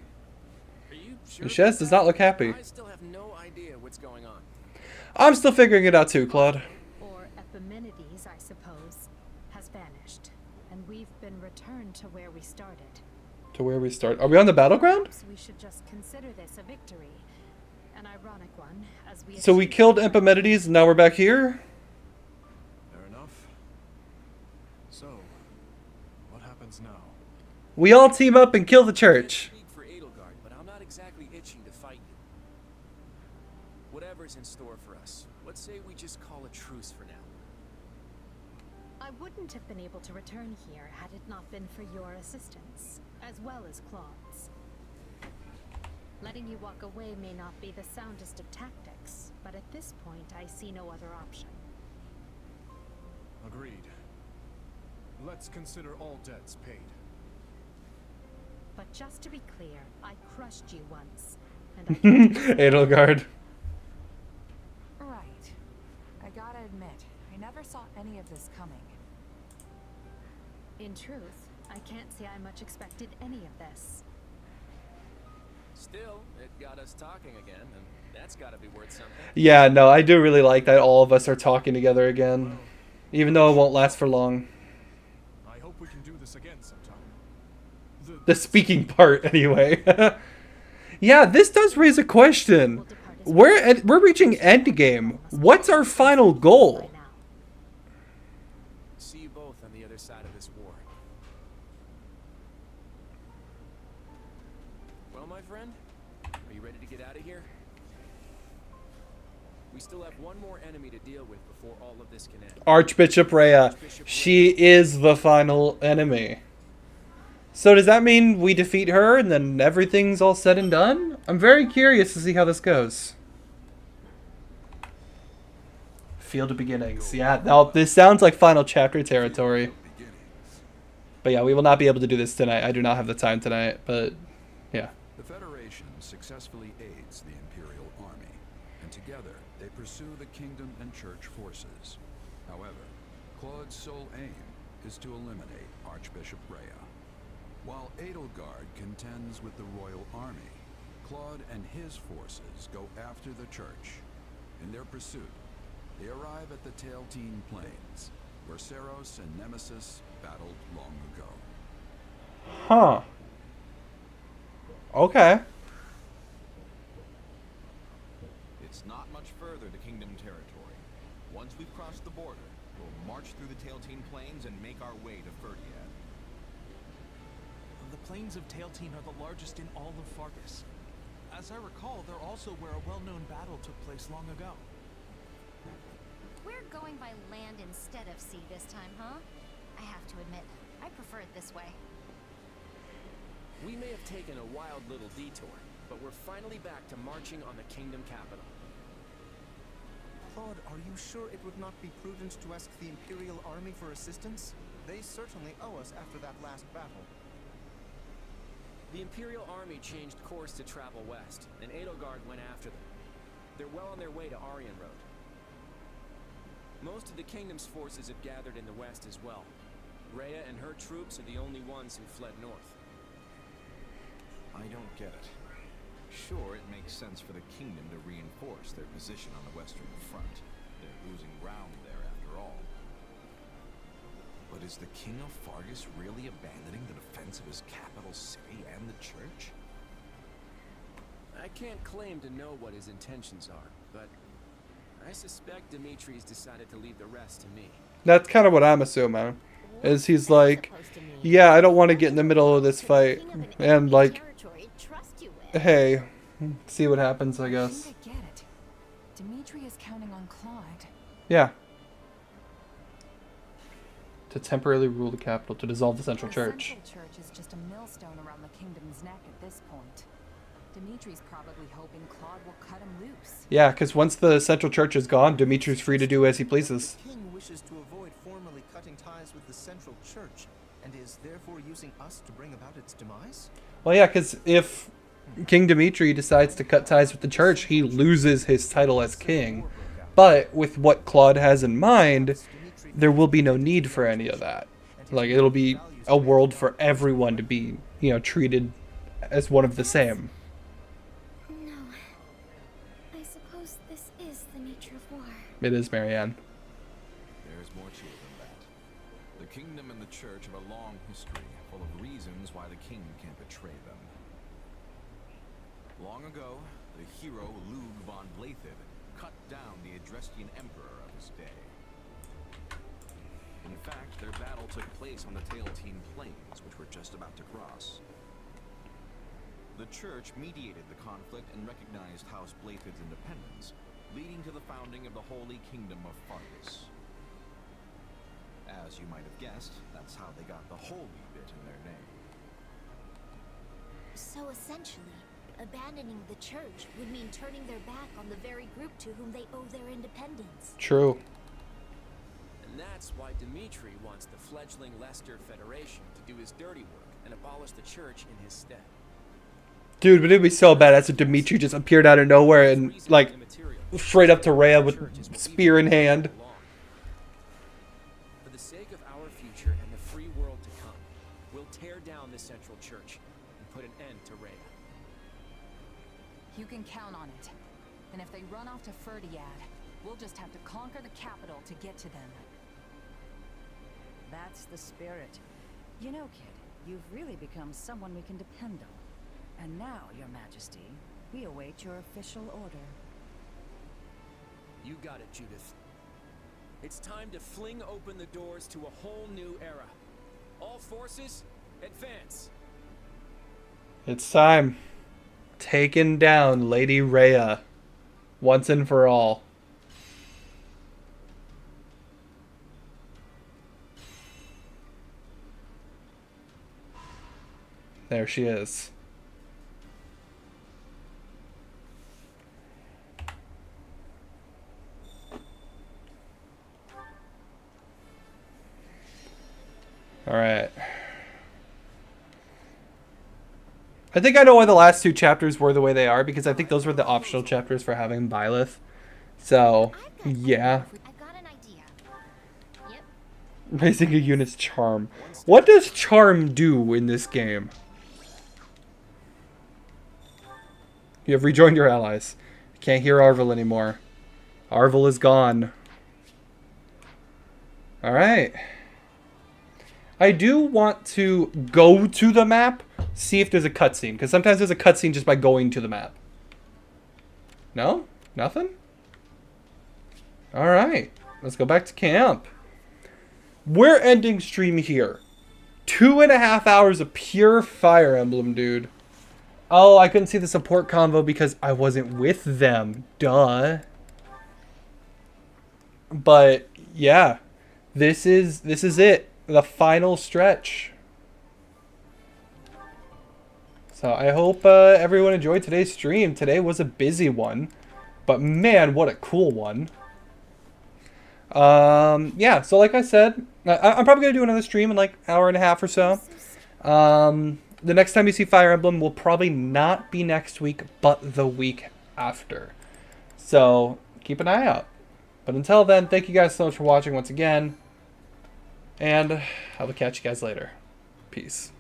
Are you sure? Michelle does not look happy. I still have no idea what's going on. I'm still figuring it out too, Claude. Or Epimenides, I suppose, has vanished, and we've been returned to where we started. To where we start. Are we on the battleground? So we should just consider this a victory. An ironic one, as we So we killed Epimenides and now we're back here? Fair enough. So, what happens now? We all team up and kill the I church. can't speak for Edelgard, but I'm not exactly itching to fight you. Whatever's in store for us, let's say we just call a truce for now. I wouldn't have been able to return here had it not been for your assistance, as well as Claude's. Letting you walk away may not be the soundest of tactics, but at this point I see no other option. Agreed. Let's consider all debts paid. But just to be clear, I crushed you once, and I can't Edelgard. Right. I gotta admit, I never saw any of this coming. In truth, I can't say I much expected any of this. Still, it got us talking again, and that's gotta be worth something. Yeah, no, I do really like that all of us are talking together again. Even though it won't last for long. I hope we can do this again sometime. The speaking part, anyway. Yeah, this does raise a question. We're reaching endgame. What's our final goal? See you both on the other side of this war. Well, my friend, are you ready to get out of here? We still have one more enemy to deal with before all of this can end. Archbishop Rhea. She is the final enemy. So does that mean we defeat her and then everything's all said and done? I'm very curious to see how this goes. Field of Beginnings. Yeah, now this sounds like final chapter territory. But yeah, we will not be able to do this tonight. I do not have the time tonight, but yeah. The Federation successfully aids the Imperial Army, and together they pursue the Kingdom and Church forces. However, Claude's sole aim is to eliminate Archbishop Rhea. While Edelgard contends with the Royal Army, Claude and his forces go after the Church. In their pursuit, they arrive at the Tailtean Plains, where Seros and Nemesis battled long ago. Huh. Okay. It's not much further to Kingdom territory. Once we've crossed the border, we'll march through the Tailtean Plains and make our way to Ferdiad. The plains of Tailtean are the largest in all of Fargus. As I recall, they're also where a well-known battle took place long ago. We're going by land instead of sea this time, huh? I have to admit, I prefer it this way. We may have taken a wild little detour, but we're finally back to marching on the Kingdom capital. Claude, are you sure it would not be prudent to ask the Imperial Army for assistance? They certainly owe us after that last battle. The Imperial Army changed course to travel west, and Edelgard went after them. They're well on their way to Aryan Road. Most of the Kingdom's forces have gathered in the west as well. Rhea and her troops are the only ones who fled north. I don't get it. Sure, it makes sense for the Kingdom to reinforce their position on the Western Front. They're losing ground there after all. But is the King of Fargus really abandoning the defense of his capital city and the Church? I can't claim to know what his intentions are, but I suspect Dimitri's decided to leave the rest to me. That's kind of what I'm assuming. Is he's like, yeah, I don't want to get in the middle of this fight. And like, hey, see what happens, I guess. I get it. Dimitri is counting on Claude. Yeah. To temporarily rule the capital, to dissolve the Central Church. The Central Church is just a millstone around the kingdom's neck at this point. Dimitri's probably hoping Claude will cut him loose. Yeah, because once the Central Church is gone, Dimitri's free to do as he pleases. The king wishes to avoid formally cutting ties with the Central Church, and is therefore using us to bring about its demise? Well, yeah, because if King Dimitri decides to cut ties with the church, he loses his title as king. But with what Claude has in mind, there will be no need for any of that. Like, it'll be a world for everyone to be, you know, treated as one of the same. No. I suppose this is the nature of war. It is, Marianne. There's more to it than that. The kingdom and the church have a long history, full of reasons why the king can't betray them. Long ago, the hero Lug von Blethid cut down the Adrestian emperor of his day. In fact, their battle took place on the Tailtean Plains, which we're just about to cross. The church mediated the conflict and recognized House Blethid's independence, leading to the founding of the Holy Kingdom of Fargus. As you might have guessed, that's how they got the holy bit in their name. So essentially, abandoning the church would mean turning their back on the very group to whom they owe their independence. True. And that's why Dimitri wants the fledgling Leicester Federation to do his dirty work and abolish the church in his stead. Dude, but it'd be so badass if Dimitri just appeared out of nowhere and, like, straight up to Rhea with spear in hand. For the sake of our future and the free world to come, we'll tear down the central church and put an end to Rhea. You can count on it. And if they run off to Ferdiad, we'll just have to conquer the capital to get to them. That's the spirit. You know, kid, you've really become someone we can depend on. And now, Your Majesty, we await your official order. You got it, Judith. It's time to fling open the doors to a whole new era. All forces, advance. It's time. Taking down Lady Rhea. Once and for all. There she is. Alright. I think I know why the last two chapters were the way they are, because I think those were the optional chapters for having Byleth. So, yeah. I've got an idea. Yep. Raising a unit's charm. What does charm do in this game? You have rejoined your allies. Can't hear Arvel anymore. Arvel is gone. Alright. I do want to go to the map, see if there's a cutscene, because sometimes there's a cutscene just by going to the map. No? Nothing? Alright. Let's go back to camp. We're ending stream here. 2.5 hours of pure Fire Emblem, dude. Oh, I couldn't see the support convo because I wasn't with them. Duh. But, yeah. This is it. The final stretch. So I hope everyone enjoyed today's stream. Today was a busy one, but man, what a cool one. Yeah, so like I said, I'm probably gonna do another stream in like an hour and a half or so. The next time you see Fire Emblem will probably not be next week, but the week after. So keep an eye out. But until then, thank you guys so much for watching once again. And I will catch you guys later. Peace.